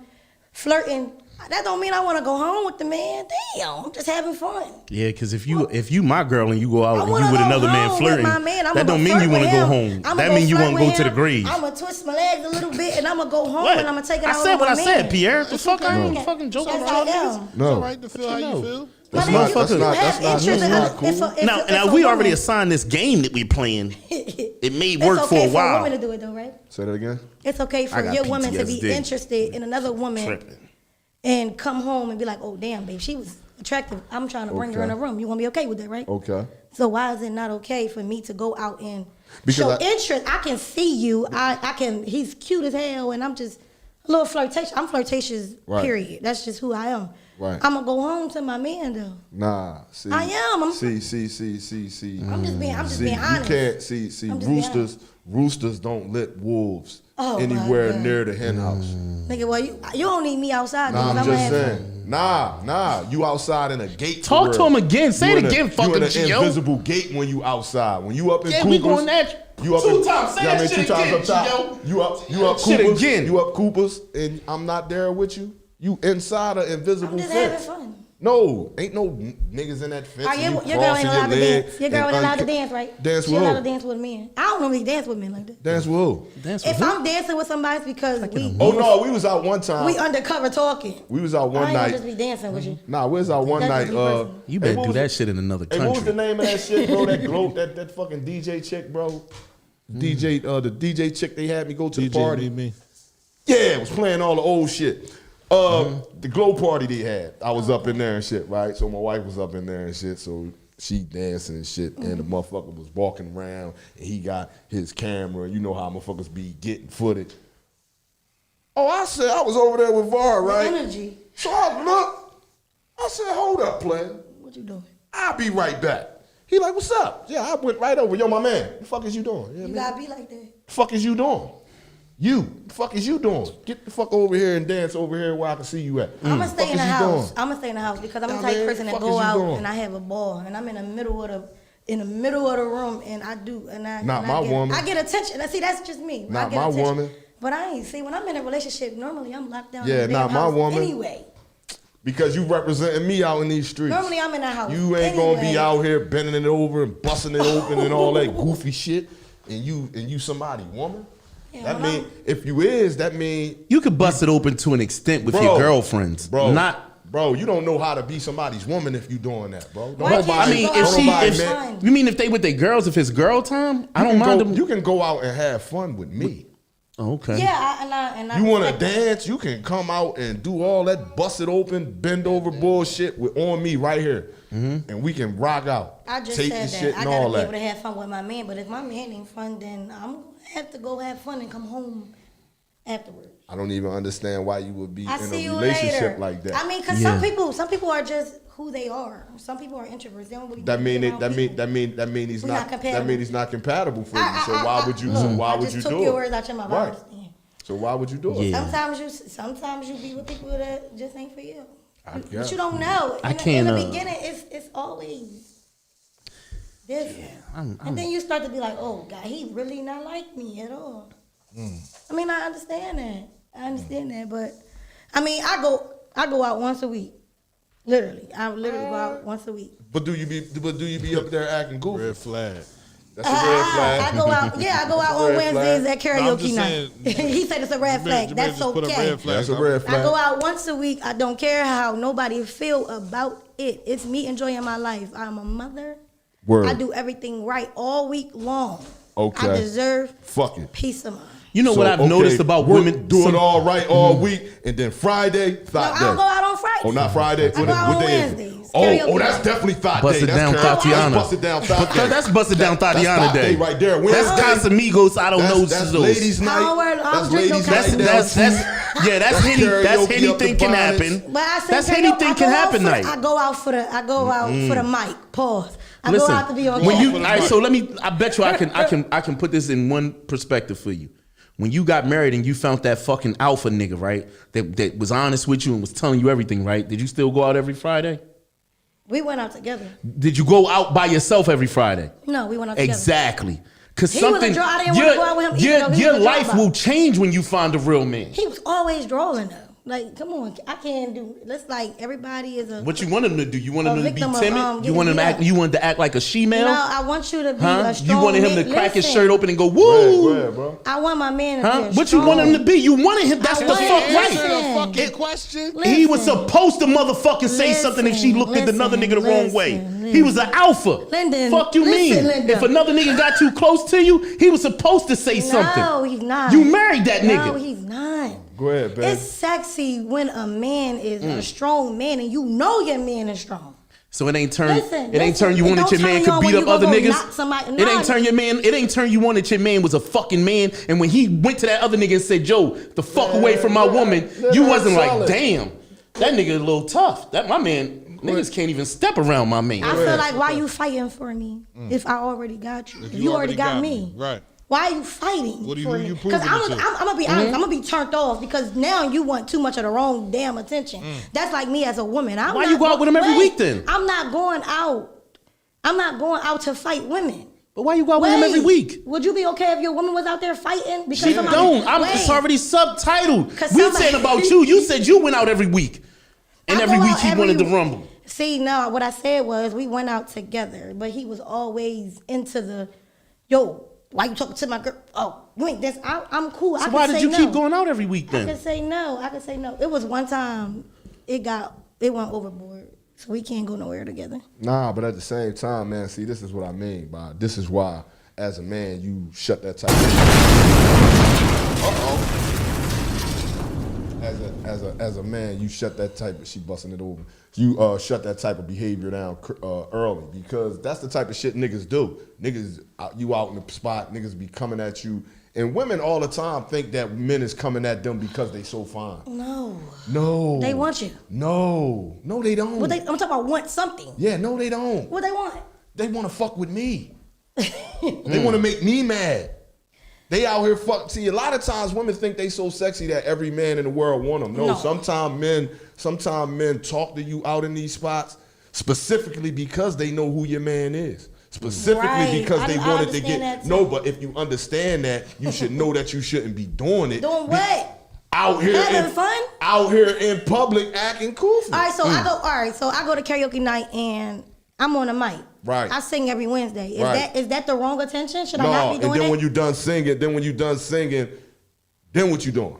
flirting. That don't mean I want to go home with the man. Damn, I'm just having fun. Yeah, because if you my girl and you go out and wanna you with go another man home flirting, with my man. that don't mean you want to go home. That mean you want to go to the grave. I'm gonna twist my legs a little bit and I'm gonna go home What? and I'm gonna take it I out said with what my I said, man. Pierre. The fuck I ain't No. fucking joking Yes, around I niggas. am. It's all right to feel how you feel. That's But not. if That's you not. have That's not. interest That's in not a- cool. if Now a we woman- already assigned this game that we playing. It may It's work okay for a for while. a woman to do it though, right? Say that again. It's okay I for got your woman to be PTSD. interested in another woman Tripping. and come home and be like, oh damn, babe, she was attractive. I'm trying to bring her in a Okay. room. You want to be okay with that, right? Okay. So why is it not okay for me to go out and Because show I- interest? I can see you. I can. He's cute as hell, and I'm just a little flirtatious. I'm flirtatious. Right. Period. That's just who I am. Right. I'm gonna go home to my man though. Nah. See. I am. I'm- See. I'm just being. I'm just See, being honest. you can't see. I'm just being Roosters don't let wolves Oh, my anywhere God. near the hen house. Nigga, well, you don't need me outside. Nah, because I'm gonna just have fun. saying. Nah. You outside in a gate. Talk to him again. Say it again, You fucking in an Gio. invisible gate when you outside. When you up in Yeah, Coopers. we going that You up two in, times. Say you know that what I mean? shit Two times again, up top. Gio. You up Shit Coopers. again. You up Coopers, and I'm not there with you. You inside an invisible I'm just fence. having fun. No, ain't no niggas in that fence. Are and you, you your girl ain't crossing allowed to your leg dance. Your girl and ain't allowed to dance, right? Dance She with allowed who? to dance with men. I don't normally dance with men like that. Dance with who? Dance If I'm dancing with somebody, it's because Oh no, we was out one time. we undercover talking. We was out one I ain't gonna night. just be dancing with you. Nah, we was out one That's night. just me personally. You hey, better what do was that the- shit in another Hey, what was the country. name of that shit, bro? That glow, that fucking DJ chick, bro. DJ, the DJ chick they had me go to the party. Me. Yeah, it was playing all the old shit. The glow party they had, I was up in there and shit, right? So my wife was up in there and shit, so she dancing and shit, and the motherfucker was walking around, and he got his camera. You know how motherfuckers be getting footage. Oh, I said I was over there with VAR, right? Energy. So I look, I said, hold up, player. What you doing? I'll be right back. He like, what's up? Yeah, I went right over. Yo, my man, the fuck is you doing? Yeah, You man. gotta be like that. The fuck is you doing? The fuck is you doing? Get the fuck over here and dance over here where I can see you at. I'm gonna stay Fuck in the is you house. doing? I'm gonna stay in the house because I'm the Nah, type man, person that fuck go is you out doing? and I have a ball and I'm in the middle of the room and I do and I Not and I my get, woman. I get attention. See, that's just me. I Not get my attention. woman. But I ain't see when I'm in a relationship. Normally I'm locked down. Yeah, in the not damn my house woman. Anyway, Because you representing me out in these streets. normally I'm in the house. You ain't gonna be anyway. out here bending it over and busting it open and all that goofy shit. And you somebody woman. Yeah, That when mean if you is, that mean You could bust it open to an extent with your girlfriends. Bro, Not. bro, you don't know how to be somebody's woman if you doing that, bro. Don't Why can't nobody- I mean, go if out she, and have if fun? you mean if they with their girls, if it's girl time, I you don't can mind go, them. You can go out and have fun with me. Oh, okay. Yeah, and I You want to respect that. dance? You can come out and do all that bust it open, bend over bullshit with on me right here, and we can rock out. I just take said the that shit I and gotta all be able that. to have fun with my man. But if my man ain't fun, then I'm gonna have to go have fun and come home afterwards. I don't even understand why you would be I in see a you relationship later. like that. I mean, because Yeah. some people are just who they are. Some people are introverts. They don't really That mean be it. around That mean people. that mean he's We're not. not That compatible. mean he's not compatible for you. So why would you? So why I would just you took do your it? words out your mouth. I Right. understand. So why would you do it? Yeah. Sometimes you be with people that just ain't for you. I But guess. you don't know. I In can't, the uh, beginning, it's always different. I'm- And then you start to be like, oh God, he really not like me at all. Mm. I mean, I understand that. But I mean, I go out once a week. Literally, I literally go out once a week. But do you be up there acting goofy? Red flag. That's a red flag. I go out. Yeah, I go out on Red Wednesdays flag. at karaoke No, I'm night. just saying, He said it's a red flag. Jermaine That's just put a okay. red flag. That's a red flag. I go out once a week. I don't care how nobody feel about it. It's me enjoying my life. I'm a mother. Word. I do everything right all week long. Okay. I deserve Fuck it. peace of mind. You know what I've noticed about work, women? do it some- all right all week, and then Friday, No, thought I don't go day. out on Friday. Oh, not Friday. I go out on day is it? Wednesdays. Oh, Karaoke that's night. definitely thought Bust day. it That's down, karaoke. Tatiana. That's busted down thought day. That's busted down That's Tatiana thought day. right there. That's Wednesday. Casamigos. I don't know. That's those. ladies' I night. don't wear- I That's don't drink no ladies' Casamigos. night. That's down that's That's any that's karaoke anything up the can bonnets. happen. But I said That's karaoke, anything I can go out happen for the- night. I go out for the mic. Pause. I Listen, go out to be on when camera. you all right, so let me. I bet you I can put this in one perspective for you. When you got married and you found that fucking alpha nigga, right? That was honest with you and was telling you everything, right? Did you still go out every Friday? We went out together. Did you go out by yourself every Friday? No, we went out together. Exactly. Because He was a something draw. I didn't wanna go out with him either, though. He your was a life drawback. will change when you find a real man. He was always drawing though. Like, come on, I can't do. Let's like everybody is a. What you want him to do? You want him to be victim of, timid? You want him to act? You want him to act like a she-male? No, I want you to be Huh? a strong You wanted him man. to crack his Listen, shirt open and go woo? Go ahead, bro. I want my man to be Huh? a What you want him to be? You wanted him. That's I the want fuck him- right. Answer the Listen. fucking question. He was Listen. supposed to motherfucking say something if she looked at another nigga the wrong way. He was an alpha. Lyndon, Fuck you listen, mean? Lyndon. If another nigga got too close to you, he was supposed to say something. No, he's not. You married that No, nigga. he's not. Go ahead, babe. It's sexy when a man is a strong man and you know your man is strong. So it ain't turn. Listen, it ain't turn you it on that don't your man turn you could on beat when up you other gonna go niggas. knock somebody- It ain't turn your man. It ain't turn you on that your man was a fucking man. And when he went to that other nigga and said, "Joe, the fuck away from my woman," you wasn't like, "Damn, that nigga a little tough." That my man. Niggas can't even step around my man. I feel like, why you fighting for me if I already got you? If you already got me. Right. Why are you fighting What do you for do me? you Because proving it to? I'm gonna be honest. I'm gonna be turned off because now you want too much of the wrong damn attention. That's like me as a woman. Why you go out with him every week then? I'm not going out. I'm not going out to fight women. But why you go out with him every week? Would you be okay if your woman was out there fighting? Because She somebody- don't. Wait. It's already subtitled. 'Cause We somebody- said about you. You said you went out every week, and I every go week out he every wanted to week. rumble. See, no, what I said was we went out together, but he was always into the, yo, why you talking to my girl? Oh, you ain't this. I'm cool. I So can why did say you no. keep going out every week I then? can say no. I can say no. It was one time it went overboard, so we can't go nowhere together. Nah, but at the same time, man, see, this is what I mean by this is why, as a man, you shut that type of As a man, you shut that type of she busting it over. You shut that type of behavior down early because that's the type of shit niggas do. Niggas, you out in the spot, niggas be coming at you, and women all the time think that men is coming at them because they so fine. No, They want you. No, they don't. I'm talking about want something. Yeah, no, they don't. What they want? They want to fuck with me. They want to make me mad. They out here fuck. See, a lot of times women think they so sexy that every man in the world want them. No. Sometimes men talk to you out in these spots specifically because they know who your man is. Specifically because they wanted to get. No, but if you understand that, you should know that you shouldn't be doing it. Doing what? Out here having fun? Out here in public acting cool. All right, so I go to karaoke night and I'm on a mic. Right. I sing every Wednesday. Is Right. that the wrong attention? Should I No, not be doing and then it? when you done singing, then what you doing?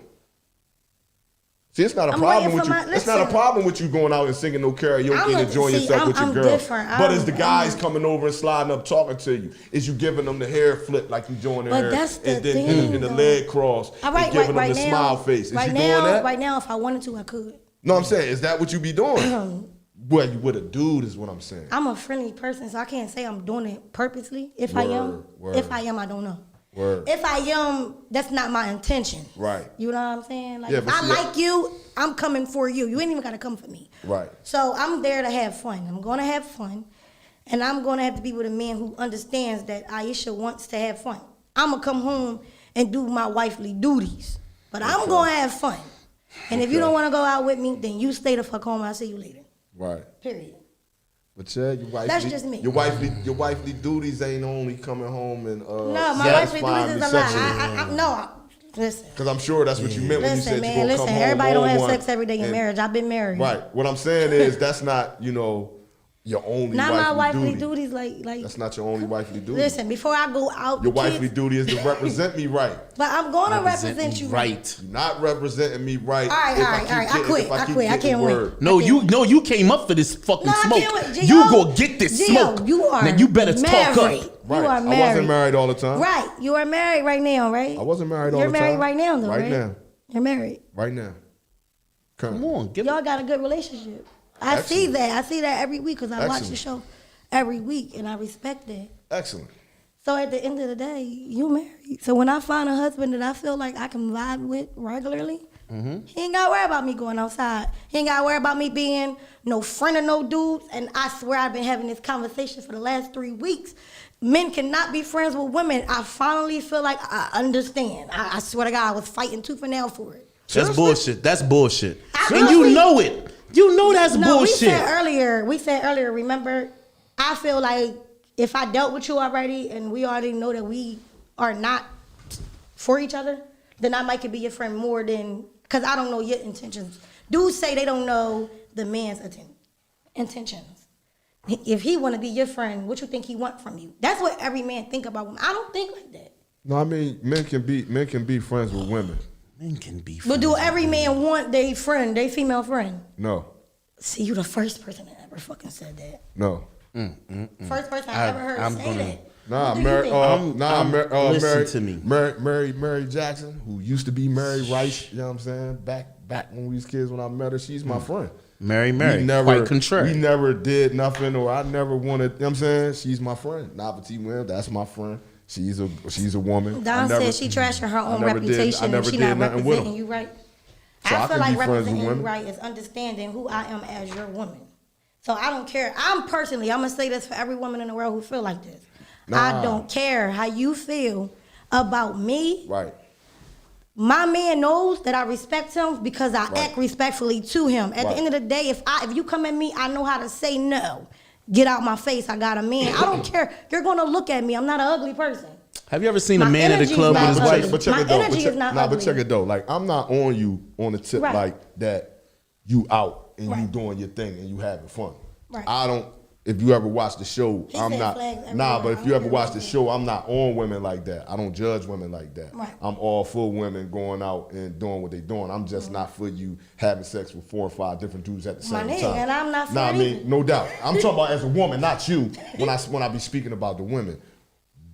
See, it's not a I'm problem waiting with for you. my- It's not a listen. problem with you going out and singing no karaoke and enjoying yourself with your I'm girl. different. But as the guys coming over and sliding up talking to you, is you giving them the hair flip like you doing their But hair, that's the and then thing, and the though. leg cross, All right, and giving right them the now, smile face. Is right you now, doing that? Right now, if I wanted to, I could. No, I'm saying, is that what you be doing? Well, you with a dude is what I'm saying. I'm a friendly person, so I can't say I'm doing it purposely. If I am, Word. if I am, I don't know. Word. If I am, that's not my intention. Right. You know what I'm saying? Like, Yeah, if but I see, like you, I'm coming for you. You ain't even gotta come for me. Right. So I'm there to have fun. I'm gonna have fun, and I'm gonna have to be with a man who understands that Aisha wants to have fun. I'm gonna come home and do my wifely duties, but I'm gonna have fun. And if you don't want to go out with me, then you stay the fuck home. I'll see you later. Right. Period. But yeah, your wifely, That's just me. Your wifely duties ain't only coming home and No, my wifely duties is a lie. No, listen. Because I'm sure that's what you meant when you said Listen, you're man, gonna come listen. home. Everybody don't on have one sex every day in and- marriage. I've been married. Right. What I'm saying is that's not, your only Not wifely my wifely duty. duties, like. That's not your only wifely duty. Listen, before I go out, Your the wifely kids- duty is to represent me right. But I'm gonna represent you right. You're not representing me right. All right, I quit. I can't win. No, you came up for this fucking No, I smoke. can't wait. You Gio, go get this Gio, smoke. you are Now you better married. talk up. Right. You are I married. wasn't married all the time. Right. You are married right now, right? I wasn't married all You're the time. married right now, though, right? Right now. You're married. Right now. Come on, give Y'all got a good relationship. I see that. I see that every week because I watch the show every week, and I respect that. Excellent. So at the end of the day, you married. So when I find a husband that I feel like I can vibe with regularly, he ain't got to worry about me going outside. He ain't got to worry about me being no friend of no dudes. And I swear I've been having this conversation for the last 3 weeks. Men cannot be friends with women. I finally feel like I understand. I swear to God, I was fighting tooth and nail for it. That's bullshit. That's bullshit. I And you really- know it. You know that's No, bullshit. we said earlier, remember, I feel like if I dealt with you already and we already know that we are not for each other, then I might could be your friend more than Because I don't know your intentions. Dudes say they don't know the man's intentions. If he want to be your friend, what you think he want from you? That's what every man think about women. I don't think like that. No, I mean men can be friends with women. Men can be friends. But do every man want their friend, their female friend? No. See, you the first person that ever fucking said that. No. First person I ever heard say that. Nah, Listen to me. Mary Jackson, who used to be Mary Rice, you know what I'm saying? Back when we was kids, when I met her, she's my friend. Mary, Quite contrary. We never did nothing, or I never wanted, you know what I'm saying? She's my friend. Navati Wim, that's my friend. She's a woman. Don said she trashing her own reputation and she not representing you right. So I feel can like be friends with representing you women. right is understanding who I am as your woman. So I don't care. I'm gonna say this for every woman in the world who feel like this. I don't care how you feel about me. Right. My man knows that I respect him because I act respectfully to him. At the end of the day, if you come at me, I know how to say no. Get out my face. I got a man. I don't care. You're gonna look at me. I'm not an ugly person. Have you ever seen a My man at a energy club is with his not wife? ugly. But check My it though. energy is not ugly. But check it though. Like I'm not on you on the tip Right. like that. You out and you Right. doing your thing and you having fun. Right. I don't. If you ever watch the show, He I'm said not. flags everywhere. Nah, but I if you don't ever care watch what the he show, I'm not on women like that. I don't judge women like that. Right. I'm all for women going out and doing what they doing. I'm just not for you having sex with 4 or 5 different dudes at the My same nigga, time. and I'm not for Nah, I it mean, either. no doubt. I'm talking about as a woman, not you. When I be speaking about the women.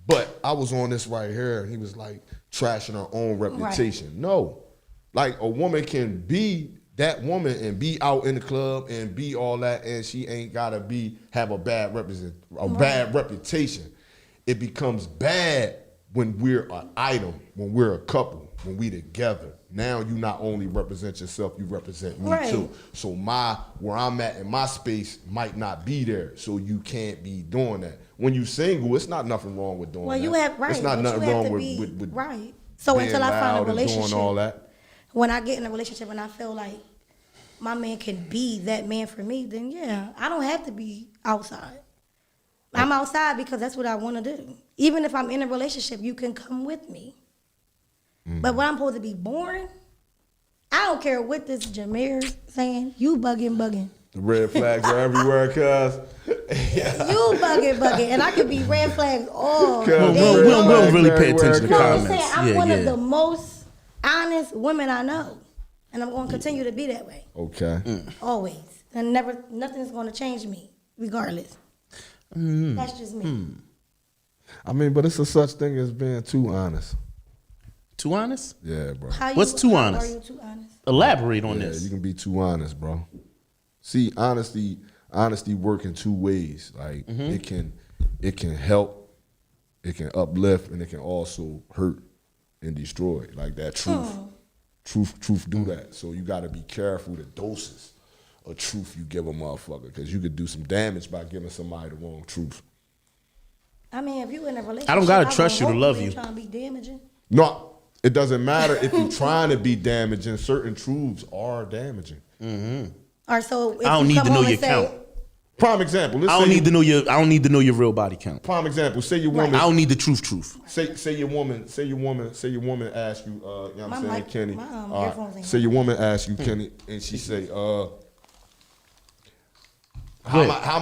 But I was on this right here, and he was like trashing her own reputation. Right. No, like a woman can be that woman and be out in the club and be all that, and she ain't gotta have a bad bad reputation. It becomes bad when we're an item, when we're a couple, when we together. Now you not only represent yourself, you represent me too. So where I'm at in my space might not be there. So you can't be doing that. When you single, it's not nothing wrong with doing that. Well, you have It's not but nothing you have wrong to with be right. So being until I find loud a and doing relationship, all that. when I get in a relationship and I feel like my man can be that man for me, then yeah, I don't have to be outside. I'm outside because that's what I want to do. Even if I'm in a relationship, you can come with me. But when I'm supposed to be boring, I don't care what this Jameer saying. You bugging. The red flags are everywhere, cuz. You bugging, and I could be red flags all Cuz day. We don't long. really pay attention to No, I'm comments. saying I'm Yeah, one yeah. of the most honest women I know, and I'm going to continue to be that way, Okay. always, and nothing's going to change me, regardless. That's just me. I mean, but it's a such thing as being too honest. Too honest? Yeah, bro. What's too How honest? are you too honest? Elaborate on Yeah, this. you can be too honest, bro. See, honesty work in 2 ways. Like it can help, it can uplift, and it can also hurt and destroy. Like that truth do that. So you got to be careful the doses of truth you give a motherfucker, because you could do some damage by giving somebody the wrong truth. I mean, if you in a relationship, I don't gotta trust you to hope love ain't you. Trying to be damaging. No, it doesn't matter if you're trying to be damaging. Certain truths are damaging. Or so if I don't you need come to know home your and say, count. Prime example. I don't need to know your real body count. Prime example. Say your woman. I don't need the truth. Say your woman asks you, you know what I'm My saying, mic- Kenny. my, earphones ain't Say your woman asks you, Kenny, and she say, how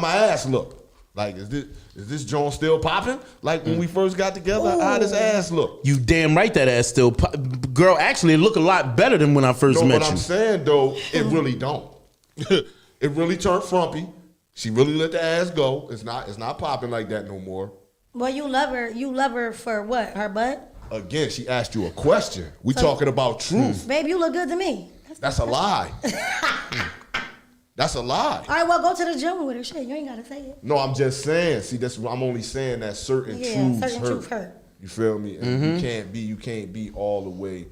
my ass look? Like, is this joint still popping? Like when we first got together, how this ass look? You damn right that ass still girl, actually it look a lot better than when I first No, met what you. I'm saying though, it really don't. It really turned frumpy. She really let the ass go. It's not popping like that no more. well, you love her for what? Her butt? Again, she asked you a question. We talking about truth. Babe, you look good to me. That's a lie. That's a lie. All right, well, go to the gym with her. Shit, you ain't got to say it. No, I'm just saying. See, I'm only saying that certain truths hurt. You feel me? And you can't be all the way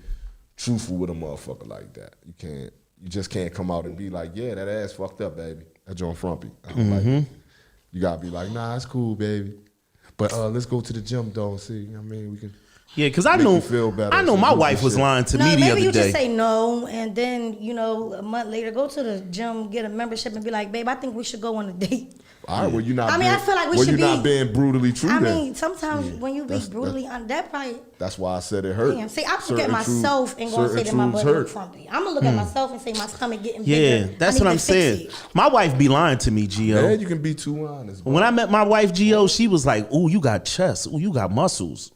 truthful with a motherfucker like that. You just can't come out and be like, yeah, that ass fucked up, baby. That joint frumpy. I don't like it. You gotta be like, nah, it's cool, baby. But let's go to the gym though and see. You know what I mean, we can. Yeah, because I make know you feel better. I know my wife was lying to me the maybe other you day. just say no, and then a month later go to the gym, get a membership, and be like, babe, I think we should go on a date. All right, well, you not. I mean, I feel like we well, should you not be- being brutally true. I then. mean, sometimes when you be brutally on that probably. That's why I said it hurt. Damn, see, I look Certain at myself and gonna say certain that my truths butt look hurt. frumpy. I'm gonna look at myself and say my stomach getting bigger. Yeah, that's I need what I'm to fix saying. it. My wife be lying to me, Gio. Yeah, you can be too honest. When I met my wife, Gio, she was like, "Ooh, you got chest. Ooh, you got muscles.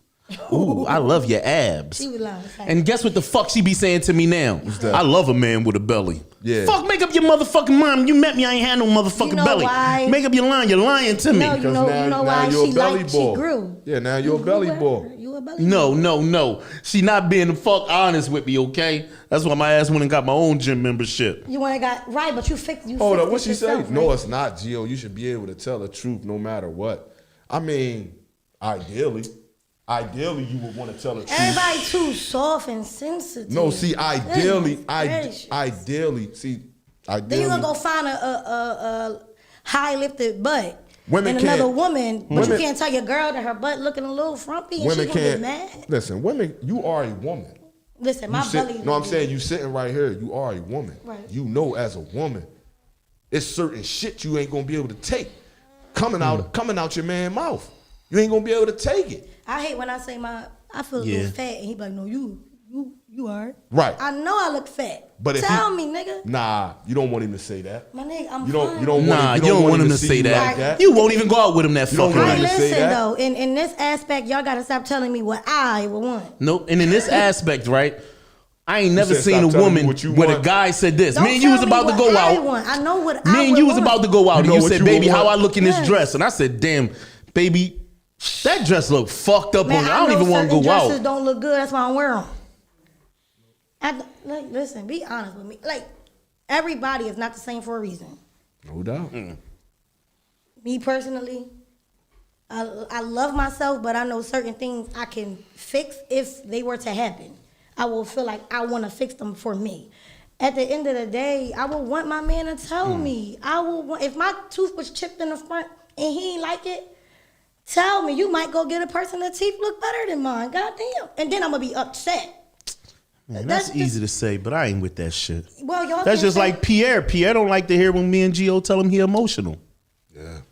Ooh, I love your abs." She was lying. And guess what the fuck she be saying to me now? that? I love a man with a belly. Yeah. Fuck, make up your motherfucking mind. You met me, I ain't had no motherfucking You know belly. why? Make up your line. You're lying to me. No, you know now why you're she a belly liked, ball. she grew. Yeah, now you're a belly ball. You a belly No. She not being the fuck honest with me, okay? That's why my ass went and got my own gym membership. You wanna got right, but you fixed. You Hold fixed up, what it she say? yourself, No, right? it's not, Gio. You should be able to tell the truth no matter what. I mean, ideally you would want to tell the truth. Everybody too soft and sensitive. No, see, ideally, Goodness gracious. Then you gonna go find a high lifted butt. Women and another can't- woman, but women- you can't tell your girl that her butt looking a little frumpy and Women she gonna get can't. mad. Listen, women, you are a woman. Listen, my You sit- belly. No, I'm saying you sitting right here. You are a woman. Right. You know, as a woman, it's certain shit you ain't gonna be able to take coming out your man mouth. You ain't gonna be able to take it. I hate when I say I feel a little fat, and he be like, no, you alright. Right. I know I look fat. But if tell he- me, nigga. Nah, you don't want him to say that. My nigga, I'm You fine. don't Nah, you don't want him to see say you that. like that. You won't even go out with him that You don't fucking want night. him to say Listen that. though, in this aspect, y'all gotta stop telling me what I would want. Nope. And in this aspect, right? I ain't never said seen stop a telling me woman what you where the want. guy said this. Don't Me and you tell was me about to what go I out. want. I know what I Me and would you was want. about to go out, You and know you what said, you "Baby, would how I want." look in this Yes. dress?" And I said, "Damn, baby, that dress look fucked up Man, on you. I don't even want to certain go dresses out." don't look good. That's why I wear them. Listen, be honest with me. Like, everybody is not the same for a reason. No doubt. Me personally, I love myself, but I know certain things I can fix if they were to happen. I will feel like I want to fix them for me. At the end of the day, I would want my man to tell me. I will want, if my tooth was chipped in the front and he ain't like it, tell me. You might go get a person that teeth look better than mine. Goddamn. And then I'm gonna be upset. Man, that's just- easy to say, but I ain't with that shit. Well, y'all That's can just say- like Pierre. Pierre don't like to hear when me and Gio tell him he emotional.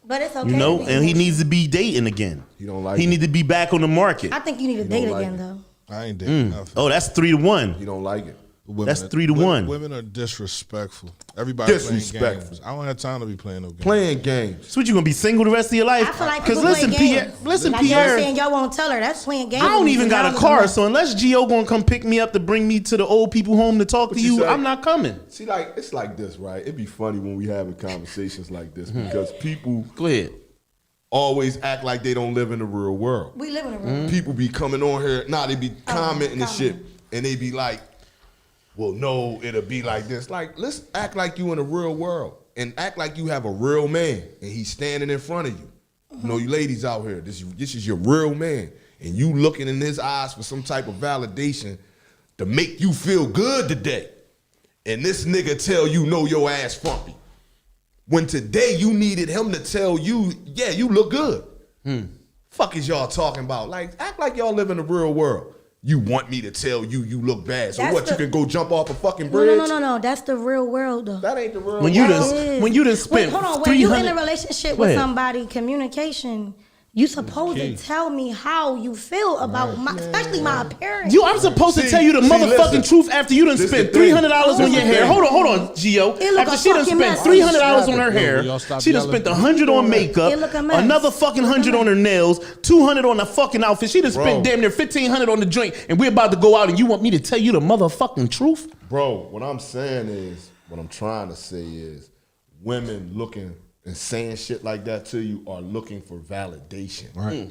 But it's okay. You know, to be and he emotional. needs to be dating again. He don't like He it. need to be back on the market. I think you need to date don't like again, it. though. I ain't dating nothing. Oh, that's 3-1. You don't like it. Women That's are- 3-1. Women are disrespectful. Everybody playing Disrespectful. games. I don't have time to be playing no games. Playing games. So what, you gonna be single the rest of your life? I feel like Because people listen, play Pierre. games. Listen, like y'all Pierre. saying y'all won't tell her. That's playing games. I don't even got a Y'all car, don't so unless Gio gonna come pick me up to bring me to the old people home to talk to you you, say? I'm not coming. See, like it's like this, right? It'd be funny when we having conversations like this because people Go ahead. always act like they don't live in the real world. We live in a room. People be coming on here, they be commenting and shit, comment. and they be like, well, no, it'll be like this. Like, let's act like you in the real world and act like you have a real man and he's standing in front of you. You know, you ladies out here, this is your real man, and you looking in his eyes for some type of validation to make you feel good today. And this nigga tell you, no, your ass frumpy. When today you needed him to tell you, yeah, you look good. Fuck is y'all talking about? Like, act like y'all live in the real world. You want me to tell you you look bad. So That's what, you the- can go jump off a fucking bridge? No. That's the real world, though. That ain't the real When you world. done spent Wait, hold on. When you in a 300 relationship Go with ahead. somebody, communication, you supposed to tell me how you feel about my, especially my appearance. I'm supposed to See- tell you the see, motherfucking listen. truth after you done This spent the thing. $300 on This your the hair. thing. Hold on, Gio. It look After a she done fucking spent mess. $300 on her Yo, hair, y'all stop she done yelling. spent $100 on makeup, It look a mess. another fucking $100 on her nails, $200 on the fucking outfit. She done spent Bro. damn near $1,500 on the drink, and we're about to go out, and you want me to tell you the motherfucking truth? Bro, what I'm saying is, what I'm trying to say is, women looking and saying shit like that to you are looking for validation. Right.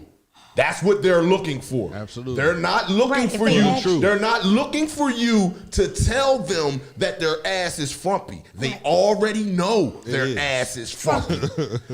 That's what they're looking for. Absolutely. They're not looking Right, if for they you. ask you. They're not looking for you to tell them that their ass is frumpy. They already know their is. ass is frumpy.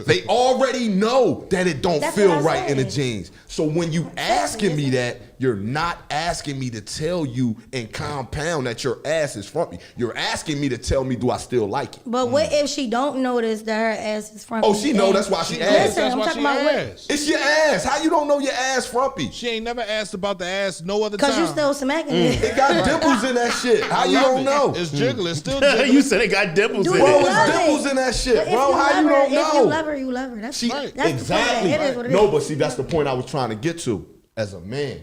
They already know that it don't That's feel what I right in the said. jeans. So when you asking me that, you're not asking me to tell you and compound that your ass is frumpy. You're asking me to tell me, do I still like it? But what if she don't notice that her ass is frumpy? Oh, she know. That's why she asked. Listen, That's I'm why talking she about what? asked. It's your ass. How you don't know your ass frumpy? She ain't never asked about the ass no other time. Because you still smacking it. It got dimples in that shit. How you don't know? It's jiggling. It's still jiggling. You said it got dimples Do in you Bro, it. love it's dimples it? in that shit, But if bro. How you love her, don't If you know? love her, you love her. That's She, right. That's exactly. The point. It is what it No, is. but see, that's the point I was trying to get to. As a man,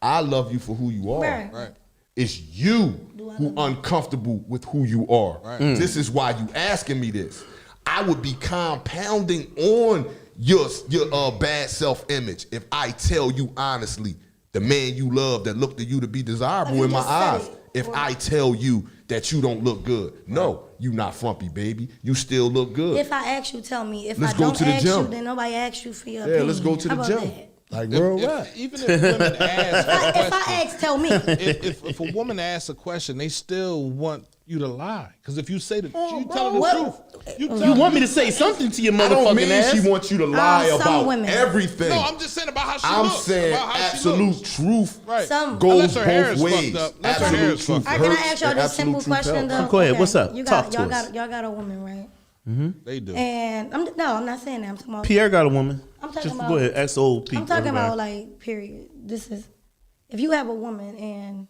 I love you for who you are. Right. Right. It's you who uncomfortable with who you are. Right. This is why you asking me this. I would be compounding on your bad self-image if I tell you honestly, the man you love that looked at you to be desirable You in my just said eyes. it. If I tell you that you don't look good, no, you not frumpy, baby. You still look good. If I ask you, tell me. If Let's I go don't to the ask gym. you, then nobody asks you for your Yeah, opinion. let's go to How the about gym. that? Like, where we at? Even if women ask a If question, I ask, tell me. if a woman asks a question, they still want you to lie. Because if you say the you tell her the What? truth, You want me to say something to your I don't motherfucking mean ass? she wants you to lie some about women. everything. No, I'm just saying about how she I'm looks. saying about how she absolute looks. truth Right. Some. goes Unless her hair both is ways. fucked up. Unless her hair Absolute is truth fucked All right, can I hurts ask y'all and this simple absolute truth question helps. though? Go ahead, what's up? You Talk got, to y'all us. Y'all got a woman, right? They do. And I'm not saying that. I'm talking about. Pierre got a woman. I'm talking Just about. go ahead, ask the old people. I'm talking about everybody. like period. This is if you have a woman and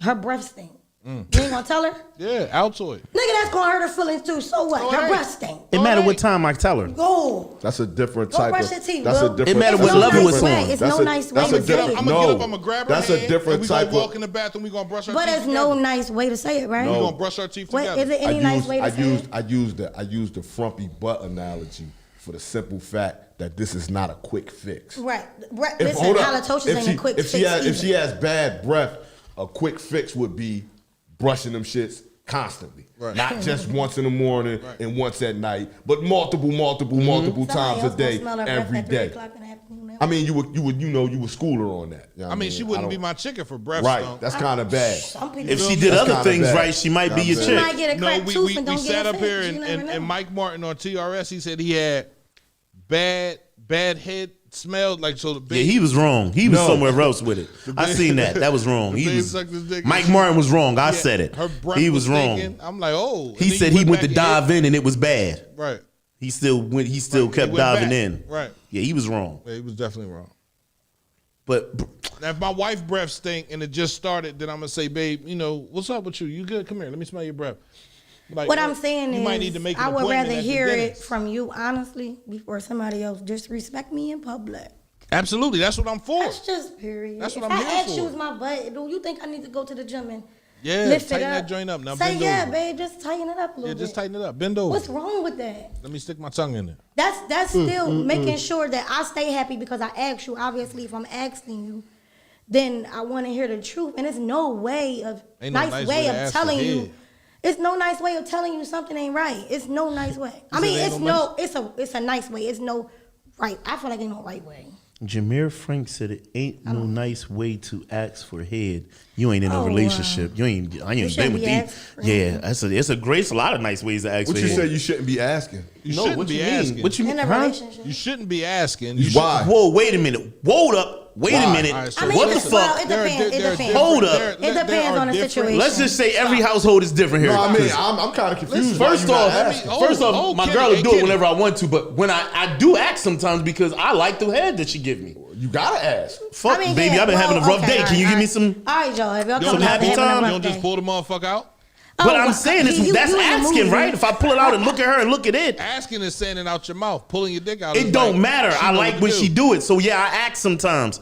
her breath stink. You ain't gonna tell her? Yeah, Altoid. Nigga, that's gonna hurt her feelings too. So what? All Her right. breath stink. It matter what time I tell her. Go. That's a different Go type brush of. your teeth, That's a bro. different. It matter that's what a level different- it's on. It's that's no a- nice that's way a to say it. different- I'm gonna get up. no, I'm gonna grab her That's hand, a different and we type gonna walk of. in the bathroom. We gonna brush our But teeth it's no together. nice way to say it, right? We No. gonna brush our teeth What together. is it? Any nice way to say it? I used the frumpy butt analogy for the simple fact that this is not a quick fix. Right. If- Listen, hold up. halitosis If ain't she- a quick if fix she has, either. If she has bad breath, a quick fix would be brushing them shits constantly. Right. Not just once in the morning and once at night, but multiple Somebody times a else day, gonna smell her breath every at 3 day. o'clock in the afternoon. I mean, you would school her on that. You know what I mean, she wouldn't be don't- my chicken for breath Right. stunk. That's kind of bad. Some people If she do. did That's other kinda things bad. right, she might be your She She chick. might get a No, cracked we tooth and don't sat get up it here fixed. You never know. and Mike Martin on TRS. He said he had bad head smell. Like so, the Yeah, baby, he was wrong. He was No. somewhere else with it. I seen that. That was wrong. The He babe was. sucked his dick Mike and Martin was wrong. I yeah, said it. Her breath He was stinking. wrong. I'm like, oh. And He then said you he went back to and dive hit- in and it was bad. Right. He still went. He still Right, he kept went diving back. in. Right. Yeah, he was wrong. Yeah, he was definitely wrong. But Now, if my wife breath stink and it just started, then I'm gonna say, babe, you know, what's up with you? You good? Come here. Let me smell your breath. Like, What I'm saying you is, might need to make an I would appointment rather at the hear it dentist. from you honestly before somebody else disrespect me in public. Absolutely, that's what I'm for. That's just period. That's what if I'm I here ask for. you, my butt, do you think I need to go to the gym and Yeah, lift tighten it up? that joint up. Now Say bend yeah, over. babe. Just tighten it up a little Yeah, bit. just tighten it up. Bend over. What's wrong with that? Let me stick my tongue in there. That's still making sure that I stay happy because I asked you. Obviously, if I'm asking you, then I want to hear the truth. And it's no way of Ain't no nice way to of ask telling for you. head. It's no nice way of telling you something ain't right. It's no nice way. I said mean, ain't it's no it's a nice way. It's no right. I feel like ain't no right way. Jameer Frank said it ain't no nice way to ask for head. You ain't in a Oh, relationship. I ain't shouldn't been with be these. asked for Yeah, it's a great. It's a lot of nice ways to ask What for you head. say you shouldn't be asking? You No, shouldn't what be you mean? asking. What you mean? In a Huh? relationship. You shouldn't be asking. You Why? Whoa, wait a minute. Hold up. Wait a Why? minute. All right, so I mean, what the it's, well, fuck? it depends. It depends. Hold up. It depends on the situation. Let's just say every household is different here. No, I mean, I'm kind of confused. why First you not off, asking. first off, my Kenny, girl will hey, do Kenny. it whenever I want to, but when I do ask sometimes because I like the head that she give me. You gotta ask. Fuck, I mean, baby, yeah, I've been having a well, rough okay, day. all Can you right, give me all some? All right, y'all. If y'all Some come out happy having a time? rough You don't just day. pull the motherfucker out. But Oh, I'm well, saying you that's in the asking, movie. right? If I pull it out and look at her and look at it, Asking is saying it out your mouth. Pulling your dick out. it is don't like, matter. she I know like what when to she do it. So yeah, I ask sometimes.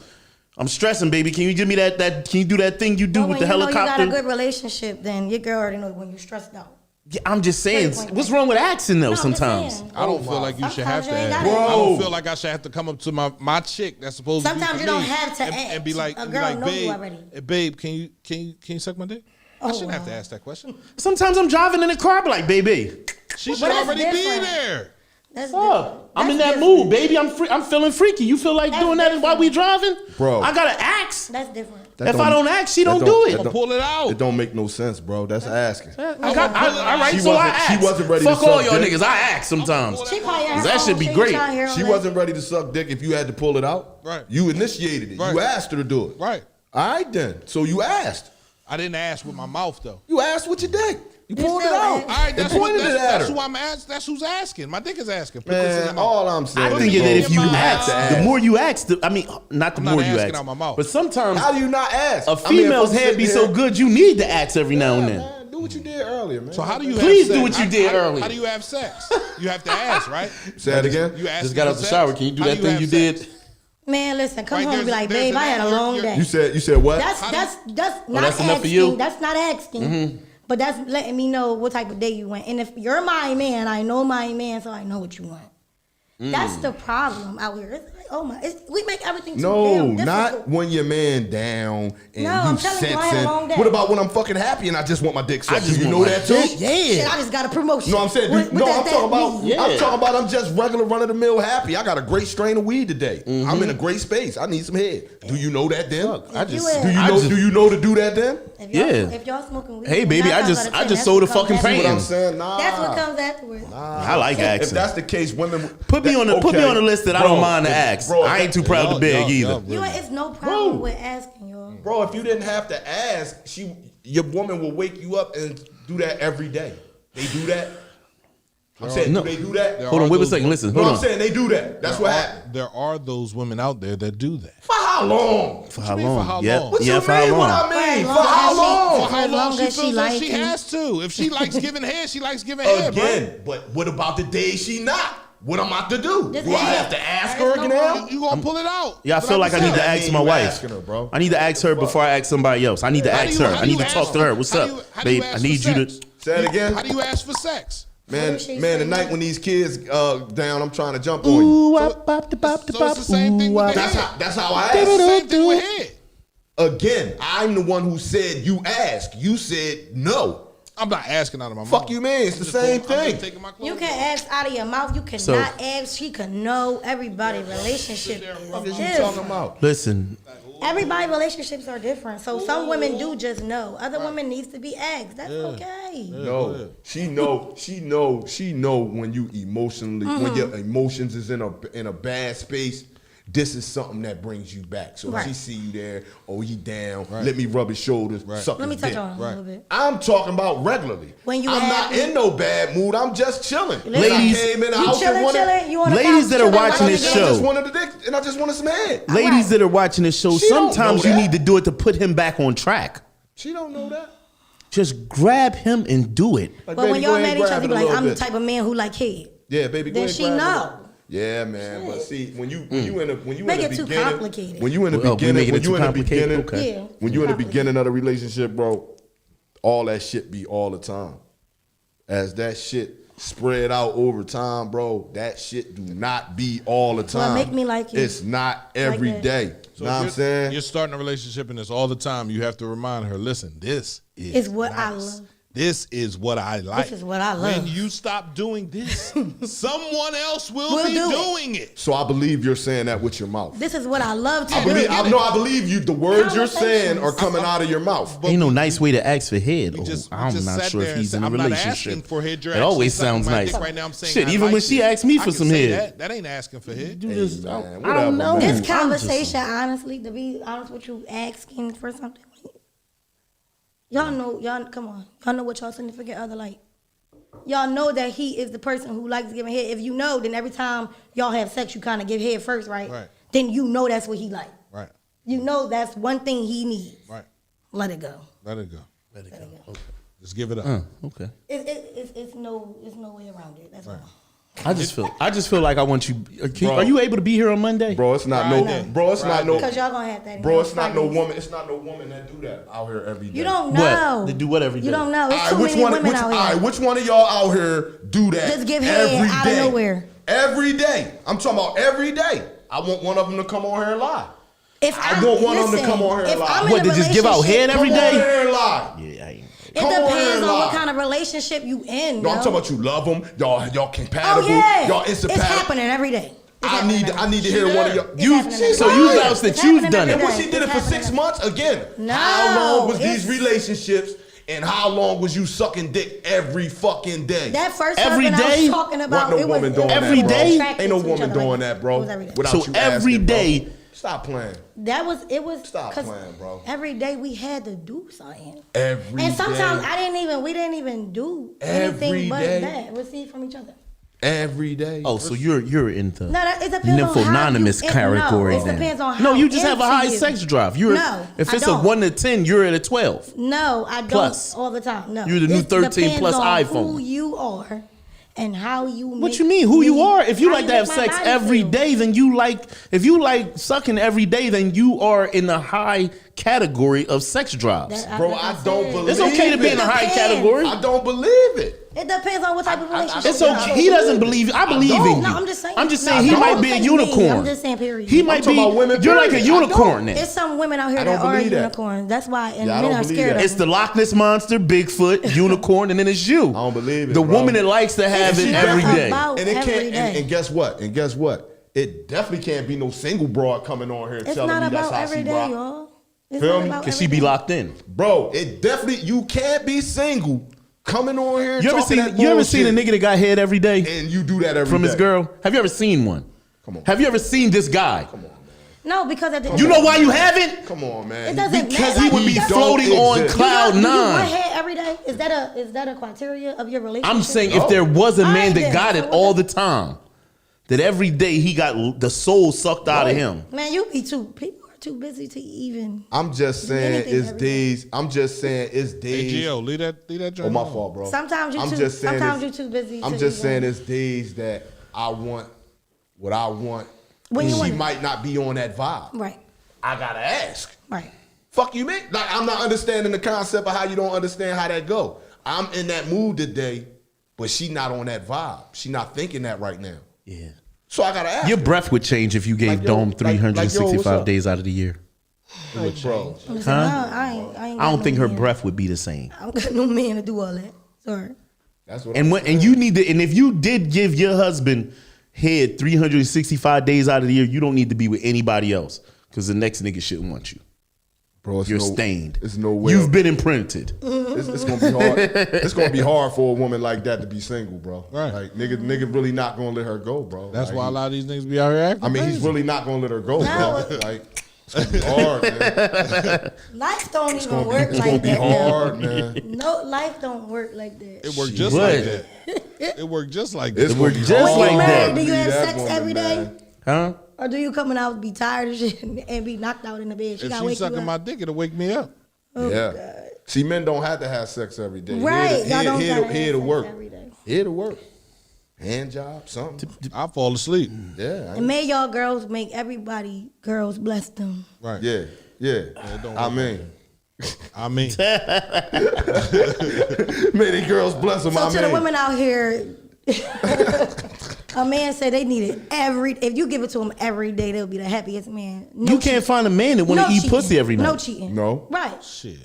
I'm stressing, baby. Can you give me that? Can you do that thing you do But with when the you know helicopter? you got a good relationship, then your girl already know when you're stressed out. Yeah, I'm just saying. Wait. What's wrong with asking though? No, I'm just sometimes. saying. I don't feel like you should have Sometimes to you ain't ask. gotta I ask. don't feel like I should have to come up to my chick that's supposed Sometimes to be you for don't me have to and be ask. like, A and girl be like, know you babe, already. babe, can you suck my dick? I Oh, shouldn't have to wow. ask that question. Sometimes I'm driving in the car, I be like, baby, She should But that's already be different. there. That's fuck. different. I'm in That's that different. mood, baby. I'm feeling freaky. You feel like That's doing that while we different. driving? Bro. I gotta ask. That's different. If I don't ask, she don't do it. Pull it out. It don't make no sense, bro. That's asking. All right, so I asked. She wasn't ready Fuck to all suck y'all dick. niggas. I ask sometimes. She probably at her That own should be shit, great. trying to hear all She that. wasn't ready to suck dick if you had to pull it out. Right. You initiated it. Right. You asked her to do it. Right. All right then. So you asked. I didn't ask with my mouth though. You asked with your dick. You pulled it still out. asked. All right, And that's pointed it at that's her. who I'm asking. That's who's asking. My dick is asking. Pickles in the Man, mouth. all I'm saying I think is, that if you Your mouth. ask, the more you ask, not the I'm more not you asking ask, out my mouth. but sometimes how do you not ask? a female's head be so good, you need to ask every now and then. Man, do what you did earlier, man. So how do you? Please have do sex? what you did how, earlier. How do you have sex? You have to ask, right? Say that again. You ask Just got out the shower. Can you do that thing you did? Man, listen, come Right, home and be there's- like, there's babe, an I had a answer. long You're- day. You said what? That's not that's enough for asking. you? That's not asking. But that's letting me know what type of day you went. And if you're my man, I know my man, so I know what you want. That's the problem out here. It's like, oh my, we make everything too No, damn difficult. not when your man down and No, I'm you telling you, I had a long sensing. day. What about when I'm fucking happy and I just want my dick sucked? just Do you want know my that too? dick. Shit, Yeah. I just got a promotion. No, I'm saying, What no, does I'm that talking about, mean? I'm talking about, I'm just regular run of the mill happy. I got a great strain of weed today. I'm in a great space. I need some head. Do you know that then? I just, you Do you I know? just- Do you know to do that then? If y'all, Yeah. If y'all smoking weed, Hey, baby, I 9 just- out of I 10, just that's sold a what comes fucking after. See what I'm Paintings. saying? Nah. That's what comes afterwards. I like If asking. that's the case, women Put me on the list that I don't mind to ask. bro, I ain't too proud to beg either. You know, it's no problem Bro. with asking, y'all. Bro, if you didn't have to ask, your woman will wake you up and do that every day. They do that. I'm saying, No. do they do that? There Hold are on, wait a those- second. Listen, No, hold I'm on. saying they do that. That's what happened. There are those women out there that do that. For how long? For how mean, for long? how Yeah, long? What yeah, you for how mean? What long? I mean? For For as how long long? For how As long long she as she feels like like she him. has to. If she likes giving head, she likes giving head, bro. Again, but what about the days she not? What am I to do? Just Do I ask. have to ask There's her no again now? problem. You gonna pull it out. Yeah, I But feel I'm like I need saying, to ask my you wife. asking her, bro. I need to ask her before I ask somebody else. I need to How do ask you- her. how I do need you to talk ask to her. for- What's how up, do you- how do you babe? I ask need for you to. sex? Say it again. How do you ask for sex? Man, What she man, say? tonight when these kids down, I'm trying to jump on you. Ooh, wop, bop, da, bop, da, So bop, it's the same thing ooh, with wop. the That's how I It's the ask. same thing with head. Again, I'm the one who said you ask. You said no. I'm not asking out of my mouth. Fuck you, man. It's the same I'm thing. just taking my clothes You off. can ask out of your mouth. You cannot So- ask. She can know. Everybody relationship What is is you talking different. about? Listen, Everybody relationships are different. So some women do just know. Other women needs to be asked. That's okay. No, she know when you emotionally, when your emotions is in a bad space. This is something that brings you back. So Right. she see you there, oh, he down. Let me rub his shoulders, suck Let me his touch dick. on him a little bit. I'm talking about regularly. When you I'm not happy. in no bad mood. I'm just chilling. Ladies, I came in the You house and chilling, wanted, chilling. You on the Ladies couch that are chilling, watching watching this the I show. just wanted the dick, and I just wanted some head. ladies that are watching this show, She don't sometimes know you that. need to do it to put him back on track. She don't know that. Just grab him and do it. Like, But when baby, y'all go ahead met and each grab other, it be a like, little I'm the bit. type of man who like head. Yeah, baby, go Then ahead she grab it. know. Yeah, man. But see, when you in Make the it too beginning, complicated. when you in the Oh, we beginning, making when it you too in the complicated? beginning, Okay. Yeah, when too you in the complicated. beginning of the relationship, bro, all that shit be all the time. As that shit spread out over time, bro, that shit do not be all the time. make me like you. It's not every that. day. So know what I'm saying? You're starting a relationship and it's all the time. You have to remind her, listen, this is It's what I nice. love. This is what I like. This is what I When love. you stop doing this, someone else will We'll be do it. doing it. So I believe you're saying that with your mouth. This is what I love to I do. believe, I believe you. The words you're saying Conversations. are coming out of your mouth. Ain't no nice way to ask for head. We just I'm not sat sure there if and he's said, in a I'm not relationship. asking for head. You're It always actually sucking sounds my nice. dick right now. I'm saying, Shit, I even like when she this. asked me I for can some say head. that ain't asking for head. You just, man, I whatever, don't know. man. This conversation, honestly, to be honest with you, asking for something. Y'all know, come on. Y'all know what y'all significant other like. Y'all know that he is the person who likes giving head. If you know, then every time y'all have sex, you kind of give head first, right? Right. Then you know that's what he like. Right, You know that's one thing he needs. right. Let it go. Let it go. Let it go. Okay. Just give it up. Okay. It's no way around it. That's all. I just feel like I want you. Are you able to be here on Monday? Bro, it's not Friday. Because y'all gonna have that. Bro, it's not no woman. It's not no woman that do that out here every day. You don't What? know. They do what every day? You don't know. It's All too right, many women out here. all right, which one of y'all out here do that? Just give head every out of day? nowhere. Every day. I'm talking about every day. I want one of them to come on here and lie. If I want one of them to come on here and if lie. I'm in What, a they just give out relationship- head every Come on day? here and lie. Yeah, I ain't. It Come on here depends and on what lie. kind of relationship you in. No, I'm yo. talking about you love them. Y'all Oh compatible. yeah, Y'all it's incompatible. happening every day. I need to hear one of y'all. So you vouch that you've done it. And when she did it for 6 months, again, how long was these relationships? And how long was you sucking dick every fucking day? That first every husband day? I was talking about, Wasn't no woman doing every that, day? bro. Ain't no woman doing that, bro. Without So you every asking, day. bro. Stop playing. It was Stop 'cause playing, bro. Every day we had to do something. Every And sometimes day. we didn't even do Every anything but day. that. Receive from each other. Every day. Oh, so you're in the No, it depends on how nympho-anonymous you, category no, it then. depends on how No, you just have a into high you. sex drive. No, if I it's don't. a 1 to 10, you're at a 12. No, I don't Plus. all the time. No. You're the new It 13 depends plus on iPhone. Who you are and how you What make you mean? Who you me- are? If you how like to have make my sex body every feel. day, then if you like sucking every day, then you are in the high category of sex drives. Bro, I don't believe It's okay to be in a high Depends. category. I don't believe it. It depends on what type of relationship. It's you're okay. in. He doesn't believe. I believe in you. No, I'm just saying. I'm just No, saying he don't might be a say me. unicorn. I'm just saying period. He might talking be. about women, You're like a period. I unicorn then. It's some women out here I don't that are believe that. unicorns. That's why, and Yeah, I men don't are believe scared that. of It's them. the Loch Ness monster, Bigfoot, unicorn, and then it's you. I don't believe it, The bro. woman that likes to have it It's every not day. about And it every can't. day. And guess what? And guess what? It definitely can't be no single broad coming on here It's telling not me that's about how every she day, rock. y'all. It's Feel not me? about Cause she every be day. locked in. Bro, it definitely you can't be single coming on here. You ever talking seen? that You ever seen a bullshit, nigga that got head every day and you do that every from his day. girl? Have you ever seen one? Come on. Have you ever seen this guy? Come on, man. No, because at the You know why you haven't? Come on, man. It doesn't Because matter. he would be Like, floating on exist. cloud do you want nine. head every day? Is that a criteria of your relationship? I'm saying No. if there was a man Alright that then, got so it what all the- the time, that every day he got the soul sucked out of Right. him. Man, people are too busy to even. I'm just saying Anything it's every day. days. I'm just saying it's Hey, days. Gio, leave that Oh, joint my alone. fault, bro. Sometimes I'm you're just saying it's- too busy. I'm to just even- saying it's days that I want what I want. When you she want it. might not be on that vibe. Right, I gotta ask. right. Fuck you, man. Like I'm not understanding the concept of how you don't understand how that go. I'm in that mood today, but she not on that vibe. She not thinking that right now. Yeah. So I gotta ask. Your her. breath would change if you gave Like, yo, Dome like, yo, what's 365 up? days out of the year. Like, bro. Listen, I ain't I don't got think no her man. breath would be the same. I don't got no man to do all that. Sorry. That's what. And I'm when saying. and you need to, and if you did give your husband head 365 days out of the year, you don't need to be with anybody else because the next nigga shouldn't want you. Bro, it's You're no, stained. It's no way. You've been imprinted. It's gonna be hard. It's gonna be hard for a woman like that to be single, bro. Right. Like nigga really not gonna let her go, bro. That's Like, why a lot of these niggas be out here acting I mean, he's crazy. really not gonna let her go, No. bro. Like it's gonna be hard, man. Life don't even It's work gonna like be that. hard, man. No, life don't work like that. It worked just What? like that. It worked just like It's that. gonna be just hard like to that. Do you have be that sex woman, every day? man. Huh? Or do you coming out be tired of shit and be knocked out in the bed? She If gotta she wake you sucking up. my dick, it'll wake me up. Yeah. See, men don't have to have sex every day. Right, y'all don't Here gotta to have work. sex every day. Here to work. Hand job, something. I fall asleep. Yeah. And may y'all girls make everybody girls bless them. Right. Yeah. Yeah. don't I work mean, I mean, may the girls bless them. So I to the mean, women out here, a man said they need it if you give it to them every day, they'll be the happiest man. No You can't find a man that want to eat cheating. pussy every night. No cheating. No. Right. shit.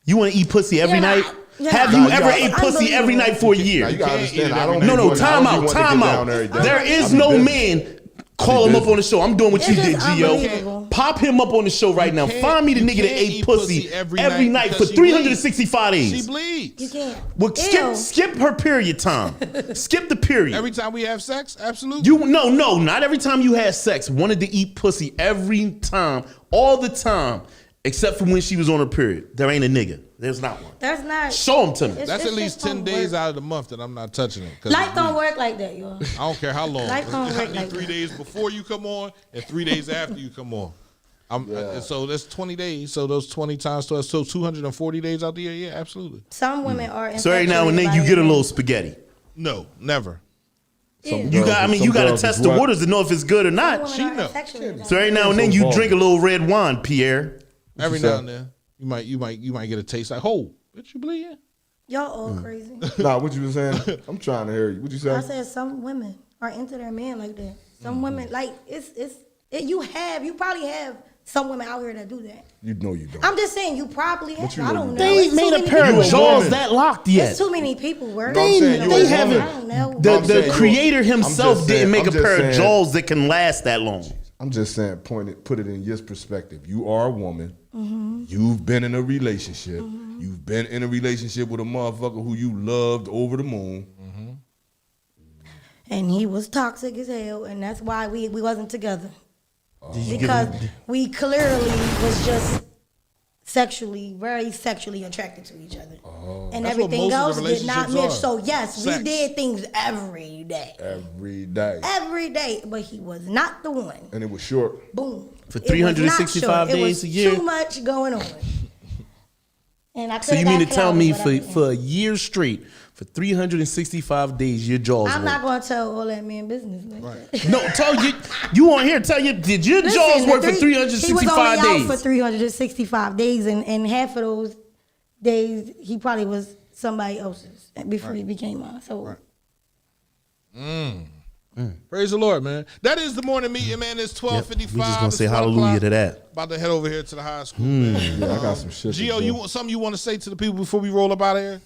You want to eat pussy every You're night? not. You're Have not. you Nah, you ever gotta- ate pussy every night for a year? Now you gotta can't understand. eat it I don't. every be No, doing- I time don't be out, wanting to time get out. down every day. There I is be no busy. man. Call him up busy. on the show. I'm doing what It's you just did, Gio. unbelievable. Pop him up on the show right now. can't- Find me the you nigga that can't ate eat pussy pussy every every night night for because she 365 days. She bleeds. You can't. Well, Ew. skip her period time. Skip the period. Every time we have sex, absolutely. No, not every time you had sex. Wanted to eat pussy every time, all the time, except for when she was on her period. There ain't a nigga. There's not one. That's not. Show him to me. It's- That's it's at least just 10 don't days work. out of the month that I'm not touching it. 'cause Life it don't bleeds. work like that, y'all. I don't care how long. Life don't I work need like 3 that. days before you come on and 3 days after you come on. So that's 20 days. So those 20 times 12, so 240 days out the year. Yeah, absolutely. Some women are. So every now and then you get a little spaghetti. No, never. You got to test the waters to know if it's good or not. She know. So every now and then you drink a little red wine, Pierre. Every you now say? and then you might get a taste like, oh, bitch, you bleeding? Y'all all crazy. Nah, what you was saying? I'm trying to hear you. What you I say? said some women are into their man like that. Some women like you probably have some women out here that do that. You know you don't. I'm just saying you probably have. you I know don't you know. They ain't It's too made a many pair people. of jaws woman. that locked yet. There's too many people working. No, I'm saying you a They woman. haven't. I don't know. The I'm saying you- creator himself I'm just didn't saying- make I'm a just pair of saying- jaws that can last that long. I'm just saying, put it in your perspective. You are a woman. Mm-hmm. You've been in a relationship. You've been in a relationship with a motherfucker who you loved over the moon. And he was toxic as hell, and that's why we wasn't together. Did Because we clearly was just very sexually attracted to each other. And That's what everything most of else the did not relationships match. are. So yes, Sex. we did things every day. Every day. Every day. But he was not the one. And it was short. Boom. For It was not 365 short. It days was a year? Too much going on. And I So you coulda mean to got tell clout, me but I for didn't. a year straight, for 365 days, your jaws I'm work? not going to tell all that man business like that. No, tell you on here. Tell you, did your Listen, jaws the work for He was 365 only days? out for 365 days, and half of those days he probably was somebody else's before he became mine. So Praise the Lord, man. That is the morning meeting, man. It's 12:55. We just gonna It's say 1 hallelujah o'clock. to that. About to head over here to the high school. Man. Yeah, I got some shit. Gio, to do. you want something you want to say to the people before we roll up out of here?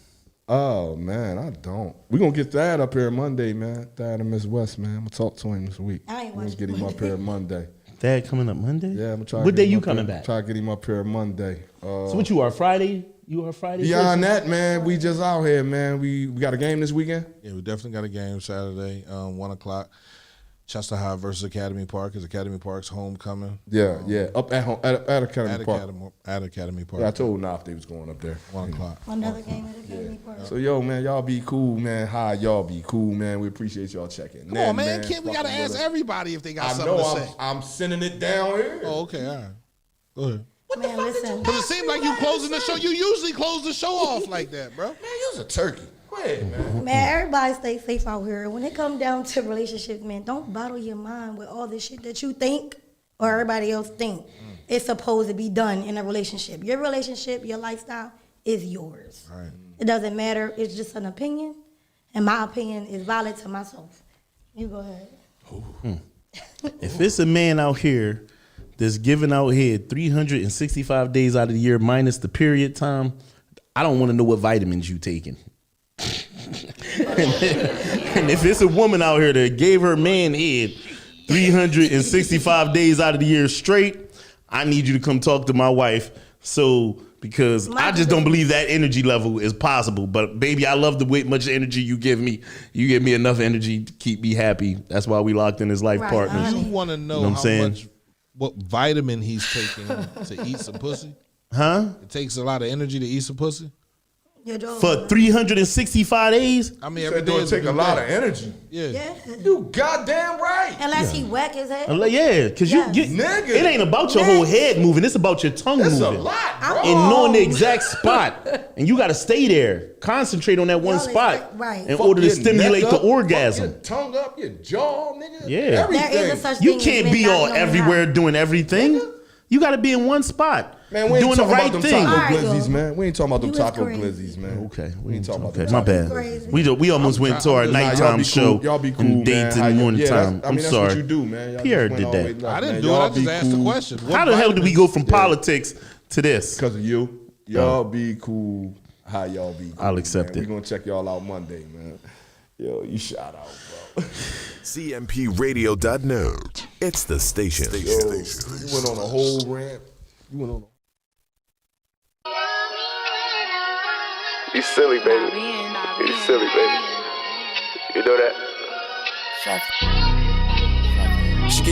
Oh man, I don't. We're gonna get Thad up here Monday, man. Thad and Miss West, man. I'm gonna talk to him this week. I ain't Let's watching get him up Monday. here Monday. Dad coming up Monday? Yeah, I'm gonna try. What to day get him you up coming here- back? Try to get him up here Monday. So what you are, Friday? You are Friday? Beyond person? that, man, we just out here, man. We got a game this weekend. Yeah, we definitely got a game Saturday, 1 o'clock. Chester High versus Academy Park. Is Academy Park's homecoming. Yeah, up at home at Academy Park. At Academy Park. Yeah, I told Naf they was going up there. 1 o'clock. another game at the Academy Park. So yo, man, y'all be cool, man. Hi, y'all be cool, man. We appreciate y'all checking. Come on, man. Can't we got to Fucking ask with us. everybody if they got I something know. to say? I'm sending it down here. Oh, okay. All right. Go ahead. Man, listen. Because it seems like you closing the show. You usually close the show off like that, bro. Man, you's a turkey. Go ahead, man. Man, everybody stay safe out here. When it comes down to relationships, man, don't bottle your mind with all this shit that you think or everybody else think it's supposed to be done in a relationship. Your relationship, your lifestyle is yours. Right. It doesn't matter. It's just an opinion, and my opinion is valid to myself. You go ahead. If it's a man out here that's giving out head 365 days out of the year minus the period time, I don't want to know what vitamins you taking. And if it's a woman out here that gave her man head 365 days out of the year straight, I need you to come talk to my wife. So, because I just don't believe that energy level is possible. But baby, I love the way much energy you give me. You give me enough energy to keep me happy. That's why we locked in as life Right, partners. You want to know, You know what I'm how saying? much, what vitamin he's taking to eat some pussy? Huh? It takes a lot of energy to eat some pussy. Your jaw. For 365 days? I mean, Said every day don't is take a new lot day. of energy. Yeah. Yeah. You goddamn right. Unless he whack his head. Yeah, because Yes. you Nigga. it ain't about your whole head moving. It's about your tongue That's a moving. lot, bro. And knowing the exact spot. And you got to stay there. Concentrate on that one Y'all is spot right. in Fuck order to your stimulate neck the up, orgasm. fuck your tongue up, your jaw, nigga. Yeah. Everything. There is a such You thing as can't men be not all knowing everywhere how. doing everything. You got to be in one spot. Man, we ain't doing the talking right about them thing. taco Alright, glizzies, yo. man. We ain't talking about them You is taco crazy. glizzies, man. Okay, We ain't talking about them my taco bad. Crazy. We almost went to our Nah, y'all nighttime be show cool. Y'all be cool, and man. dates How in the you- morning yeah, time. that's- I I'm mean, that's sorry. what you do, man. Y'all Pierre just went did all the way that. left, I didn't man. do it. Y'all I just be asked the cool. question. What How the hell did we vitamins- go from politics to this? Because of you. Y'all be cool. How y'all be cool, I'll accept man. it. We're going to check y'all out Monday, man. Yo, you shout out, bro. CMPRadio.net. It's the station. Yo, you went on a whole rant. You went on You silly, baby. You silly, baby. You know that?